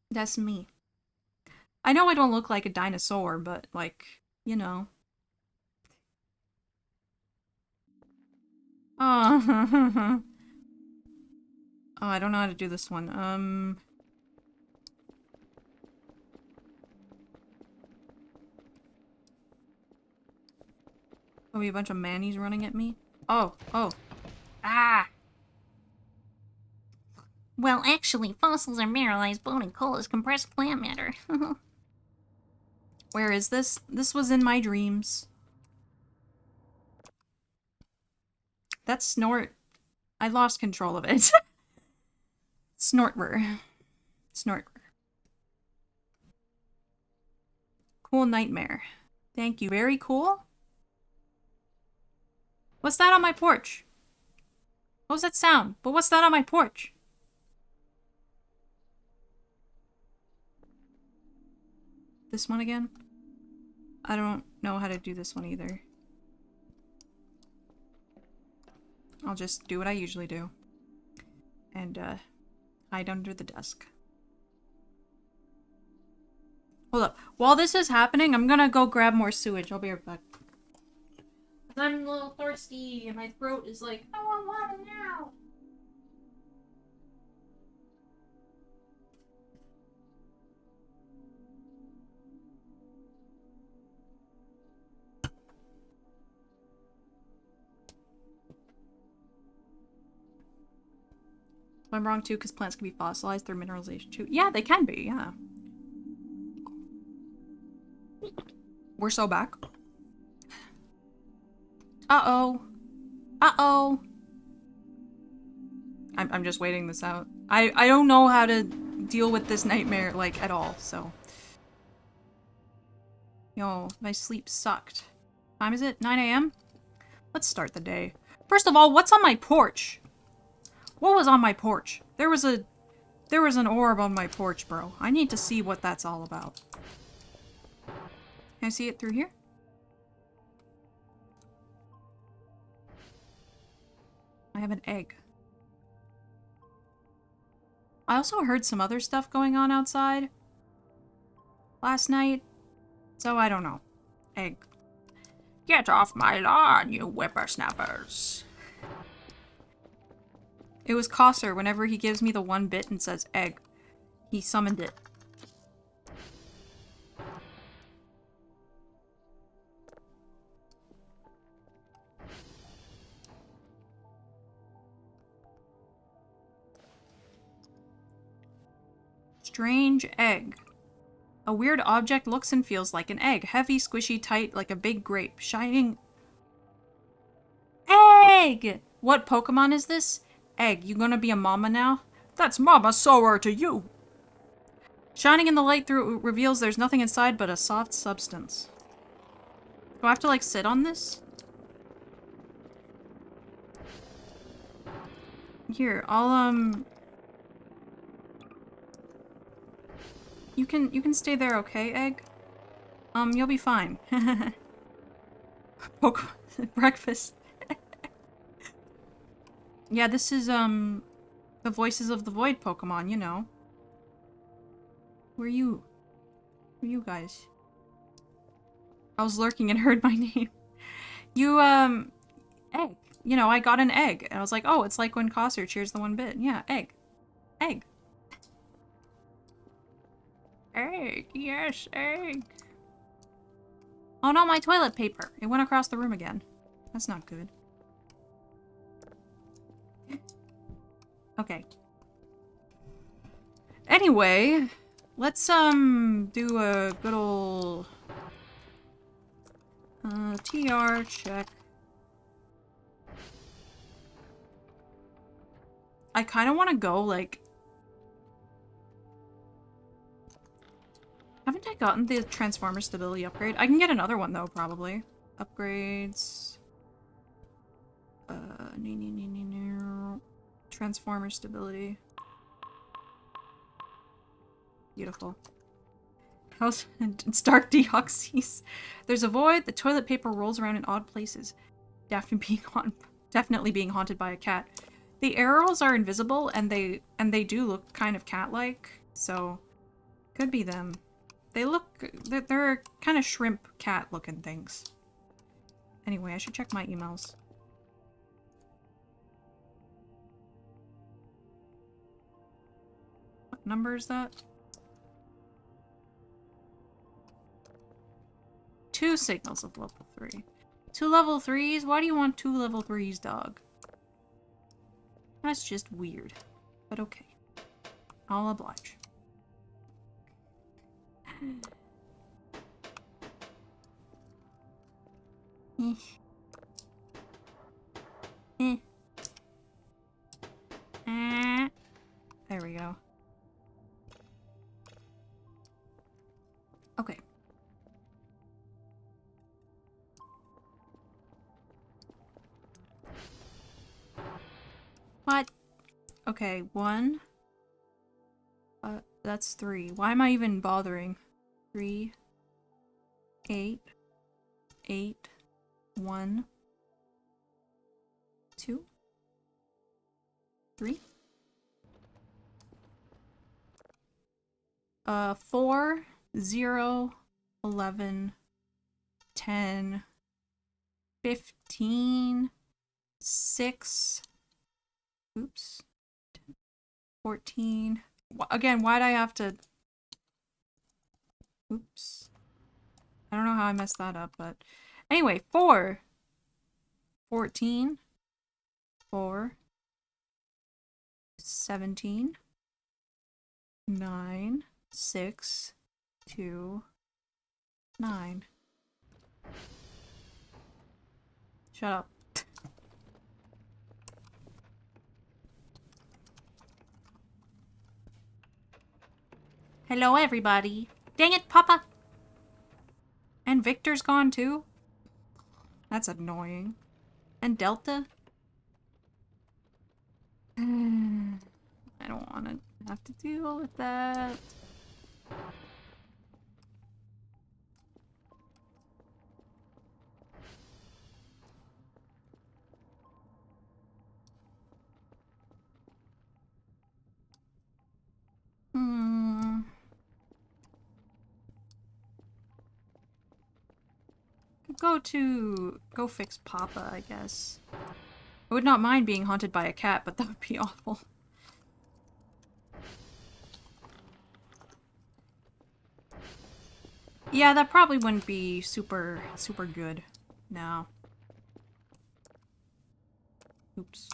That's me. I know I don't look like a dinosaur, but, like, you know. Oh. Oh, I don't know how to do this one. There'll be a bunch of mannies running at me. Oh. Ah! Well, actually, fossils are mineralized bone and coal is compressed plant matter. Where is this? This was in my dreams. That's Snort. I lost control of it. Snortver. Snortver. Cool nightmare. Thank you. Very cool. What's that on my porch? What was that sound? But what's that on my porch? This one again? I don't know how to do this one either. I'll just do what I usually do. And, hide under the desk. Hold up. While this is happening, I'm gonna go grab more sewage. I'll be right back. I'm a little thirsty, and my throat is like, I want water now! I'm wrong too, because plants can be fossilized through mineralization too. Yeah, they can be, yeah. We're so back. Uh-oh. Uh-oh. I'm just waiting this out. I don't know how to deal with this nightmare, like, at all, so. Yo, my sleep sucked. Time is it? 9 a.m.? Let's start the day. First of all, what's on my porch? What was on my porch? There was an orb on my porch, bro. I need to see what that's all about. Can I see it through here? I have an egg. I also heard some other stuff going on outside last night, so I don't know. Egg. Get off my lawn, you whippersnappers. It was Cosser. Whenever he gives me the 1 bit and says egg, he summoned it. Strange egg. A weird object looks and feels like an egg. Heavy, squishy, tight, like a big grape. Shining... Egg! What Pokemon is this? Egg, you gonna be a mama now? That's Mama Soarer to you! Shining in the light through reveals there's nothing inside but a soft substance. Do I have to, like, sit on this? Here, I'll, You can stay there, okay, Egg? You'll be fine. Pokemon breakfast. Yeah, this is, the Voices of the Void Pokemon, you know. Who are you? Who are you guys? I was lurking and heard my name. You, egg. You know, I got an egg. And I was like, oh, it's like when Cosser cheers the 1 bit. Yeah, egg. Egg. Egg. Yes, egg. Oh no, my toilet paper. It went across the room again. That's not good. Okay. Anyway, let's, do a good ol' TR check. I kind of want to go, like... Haven't I gotten the Transformer Stability upgrade? I can get another one, though, probably. Upgrades... Transformer Stability. Beautiful. House it's dark deoxys. There's a void, the toilet paper rolls around in odd places. Definitely being haunted by a cat. The arrows are invisible and they do look kind of cat-like, so could be them. They're kind of shrimp cat looking things. Anyway, I should check my emails. What number is that? 2 signals of level 3. 2 level 3s? Why do you want 2 level 3s, dog? That's just weird. But okay. I'll oblige. There we go. Okay. What? Okay, 1. That's 3. Why am I even bothering? 3, 8, 8, 1, 2, 3. 4, 0, 11, 10, 15, 6, oops, 14. Again, why'd I have to... Oops. I don't know how I messed that up, but... Anyway, 4, 14, 4, 17, 9, 6, 2, 9. Shut up. Hello, everybody. Dang it, Papa! And Victor's gone, too? That's annoying. And Delta? I don't want to have to deal with that. Go fix Papa, I guess. I would not mind being haunted by a cat, but that would be awful. Yeah, that probably wouldn't be super good. No. Oops.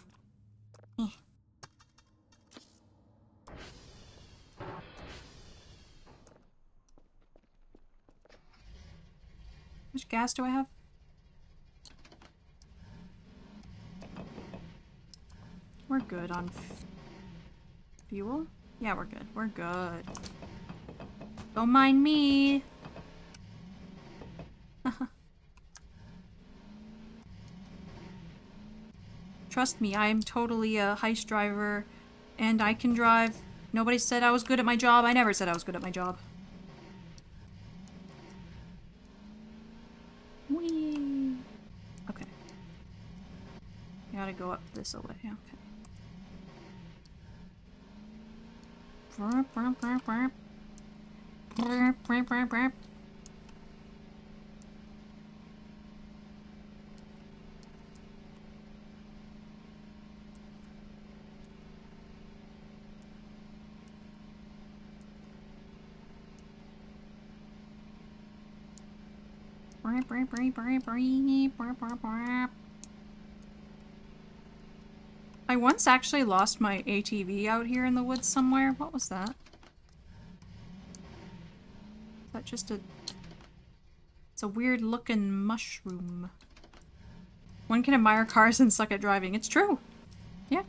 Eh. How much gas do I have? We're good on fuel? Yeah, we're good. We're good. Don't mind me. Trust me, I am totally a heist driver, and I can drive. Nobody said I was good at my job. I never said I was good at my job. Whee! Okay. I gotta go up this way. Okay. Burp, burp, burp, burp. Burp, burp, burp, burp. I once actually lost my ATV out here in the woods somewhere. What was that? Is that just a... It's a weird looking mushroom. One can admire cars and suck at driving. It's true. Yeah.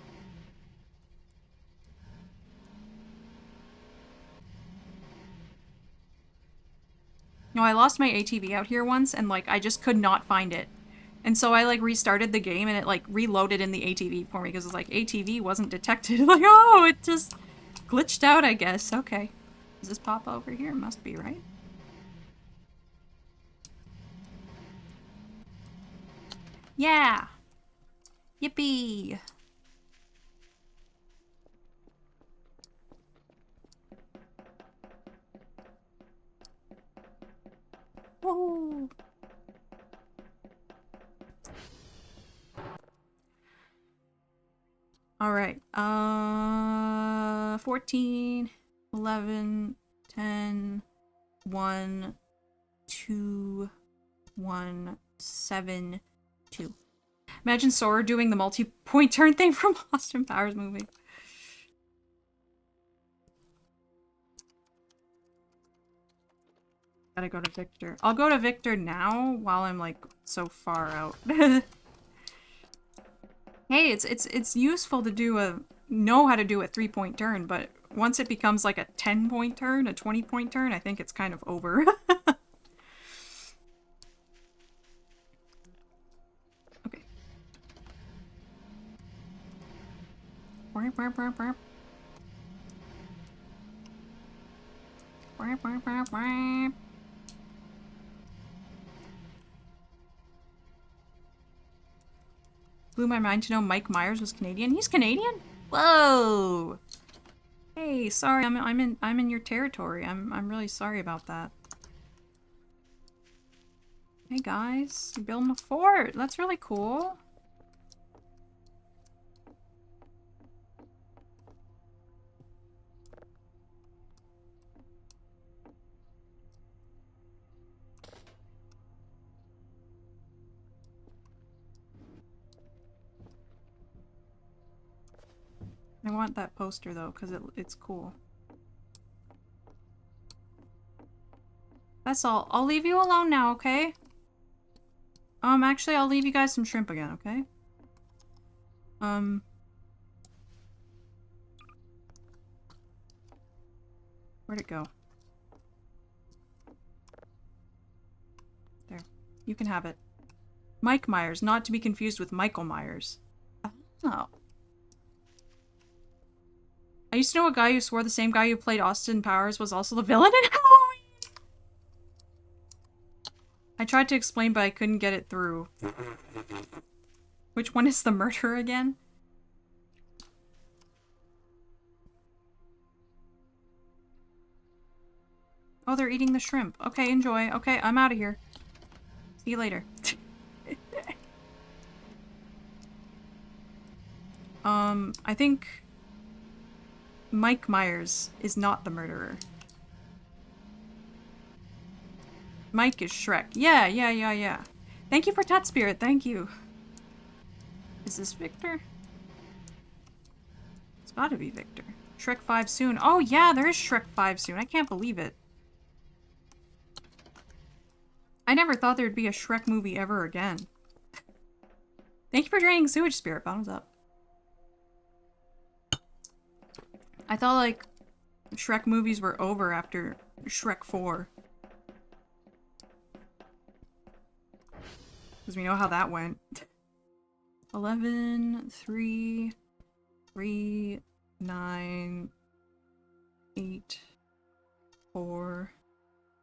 No, I lost my ATV out here once and like I just could not find it. And so I like restarted the game and it like reloaded in the ATV for me because it's like ATV wasn't detected. Like, oh, it just glitched out, I guess. Okay. Does this pop over here? Must be, right? Yeah! Yippee! Woohoo! Alright, 14, 11, 10, 1, 2, 1, 7, 2. Imagine Soarer doing the multi-point turn thing from Austin Powers movie. Gotta go to Victor. I'll go to Victor now while I'm like so far out. Hey, it's useful to know how to do a 3-point turn, but once it becomes like a 10-point turn, a 20-point turn, I think it's kind of over. Okay. Blew my mind to know Mike Myers was Canadian. He's Canadian? Whoa! Hey, sorry, I'm in your territory. I'm really sorry about that. Hey guys, you're building a fort. That's really cool. I want that poster though, because it's cool. That's all. I'll leave you alone now, okay? Actually, I'll leave you guys some shrimp again, okay? Where'd it go? There. You can have it. Mike Myers, not to be confused with Michael Myers. Oh. I used to know a guy who swore the same guy who played Austin Powers was also the villain in Halloween. I tried to explain, but I couldn't get it through. Which one is the murderer again? Oh, they're eating the shrimp. Okay, enjoy. Okay, I'm out of here. See you later. I think Mike Myers is not the murderer. Mike is Shrek. Yeah. Thank you for Tut Spirit. Thank you. Is this Victor? It's gotta be Victor. Shrek 5 soon. Oh yeah, there is Shrek 5 soon. I can't believe it. I never thought there'd be a Shrek movie ever again. Thank you for draining Sewage Spirit. Bottoms up. I thought, like, Shrek movies were over after Shrek 4. Because we know how that went. 11, 3, 3, 9, 8, 4,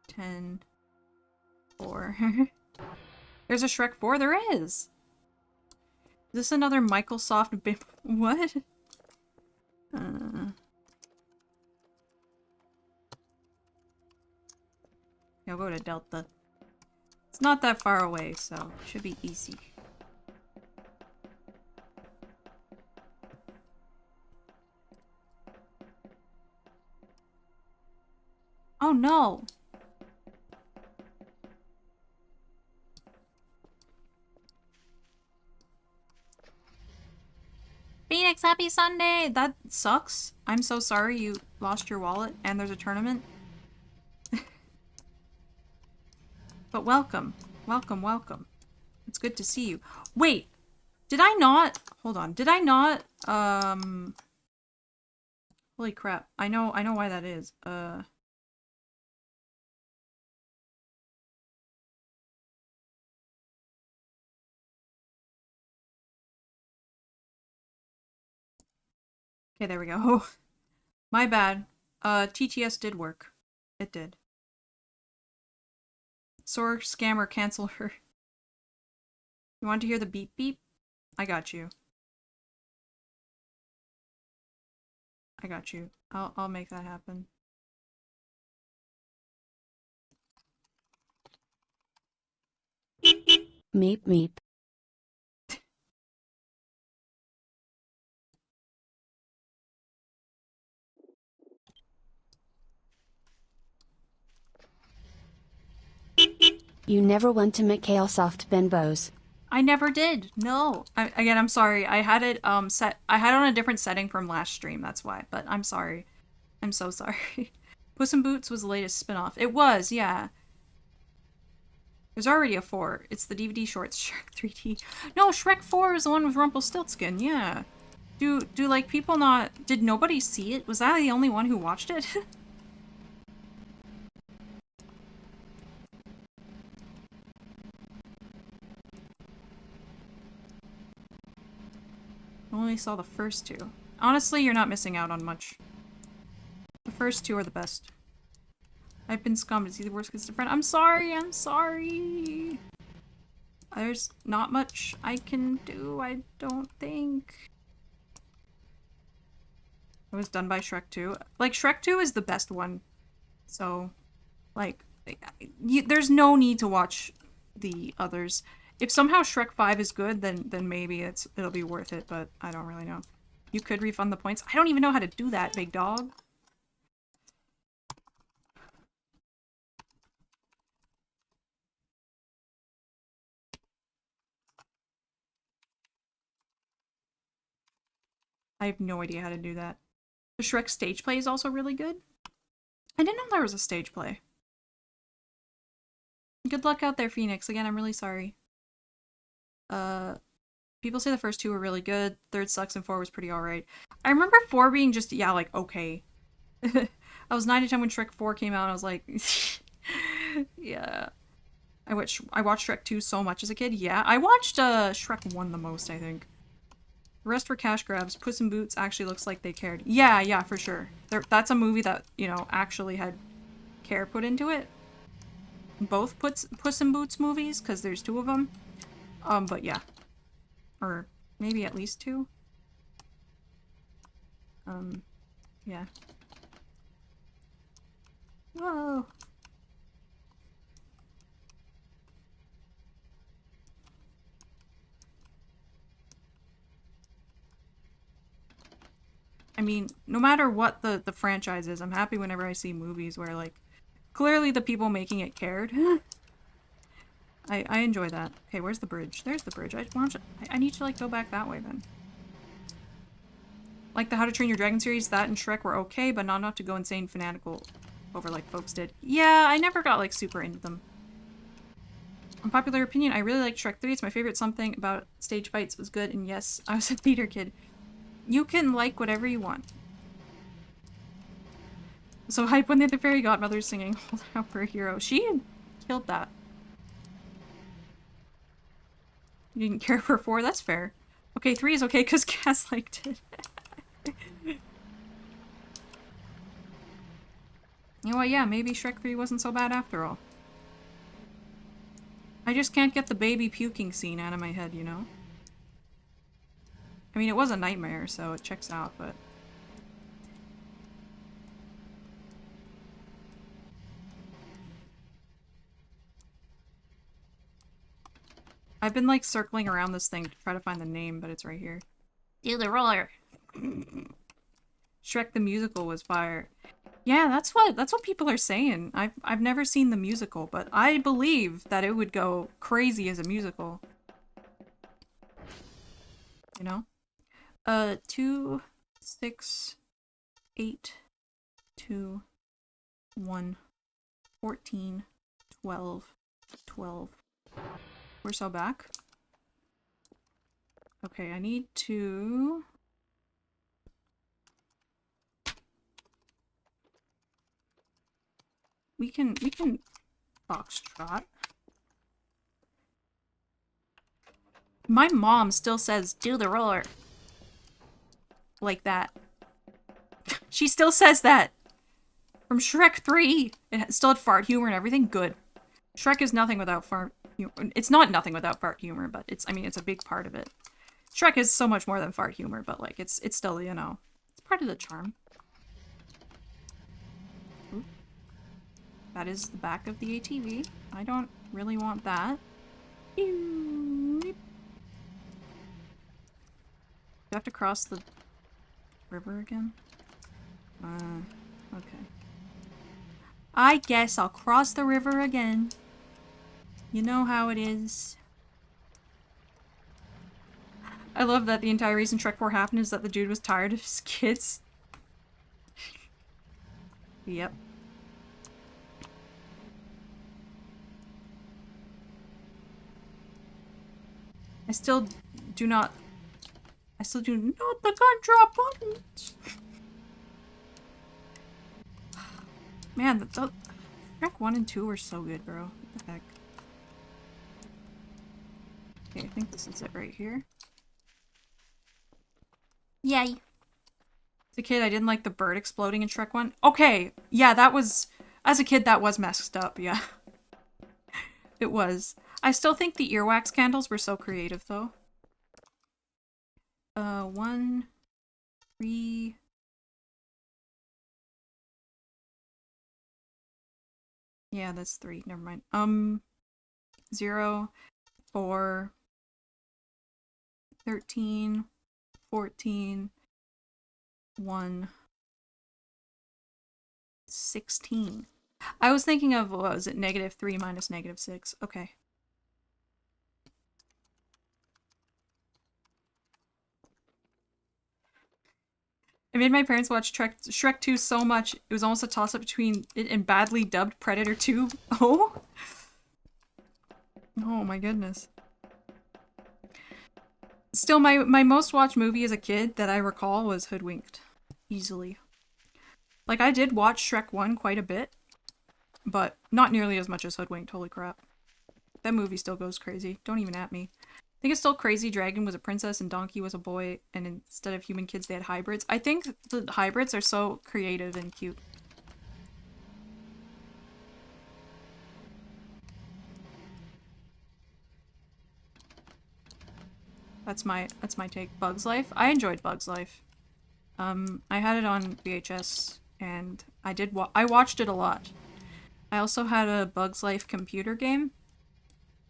10, 4. There's a Shrek 4? There is! Is this another Microsoft bit? What? I'll go to Delta. It's not that far away, so it should be easy. Oh no! Phoenix, happy Sunday! That sucks. I'm so sorry you lost your wallet and there's a tournament. But welcome. Welcome. It's good to see you. Wait! Did I not? Hold on. Did I not? Holy crap. I know why that is. Okay, there we go. My bad. TTS did work. It did. Soarer, scammer, cancel her. You want to hear the beep beep? I got you. I got you. I'll make that happen. Meep meep. You never went to Mikhailsoft Benbows. I never did. No. Again, I'm sorry. I had it set. I had it on a different setting from last stream. That's why. But I'm sorry. I'm so sorry. Puss in Boots was the latest spin-off. It was, yeah. There's already a 4. It's the DVD shorts Shrek 3D. No, Shrek 4 is the one with Rumpelstiltskin. Yeah. Do like people not? Did nobody see it? Was I the only one who watched it? I only saw the first 2. Honestly, you're not missing out on much. The first 2 are the best. I've been scummed. It's either worse gets to friend. I'm sorry. There's not much I can do, I don't think. It was done by Shrek 2. Like, Shrek 2 is the best one. So, like, there's no need to watch the others. If somehow Shrek 5 is good, then maybe it'll be worth it, but I don't really know. You could refund the points. I don't even know how to do that, big dog. I have no idea how to do that. The Shrek stage play is also really good. I didn't know there was a stage play. Good luck out there, Phoenix. Again, I'm really sorry. People say the first 2 were really good. 3rd sucks and 4 was pretty alright. I remember 4 being just, yeah, like, okay. I was 9 to 10 when Shrek 4 came out, and I was like, yeah. I watched Shrek 2 so much as a kid. Yeah, I watched Shrek 1 the most, I think. The rest were cash grabs. Puss in Boots actually looks like they cared. Yeah, yeah, for sure. That's a movie that, you know, actually had care put into it. Both Puss in Boots movies, because there's two of them. But yeah. Or maybe at least two. Yeah. Whoa. I mean, no matter what the franchise is, I'm happy whenever I see movies where, like, clearly the people making it cared. I enjoy that. Okay, where's the bridge? There's the bridge. I need to, like, go back that way then. Like the How to Train Your Dragon series, that and Shrek were okay, but not enough to go insane fanatical over like folks did. Yeah, I never got, like, super into them. Unpopular opinion, I really like Shrek 3. It's my favorite. Something about stage fights was good, and yes, I was a theater kid. You can like whatever you want. So hype when the fairy godmother's singing Hold Out for a Hero. She killed that. You didn't care for 4? That's fair. Okay, 3 is okay because Cass liked it. You know what, yeah, maybe Shrek 3 wasn't so bad after all. I just can't get the baby puking scene out of my head, you know? I mean, it was a nightmare, so it checks out, but... I've been, like, circling around this thing to try to find the name, but it's right here. Do the roller! Shrek the Musical was fire. Yeah, that's what people are saying. I've never seen the musical, but I believe that it would go crazy as a musical. You know? 2, 6, 8, 2, 1, 14, 12, 12. We're so back. Okay, I need to... We can foxtrot. My mom still says, do the roller. Like that. She still says that. From Shrek 3. It still had fart humor and everything. Good. Shrek is nothing without fart humor. It's not nothing without fart humor, but I mean, it's a big part of it. Shrek is so much more than fart humor, but like, it's still, you know, it's part of the charm. Ooh. That is the back of the ATV. I don't really want that. You have to cross the river again? Okay. I guess I'll cross the river again. You know how it is. I love that the entire reason Shrek 4 happened is that the dude was tired of his kids. Yep. I still do not the gun drop buttons. Man, the Shrek 1 and 2 were so good, bro. What the heck? Okay, I think this is it right here. Yay. As a kid, I didn't like the bird exploding in Shrek 1. Okay, yeah, that was... As a kid, that was messed up, yeah. It was. I still think the earwax candles were so creative, though. 1, 3... Yeah, that's 3. Never mind. 0, 4, 13, 14, 1, 16. I was thinking of, what was it, -3 minus -6. Okay. I made my parents watch Shrek 2 so much, it was almost a toss-up between it and badly dubbed Predator 2. Oh? Oh my goodness. Still, my most watched movie as a kid that I recall was Hoodwinked. Easily. Like, I did watch Shrek 1 quite a bit, but not nearly as much as Hoodwinked, holy crap. That movie still goes crazy. Don't even at me. I think it's still crazy Dragon was a princess and Donkey was a boy, and instead of human kids, they had hybrids. I think the hybrids are so creative and cute. That's my take. Bug's Life. I enjoyed Bug's Life. I had it on VHS, and I watched it a lot. I also had a Bug's Life computer game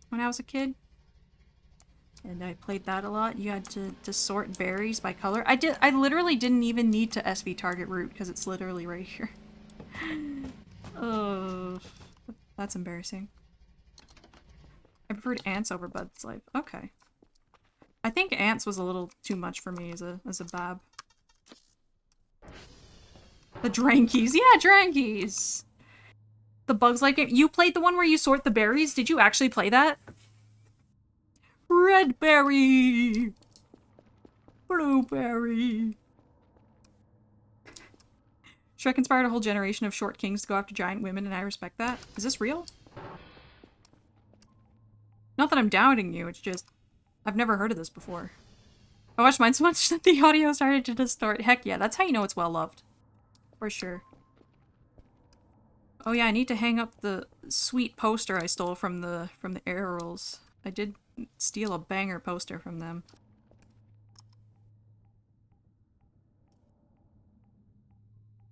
when I was a kid. And I played that a lot. You had to sort berries by color. I literally didn't even need to SV target root because it's literally right here. Oh, that's embarrassing. I preferred Ants over Bug's Life. Okay. I think Ants was a little too much for me as a bab. The Drankies. Yeah, Drankies! The Bugs Life game. You played the one where you sort the berries? Did you actually play that? Red berry! Blueberry! Shrek inspired a whole generation of short kings to go after giant women, and I respect that. Is this real? Not that I'm doubting you, it's just... I've never heard of this before. I watched mine so much that the audio started to distort. Heck yeah, that's how you know it's well loved. For sure. Oh yeah, I need to hang up the sweet poster I stole from the Airals. I did steal a banger poster from them.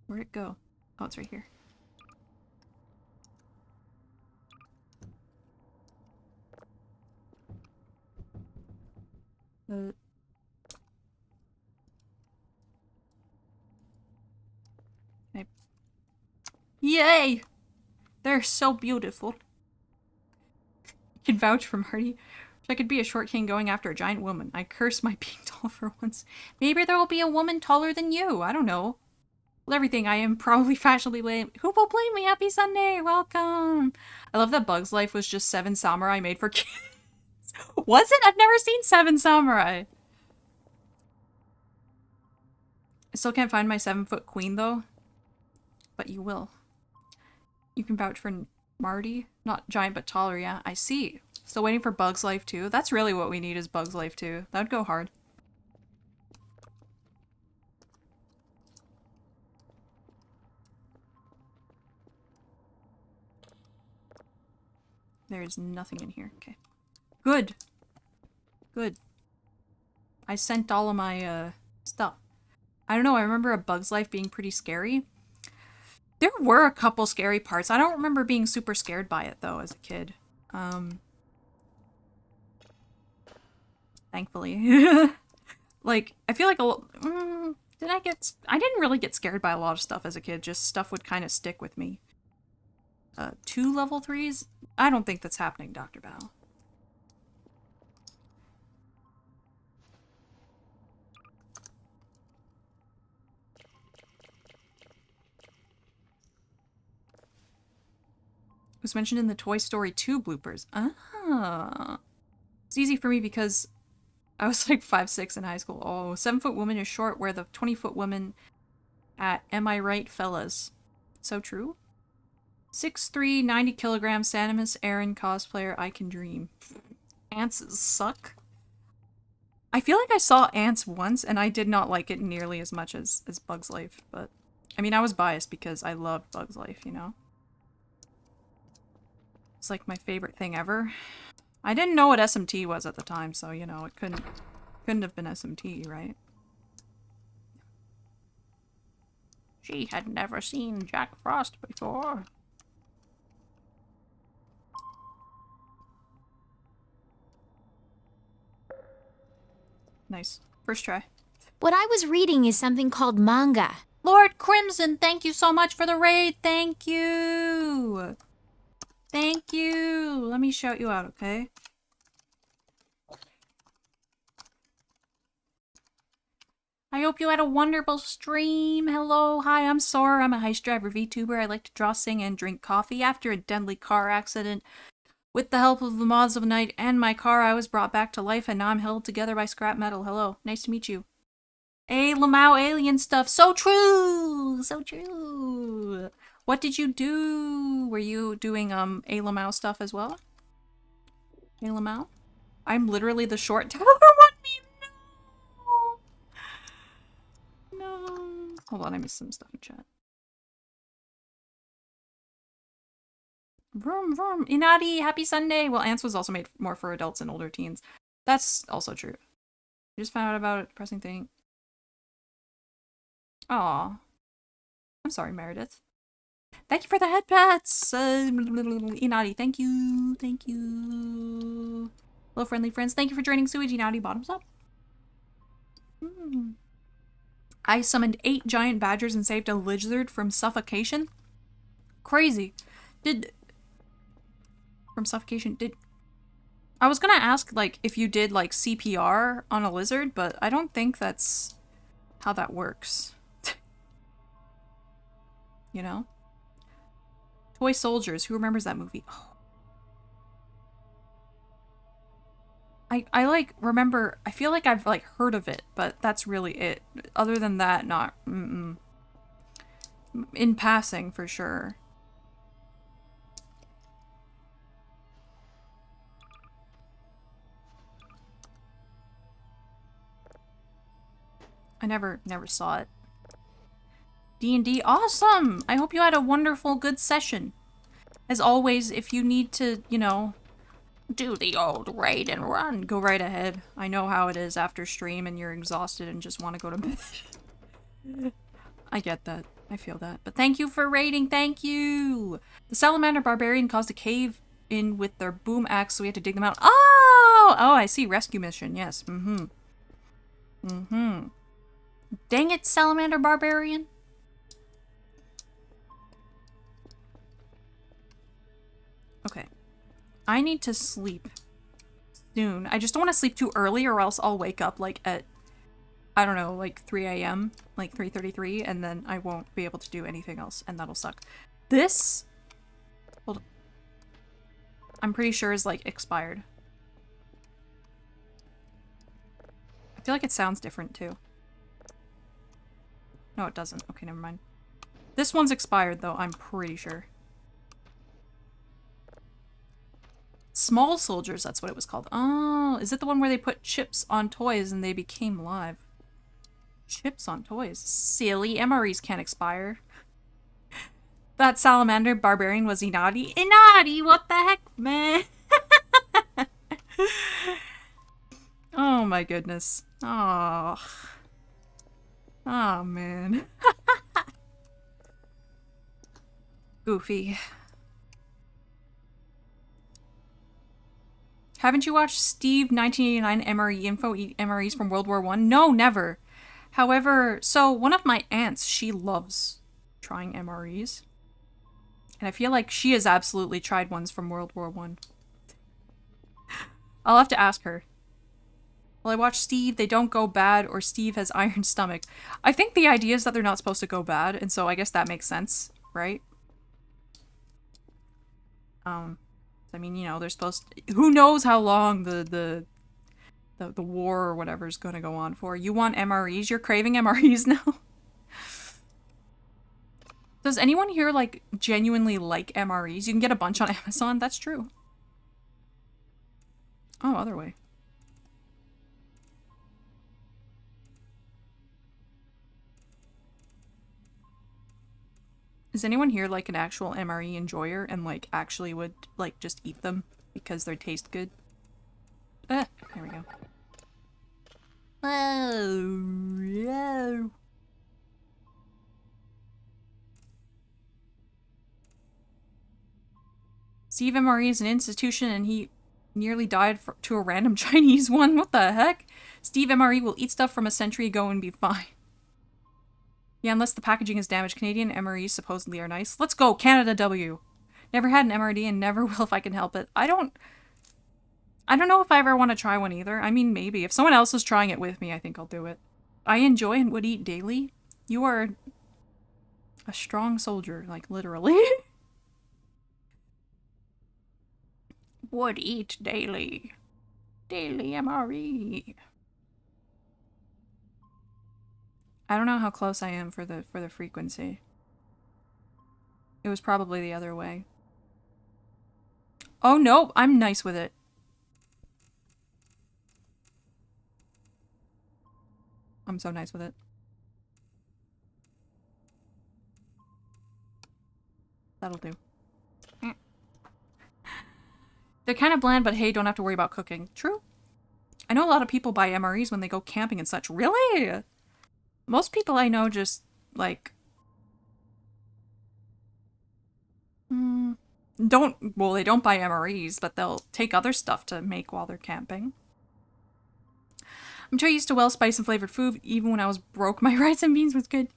Where'd it go? Oh, it's right here. Yay! They're so beautiful. Can vouch for Marty. If I could be a short king going after a giant woman. I curse my being tall for once. Maybe there will be a woman taller than you. I don't know. Well, everything I am probably fashionably lame. Who will blame me? Happy Sunday. Welcome. I love that Bug's Life was just 7 Samurai made for kids. Was it? I've never seen 7 Samurai. I still can't find my 7-foot queen though. But you will. You can vouch for Marty. Not giant, but taller, yeah. I see. Still waiting for Bug's Life 2. That's really what we need is Bug's Life 2. That would go hard. There's nothing in here. Okay. Good. Good. I sent all of my, stuff. I don't know, I remember a Bug's Life being pretty scary. There were a couple scary parts. I don't remember being super scared by it, though, as a kid. Thankfully. Like, I feel like I didn't really get scared by a lot of stuff as a kid. Just stuff would kind of stick with me. 2 level 3s? I don't think that's happening, Dr. Bao. It was mentioned in the Toy Story 2 bloopers. Ah. It's easy for me because I was like 5'6" in high school. Oh, 7-foot woman is short, where the 20-foot woman at Am I Right, Fellas? So true. 6'3", 90 kilograms, Samus Aran cosplayer, I can dream. Ants suck. I feel like I saw Ants once, and I did not like it nearly as much as Bug's Life, but... I mean, I was biased because I loved Bug's Life, you know? It's like my favorite thing ever. I didn't know what SMT was at the time, so, you know, it couldn't have been SMT, right? She had never seen Jack Frost before. Nice. First try. What I was reading is something called manga. Lord Crimson, thank you so much for the raid. Thank you. Thank you. Let me shout you out, okay? I hope you had a wonderful stream. Hello, hi, I'm Soarer. I'm a heist driver VTuber. I like to draw, sing, and drink coffee. After a deadly car accident, with the help of the mods of night and my car, I was brought back to life, and now I'm held together by scrap metal. Hello, nice to meet you. Lamau alien stuff. So true. So true. What did you do? Were you doing Lamau stuff as well? Lamau? I'm literally the short tower one. No. No. Hold on, I missed some stuff in chat. Vroom vroom. Inadi, happy Sunday. Well, Ants was also made more for adults and older teens. That's also true. I just found out about a depressing thing. Aw. I'm sorry, Meredith. Thank you for the head pats! Inadi, thank you. Thank you. Hello, friendly friends. Thank you for joining Suiji Inadi. Bottoms up. I summoned 8 giant badgers and saved a lizard from suffocation. Crazy. From suffocation, I was gonna ask, like, if you did, like, CPR on a lizard, but I don't think that's how that works. You know? Toy Soldiers. Who remembers that movie? Oh. I like, remember, I feel like I've, like, heard of it, but that's really it. Other than that, not, in passing, for sure. I never saw it. D&D, awesome! I hope you had a wonderful, good session. As always, if you need to, you know, do the old raid and run, go right ahead. I know how it is after stream and you're exhausted and just want to go to bed. I get that. I feel that. But thank you for raiding. Thank you! The Salamander Barbarian caused a cave in with their boom axe, so we had to dig them out. Oh! Oh, I see. Rescue mission. Yes. Dang it, Salamander Barbarian. Okay. I need to sleep soon. I just don't want to sleep too early or else I'll wake up like at, I don't know, like 3 a.m., like 3:33, and then I won't be able to do anything else, and that'll suck. This, hold on. I'm pretty sure is like expired. I feel like it sounds different too. No, it doesn't. Okay, never mind. This one's expired though, I'm pretty sure. Small Soldiers, that's what it was called. Oh, is it the one where they put chips on toys and they became live? Chips on toys? Silly, MREs can't expire. That Salamander Barbarian was Inadi. Inadi, what the heck, man? Oh my goodness. Oh. Oh man. Goofy. Haven't you watched Steve 1989 MRE info MREs from World War I? No, never. However, so one of my aunts, she loves trying MREs. And I feel like she has absolutely tried ones from World War I. I'll have to ask her. Well, I watched Steve, they don't go bad, or Steve has iron stomach. I think the idea is that they're not supposed to go bad, and so I guess that makes sense, right? I mean, you know, they're supposed to, who knows how long the war or whatever is going to go on for. You want MREs? You're craving MREs now? Does anyone here, like, genuinely like MREs? You can get a bunch on Amazon. That's true. Oh, other way. Is anyone here, like, an actual MRE enjoyer and, like, actually would, like, just eat them because they taste good? There we go. Oh, no. Steve MRE is an institution and he nearly died to a random Chinese one. What the heck? Steve MRE will eat stuff from a century ago and be fine. Yeah, unless the packaging is damaged. Canadian MREs supposedly are nice. Let's go, Canada W. Never had an MRD and never will if I can help it. I don't know if I ever want to try one either. I mean, maybe. If someone else is trying it with me, I think I'll do it. I enjoy and would eat daily. You are a strong soldier, like, literally. Would eat daily. Daily MRE. I don't know how close I am for the frequency. It was probably the other way. Oh no, I'm nice with it. I'm so nice with it. That'll do. They're kind of bland, but hey, don't have to worry about cooking. True. I know a lot of people buy MREs when they go camping and such. Really? Most people I know just, like... well, they don't buy MREs, but they'll take other stuff to make while they're camping. I'm too used to well spiced and flavored food. Even when I was broke, my rice and beans was good.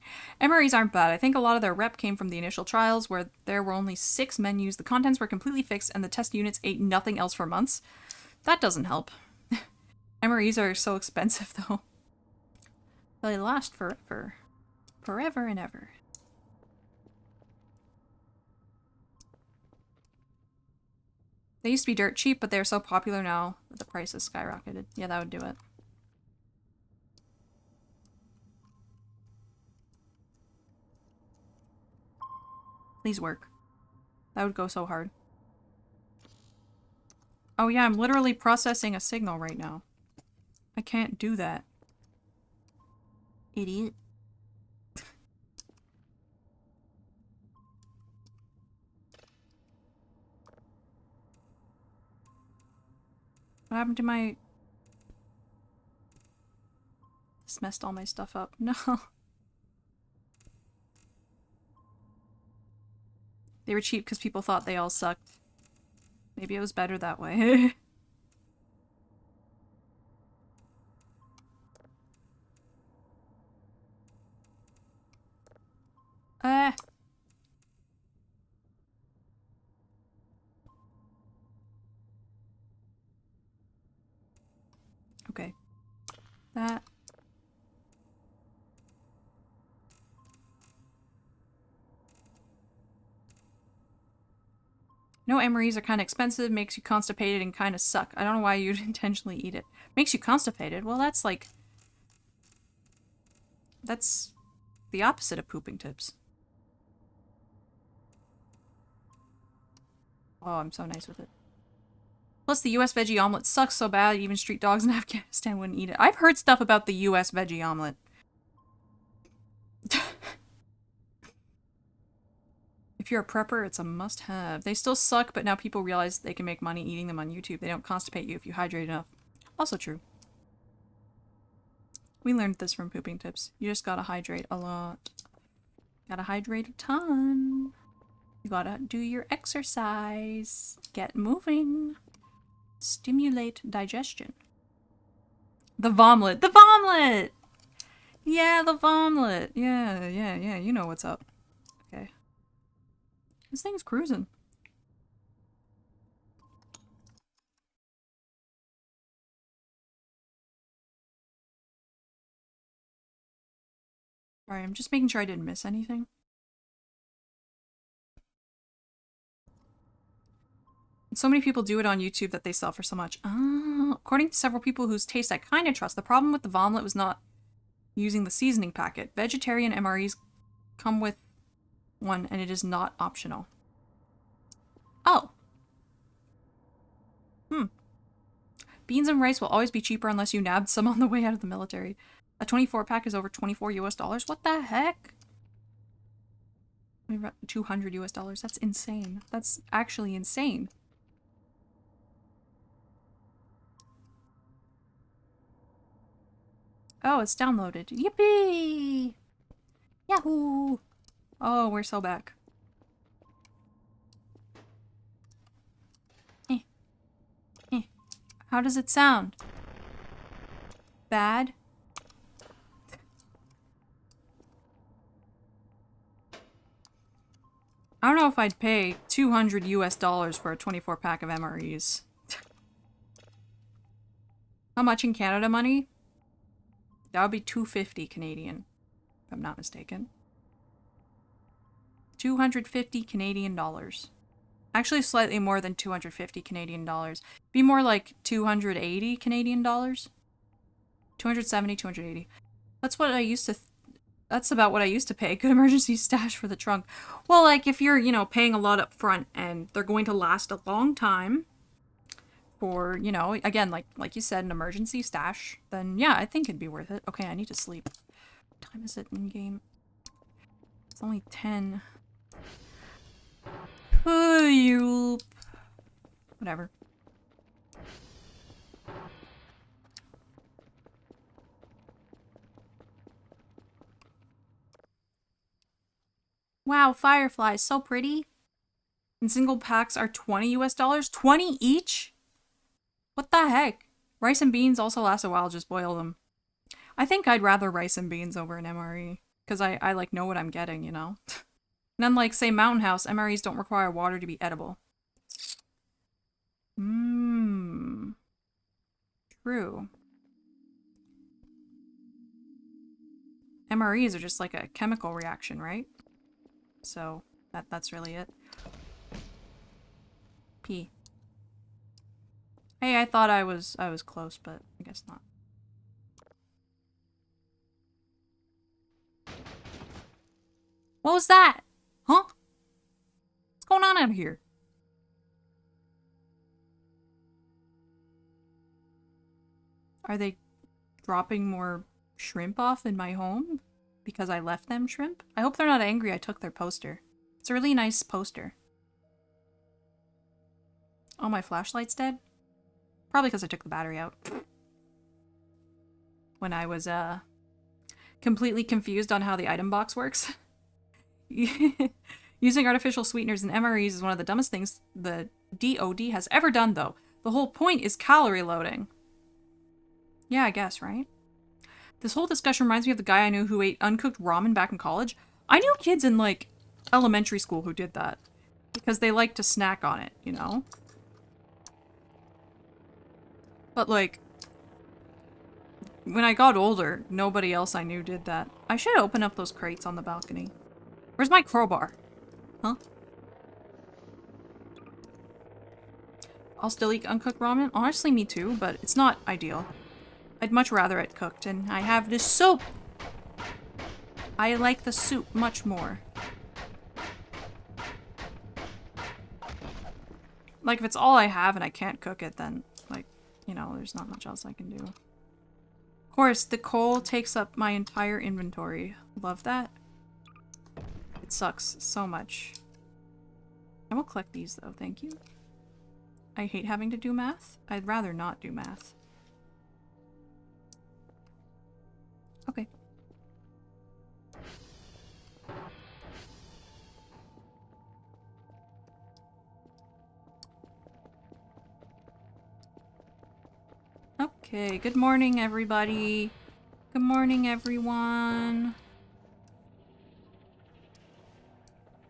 MREs aren't bad. I think a lot of their rep came from the initial trials where there were only 6 menus, the contents were completely fixed, and the test units ate nothing else for months. That doesn't help. MREs are so expensive, though. They last forever. Forever and ever. They used to be dirt cheap, but they're so popular now that the price has skyrocketed. Yeah, that would do it. Please work. That would go so hard. Oh yeah, I'm literally processing a signal right now. I can't do that. Idiot. What happened to my... This messed all my stuff up. No. They were cheap because people thought they all sucked. Maybe it was better that way. Okay. That. No, MREs are kind of expensive, makes you constipated and kind of suck. I don't know why you'd intentionally eat it. Makes you constipated? Well, that's like... That's the opposite of pooping tips. Oh, I'm so nice with it. Plus, the US veggie omelet sucks so bad, even street dogs in Afghanistan wouldn't eat it. I've heard stuff about the US veggie omelet. If you're a prepper, it's a must-have. They still suck, but now people realize they can make money eating them on YouTube. They don't constipate you if you hydrate enough. Also true. We learned this from pooping tips. You just gotta hydrate a lot. Gotta hydrate a ton. You gotta do your exercise. Get moving. Stimulate digestion. The vomlet. The vomlet! Yeah, the vomlet. Yeah. You know what's up. Okay. This thing's cruising. Alright, I'm just making sure I didn't miss anything. And so many people do it on YouTube that they sell for so much. According to several people whose taste I kind of trust, the problem with the vomlet was not using the seasoning packet. Vegetarian MREs come with one, and it is not optional. Oh. Beans and rice will always be cheaper unless you nabbed some on the way out of the military. A 24 pack is over 24 US dollars. What the heck? 200 US dollars. That's insane. That's actually insane. Oh, it's downloaded. Yippee! Yahoo! Oh, we're so back. How does it sound? Bad? I don't know if I'd pay 200 US dollars for a 24 pack of MREs. How much in Canada money? That would be 250 Canadian, if I'm not mistaken. 250 Canadian dollars. Actually, slightly more than 250 Canadian dollars. Be more like 280 Canadian dollars. 270, 280. That's what I used to That's about what I used to pay. Good emergency stash for the trunk. Well, like if you're, paying a lot up front and they're going to last a long time for, again, like you said, an emergency stash, then yeah, I think it'd be worth it. Okay, I need to sleep. What time is it in game? It's only 10. Oh, you. Whatever. Wow, fireflies, so pretty. And single packs are 20 US dollars? 20 each? What the heck? Rice and beans also last a while, just boil them. I think I'd rather rice and beans over an MRE. Because I like know what I'm getting, And unlike, say, Mountain House, MREs don't require water to be edible. Mmm. True. MREs are just like a chemical reaction, right? So that's really it. P. Hey, I thought I was close, but I guess not. What was that? Huh? What's going on out here? Are they dropping more shrimp off in my home because I left them shrimp? I hope they're not angry I took their poster. It's a really nice poster. Oh, my flashlight's dead? Probably because I took the battery out. When I was, completely confused on how the item box works. Using artificial sweeteners in MREs is one of the dumbest things the DoD has ever done, though. The whole point is calorie loading. Yeah, I guess, right? This whole discussion reminds me of the guy I knew who ate uncooked ramen back in college. I knew kids in, like, elementary school who did that. Because they like to snack on it, But, like, when I got older, nobody else I knew did that. I should open up those crates on the balcony. Where's my crowbar? Huh? I'll still eat uncooked ramen. Honestly, me too, but it's not ideal. I'd much rather it cooked, and I have this soup! I like the soup much more. Like, if it's all I have and I can't cook it, then, like, there's not much else I can do. Of course, the coal takes up my entire inventory. Love that. It sucks so much. I will collect these, though, thank you. I hate having to do math. I'd rather not do math. Okay. Okay, good morning, everybody. Good morning, everyone.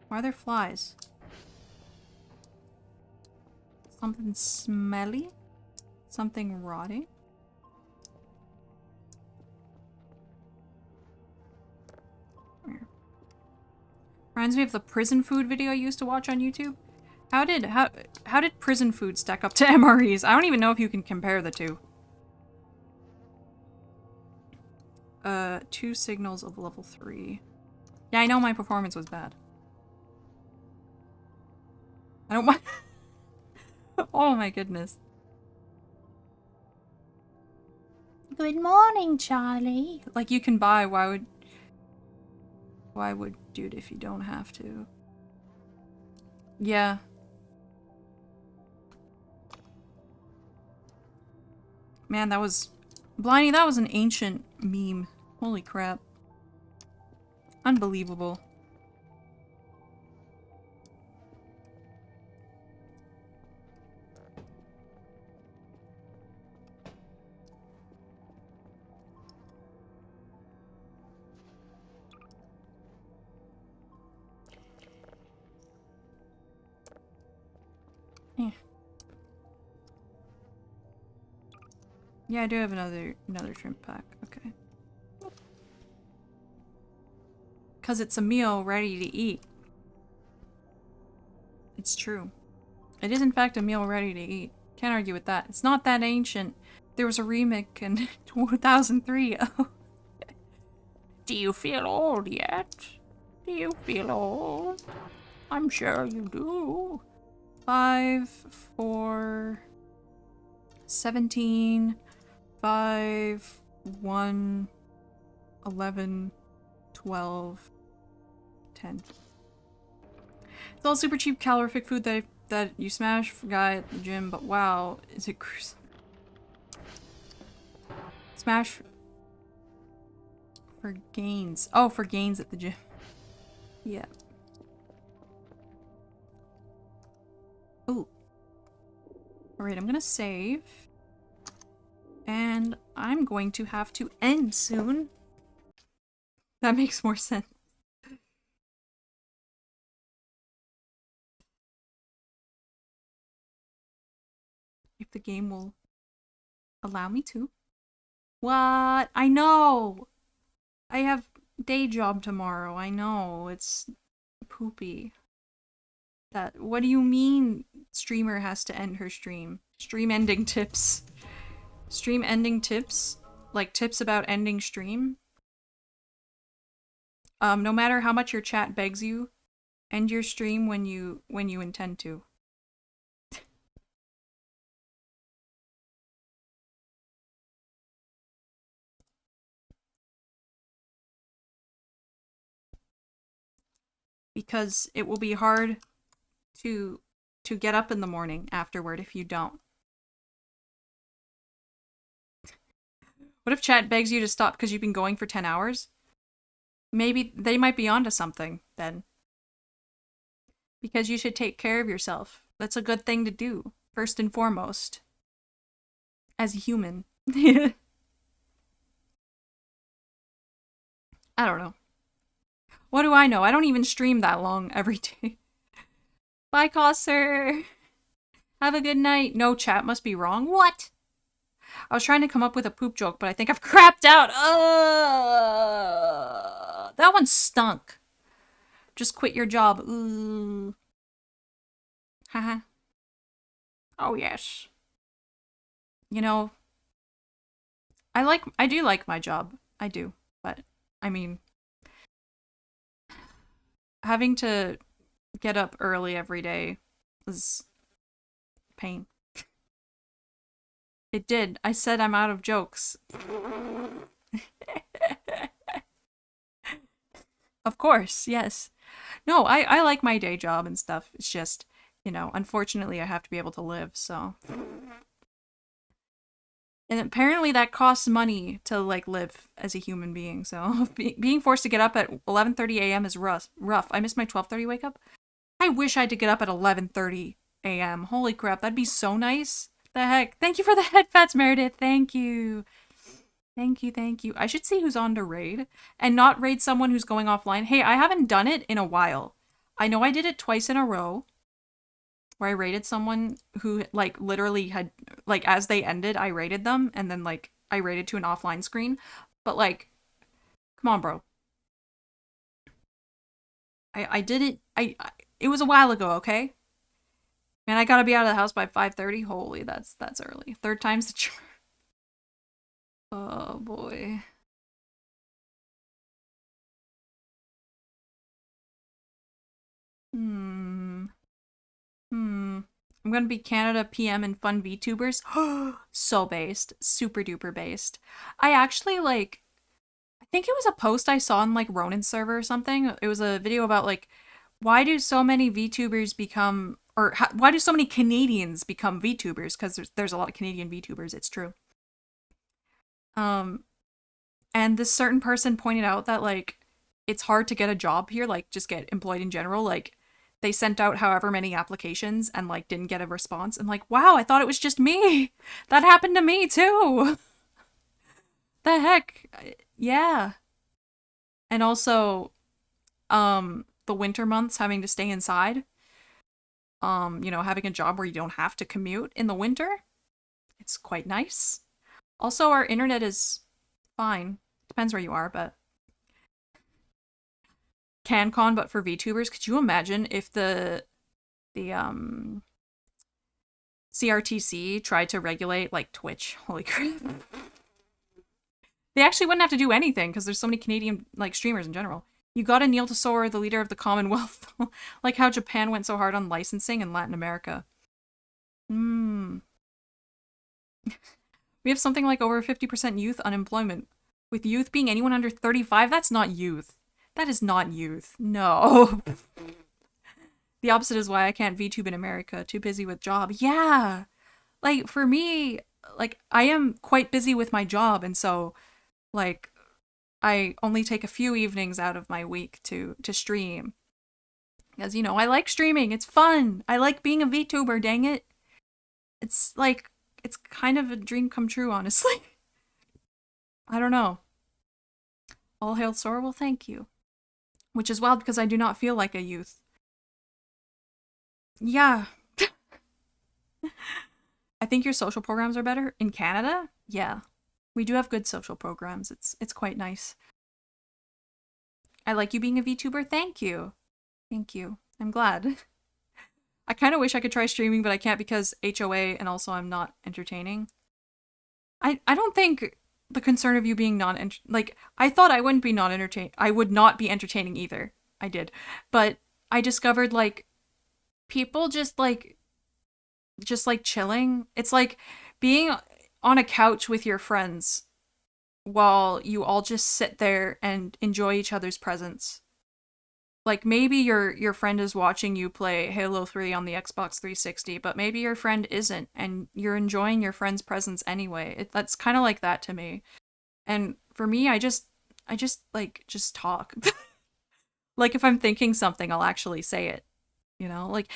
Why are there flies? Something smelly? Something rotting? Reminds me of the prison food video I used to watch on YouTube. How did prison food stack up to MREs? I don't even know if you can compare the two. 2 signals of level 3. Yeah, I know my performance was bad. I don't mind. Oh my goodness. Good morning, Charlie. Like, you can buy, why would do it if you don't have to? Yeah. Man, that was... Bliney, that was an ancient meme. Holy crap. Unbelievable. Yeah, I do have another shrimp pack. Okay. Because it's a meal ready to eat. It's true. It is, in fact, a meal ready to eat. Can't argue with that. It's not that ancient. There was a remake in 2003. Do you feel old yet? Do you feel old? I'm sure you do. 5, 4, 17, 5, 1, 11, 12, 10. It's all super cheap calorific food that you smash for guy at the gym, but wow, is it gruesome. Smash for gains. Oh, for gains at the gym. Yeah. Ooh. Alright, I'm gonna save. And I'm going to have to end soon. That makes more sense. If the game will allow me to. What? I know! I have day job tomorrow. I know. It's poopy. What do you mean streamer has to end her stream? Stream ending tips. Stream ending tips? Like tips about ending stream? No matter how much your chat begs you, end your stream when you intend to. Because it will be hard to get up in the morning afterward if you don't. What if chat begs you to stop because you've been going for 10 hours? Maybe they might be onto something then. Because you should take care of yourself. That's a good thing to do, first and foremost. As a human. I don't know. What do I know? I don't even stream that long every day. Bye, Cosser. Have a good night. No, chat must be wrong. What? I was trying to come up with a poop joke, but I think I've crapped out. That one stunk. Just quit your job. Ooh. Haha. Oh, yes. You know, I do like my job. I do. But, I mean, having to get up early every day is pain. It did. I said I'm out of jokes. Of course, yes. No, I like my day job and stuff. It's just, you know, unfortunately I have to be able to live, so. And apparently that costs money to, like, live as a human being, so being forced to get up at 11:30 a.m. is rough. I miss my 12:30 wake up. I wish I had to get up at 11:30 a.m. Holy crap, that'd be so nice. The heck. Thank you for the headphones, Meredith. Thank you. Thank you, thank you. I should see who's on to raid and not raid someone who's going offline. Hey, I haven't done it in a while. I know I did it twice in a row where I raided someone who, like, literally had, like, as they ended, I raided them and then, like, I raided to an offline screen. But, like, come on, bro. I did it. It was a while ago, okay? Man, I gotta be out of the house by 5:30. Holy, that's early. Third time's the charm. Oh boy. I'm gonna be Canada PM and fun VTubers. So based. Super duper based. I actually, like, I think it was a post I saw on, like, Ronin's server or something. It was a video about, like, why do so many VTubers become, or why do so many Canadians become VTubers? Because there's a lot of Canadian VTubers, it's true. And this certain person pointed out that, like, it's hard to get a job here, like, just get employed in general. Like, they sent out however many applications and, like, didn't get a response. I'm like, wow, I thought it was just me. That happened to me too. The heck? Yeah. And also, the winter months, having to stay inside. You know, having a job where you don't have to commute in the winter. It's quite nice. Also, our internet is fine. Depends where you are, but CanCon, but for VTubers. Could you imagine if the CRTC tried to regulate, like, Twitch? Holy crap. They actually wouldn't have to do anything because there's so many Canadian like streamers in general. You gotta kneel to soarer, the leader of the Commonwealth. Like how Japan went so hard on licensing in Latin America. Hmm. We have something like over 50% youth unemployment. With youth being anyone under 35, that's not youth. That is not youth. No. The opposite is why I can't VTube in America. Too busy with job. Yeah. Like for me, like I am quite busy with my job, and so like I only take a few evenings out of my week to stream. Because I like streaming. It's fun. I like being a VTuber, dang it. It's like it's kind of a dream come true, honestly. I don't know. All hail Sora, well thank you. Which is wild because I do not feel like a youth. Yeah. I think your social programs are better. In Canada? Yeah. We do have good social programs. It's quite nice. I like you being a VTuber. Thank you. Thank you. I'm glad. I kind of wish I could try streaming, but I can't because HOA and also I'm not entertaining. I don't think the concern of you being non like I thought I wouldn't be not entertain I would not be entertaining either. I did. But I discovered like people just like chilling. It's like being on a couch with your friends while you all just sit there and enjoy each other's presence. Like maybe your friend is watching you play Halo 3 on the Xbox 360, but maybe your friend isn't and you're enjoying your friend's presence anyway. That's kind of like that to me. And for me, I just like just talk. Like if I'm thinking something, I'll actually say it. Like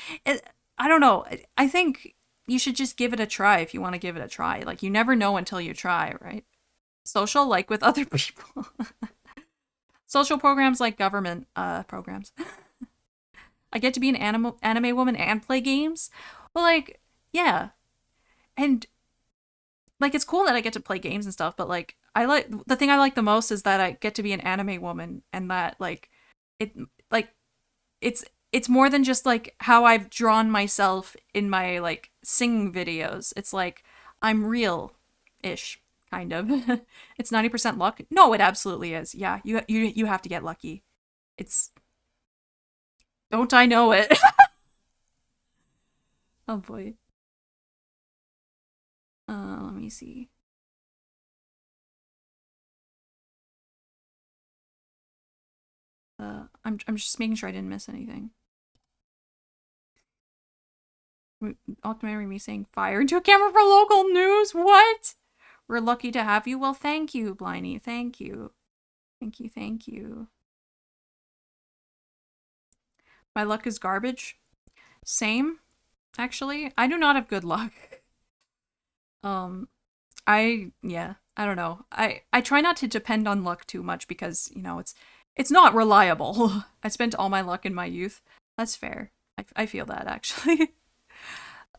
I don't know. I think you should just give it a try if you want to give it a try. Like you never know until you try, right? Social, like with other people. Social programs like government programs. I get to be an anime woman and play games. Well, like, yeah. And like it's cool that I get to play games and stuff, but like I like the thing I like the most is that I get to be an anime woman and that it like it's more than just like how I've drawn myself in my like singing videos. It's like I'm real ish kind of. It's 90% luck. No, it absolutely is. Yeah, you have to get lucky. It's don't I know it. Oh boy. Let me see. I'm just making sure I didn't miss anything. Ultimately, me saying fire into a camera for local news. What? We're lucky to have you. Well, thank you, Bliney. Thank you. Thank you. Thank you. My luck is garbage. Same, actually. I do not have good luck. Um, I don't know. I try not to depend on luck too much because it's not reliable. I spent all my luck in my youth. That's fair. I feel that actually.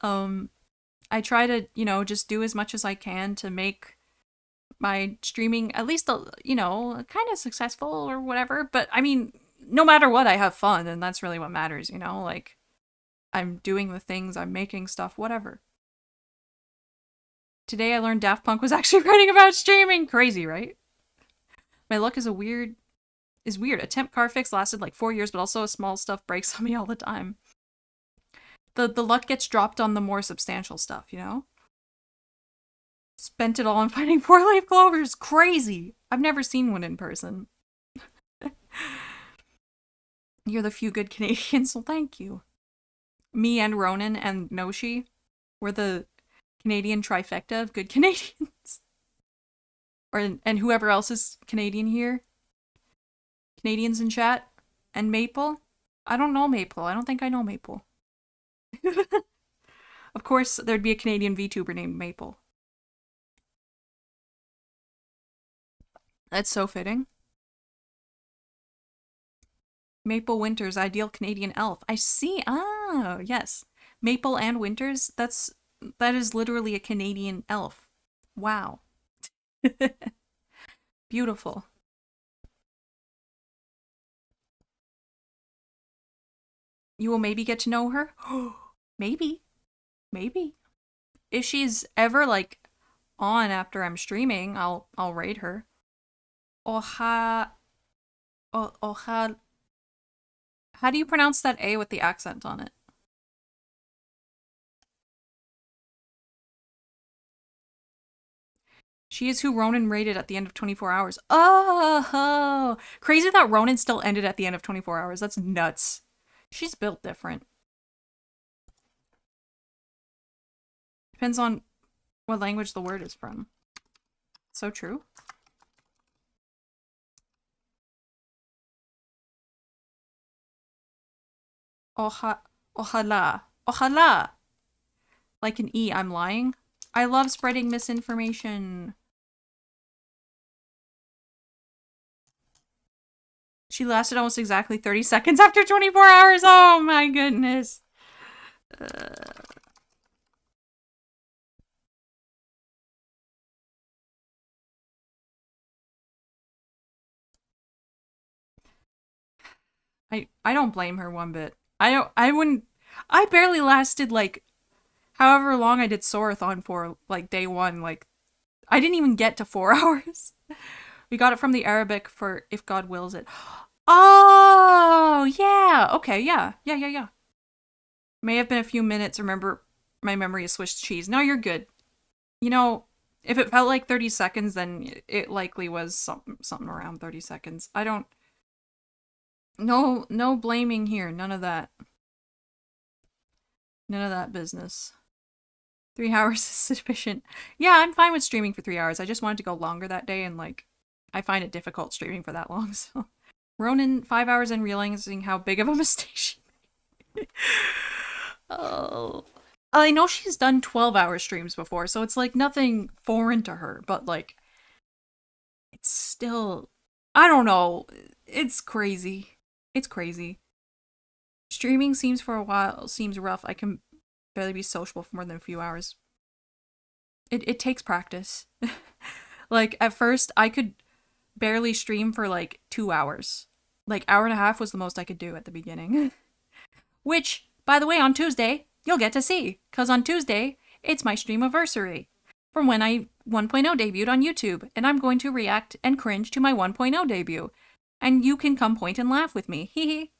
um, I try to just do as much as I can to make my streaming at least kind of successful or whatever. But I mean, no matter what, I have fun, and that's really what matters. Like I'm doing the things, I'm making stuff, whatever. Today I learned Daft Punk was actually writing about streaming. Crazy, right? My luck is weird. A temp car fix lasted like 4 years, but also small stuff breaks on me all the time. The luck gets dropped on the more substantial stuff. Spent it all on finding four-leaf clovers. Crazy. I've never seen one in person. You're the few good Canadians, so thank you. Me and Ronan and Noshi were the Canadian trifecta of good Canadians. And whoever else is Canadian here. Canadians in chat. And Maple. I don't know Maple. I don't think I know Maple. Of course, there'd be a Canadian VTuber named Maple. That's so fitting. Maple Winters, ideal Canadian elf. I see. Ah, yes. Maple and Winters, that is literally a Canadian elf. Wow. Beautiful. You will maybe get to know her? Maybe. Maybe. If she's ever like on after I'm streaming, I'll raid her. Oha. Oha. How do you pronounce that A with the accent on it? She is who Ronan rated at the end of 24 hours. Oh, crazy that Ronan still ended at the end of 24 hours. That's nuts. She's built different. Depends on what language the word is from. So true. Ojalá. Ojalá. Like an E, I'm lying. I love spreading misinformation. She lasted almost exactly 30 seconds after 24 hours. Oh my goodness. I don't blame her one bit. I wouldn't I barely lasted like however long I did Sorathon for, like day one. Like I didn't even get to 4 hours. We got it from the Arabic for if God wills it. Oh yeah. Okay, yeah. May have been a few minutes. Remember, my memory is Swiss cheese. No, you're good. You know, if it felt like 30 seconds, then it likely was something around 30 seconds. I don't. No blaming here. None of that. None of that business. 3 hours is sufficient. Yeah, I'm fine with streaming for 3 hours. I just wanted to go longer that day, and like, I find it difficult streaming for that long. So, Ronan, 5 hours in realizing how big of a mistake she made. Oh. I know she's done 12-hour streams before, so it's like nothing foreign to her, but like it's still I don't know. It's crazy. It's crazy. Streaming seems for a while seems rough. I can barely be sociable for more than a few hours. It takes practice. Like at first I could barely stream for like 2 hours. Like hour and a half was the most I could do at the beginning. Which, by the way, on Tuesday, you'll get to see. Because on Tuesday, it's my streamiversary. From when I 1.0 debuted on YouTube. And I'm going to react and cringe to my 1.0 debut. And you can come point and laugh with me. Hee hee.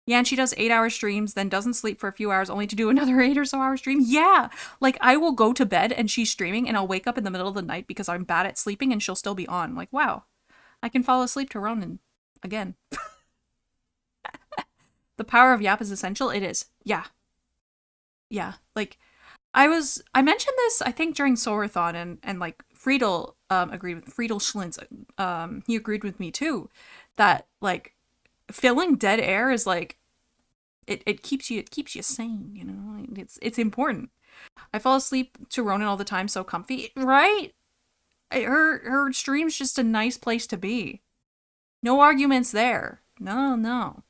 Yeah, and she does 8-hour streams, then doesn't sleep for a few hours, only to do another 8 or so hour stream. Yeah! Like, I will go to bed and she's streaming, and I'll wake up in the middle of the night because I'm bad at sleeping, and she'll still be on. Like, wow. I can fall asleep to Ronan. Again. The power of Yap is essential? It is. Yeah. Yeah. Like, I mentioned this, I think, during Sorathon, and like, Friedel, agreed with, Friedel Schlintz, he agreed with me too, that, like, filling dead air is like it keeps you sane, you know. It's important. I fall asleep to Ronan all the time, so comfy, right? Her stream's just a nice place to be. No arguments there. No.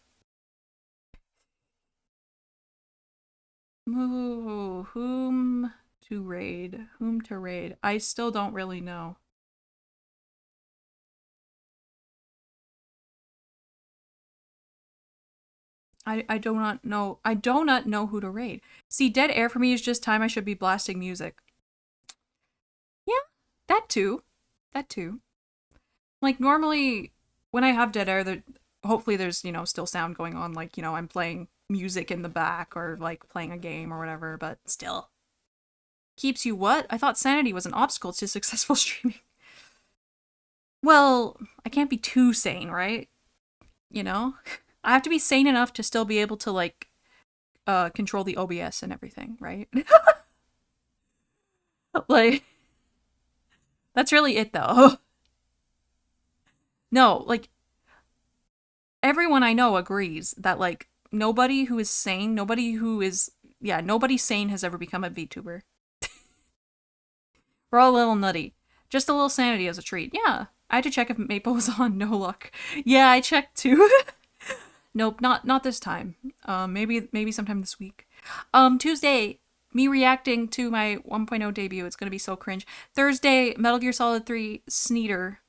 Ooh, whom to raid? Whom to raid? I still don't really know. I do not know. I do not know who to raid. See, dead air for me is just time I should be blasting music. Yeah, that too. That too. Like normally when I have dead air, hopefully there's, still sound going on, like, I'm playing music in the back or like playing a game or whatever, but still. Keeps you what? I thought sanity was an obstacle to successful streaming. Well, I can't be too sane, right? You know? I have to be sane enough to still be able to like control the OBS and everything, right? Like that's really it though. No, like everyone I know agrees that like nobody who is sane, nobody sane has ever become a VTuber. We're all a little nutty. Just a little sanity as a treat. Yeah. I had to check if Maple was on. No luck. Yeah, I checked too. Nope, not this time. Maybe sometime this week. Tuesday, me reacting to my 1.0 debut. It's gonna be so cringe. Thursday, Metal Gear Solid 3 Sneeder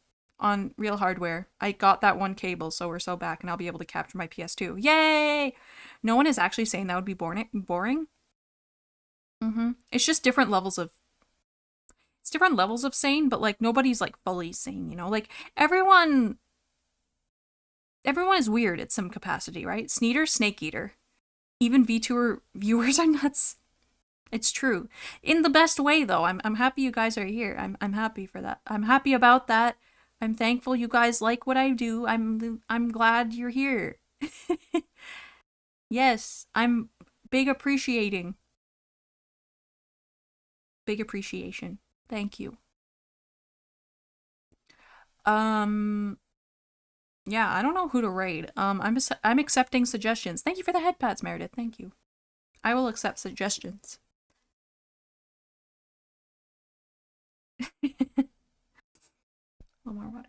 on real hardware. I got that one cable, so we're so back, and I'll be able to capture my PS2. Yay! No one is actually saying that would be boring. It's just different levels of. It's different levels of sane, but like nobody's like fully sane, you know? Like everyone is weird at some capacity, right? Sneeder, snake eater. Even VTuber viewers are nuts. It's true. In the best way though. I'm happy you guys are here. I'm happy for that. I'm happy about that. I'm thankful you guys like what I do. I'm glad you're here. Yes, I'm big appreciating. Big appreciation. Thank you. Yeah, I don't know who to raid. I'm accepting suggestions. Thank you for the head pats, Meredith. Thank you. I will accept suggestions. A little more water.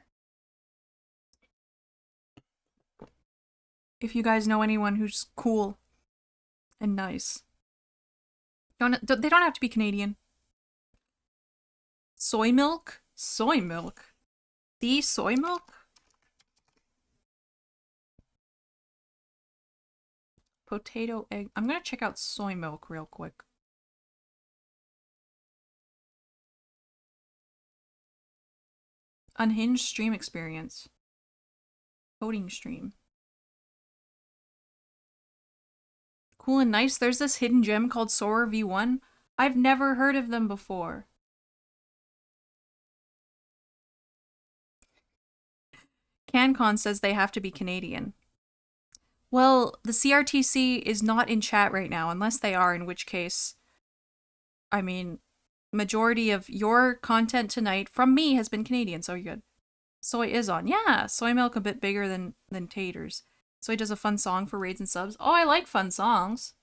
If you guys know anyone who's cool and nice, they don't have to be Canadian. Soy milk? Soy milk? The soy milk? Potato egg. I'm gonna check out soy milk real quick. Unhinged stream experience. Coding stream. Cool and nice. There's this hidden gem called Soarer V1. I've never heard of them before. CanCon says they have to be Canadian. Well, the CRTC is not in chat right now, unless they are, in which case, I mean, majority of your content tonight from me has been Canadian, so you're good. Soy is on. Yeah, soy milk a bit bigger than taters. Soy does a fun song for raids and subs. Oh, I like fun songs.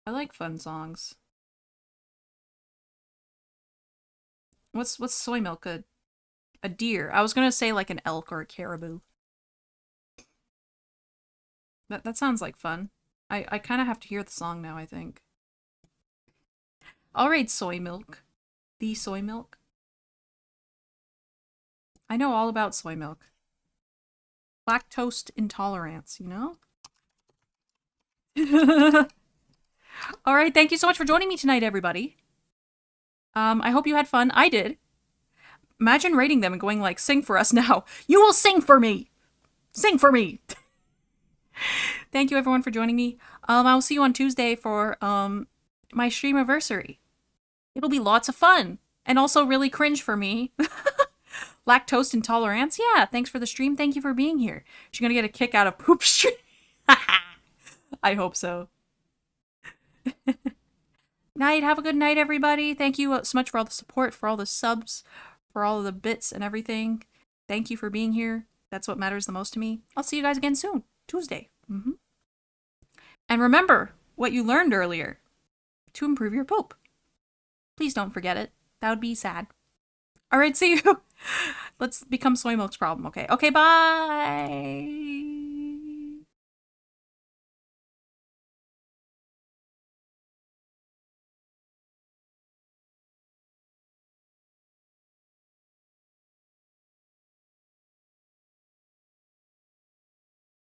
I like fun songs. What's soy milk? A deer. I was gonna say like an elk or a caribou. That sounds like fun. I kind of have to hear the song now, I think. I'll raid soy milk. The soy milk. I know all about soy milk. Lactose intolerance, you know? Alright, thank you so much for joining me tonight, everybody. I hope you had fun. I did. Imagine rating them and going like, sing for us now. You will sing for me! Sing for me! Thank you everyone for joining me. I will see you on Tuesday for my stream anniversary. It'll be lots of fun. And also really cringe for me. Lactose intolerance? Yeah, thanks for the stream. Thank you for being here. She's gonna get a kick out of poop stream. I hope so. Night. Have a good night, everybody. Thank you so much for all the support, for all the subs, for all of the bits and everything. Thank you for being here. That's what matters the most to me. I'll see you guys again soon. Tuesday. And remember what you learned earlier to improve your poop. Please don't forget it. That would be sad. All right, see you. Let's become soy milk's problem, okay? Okay, bye.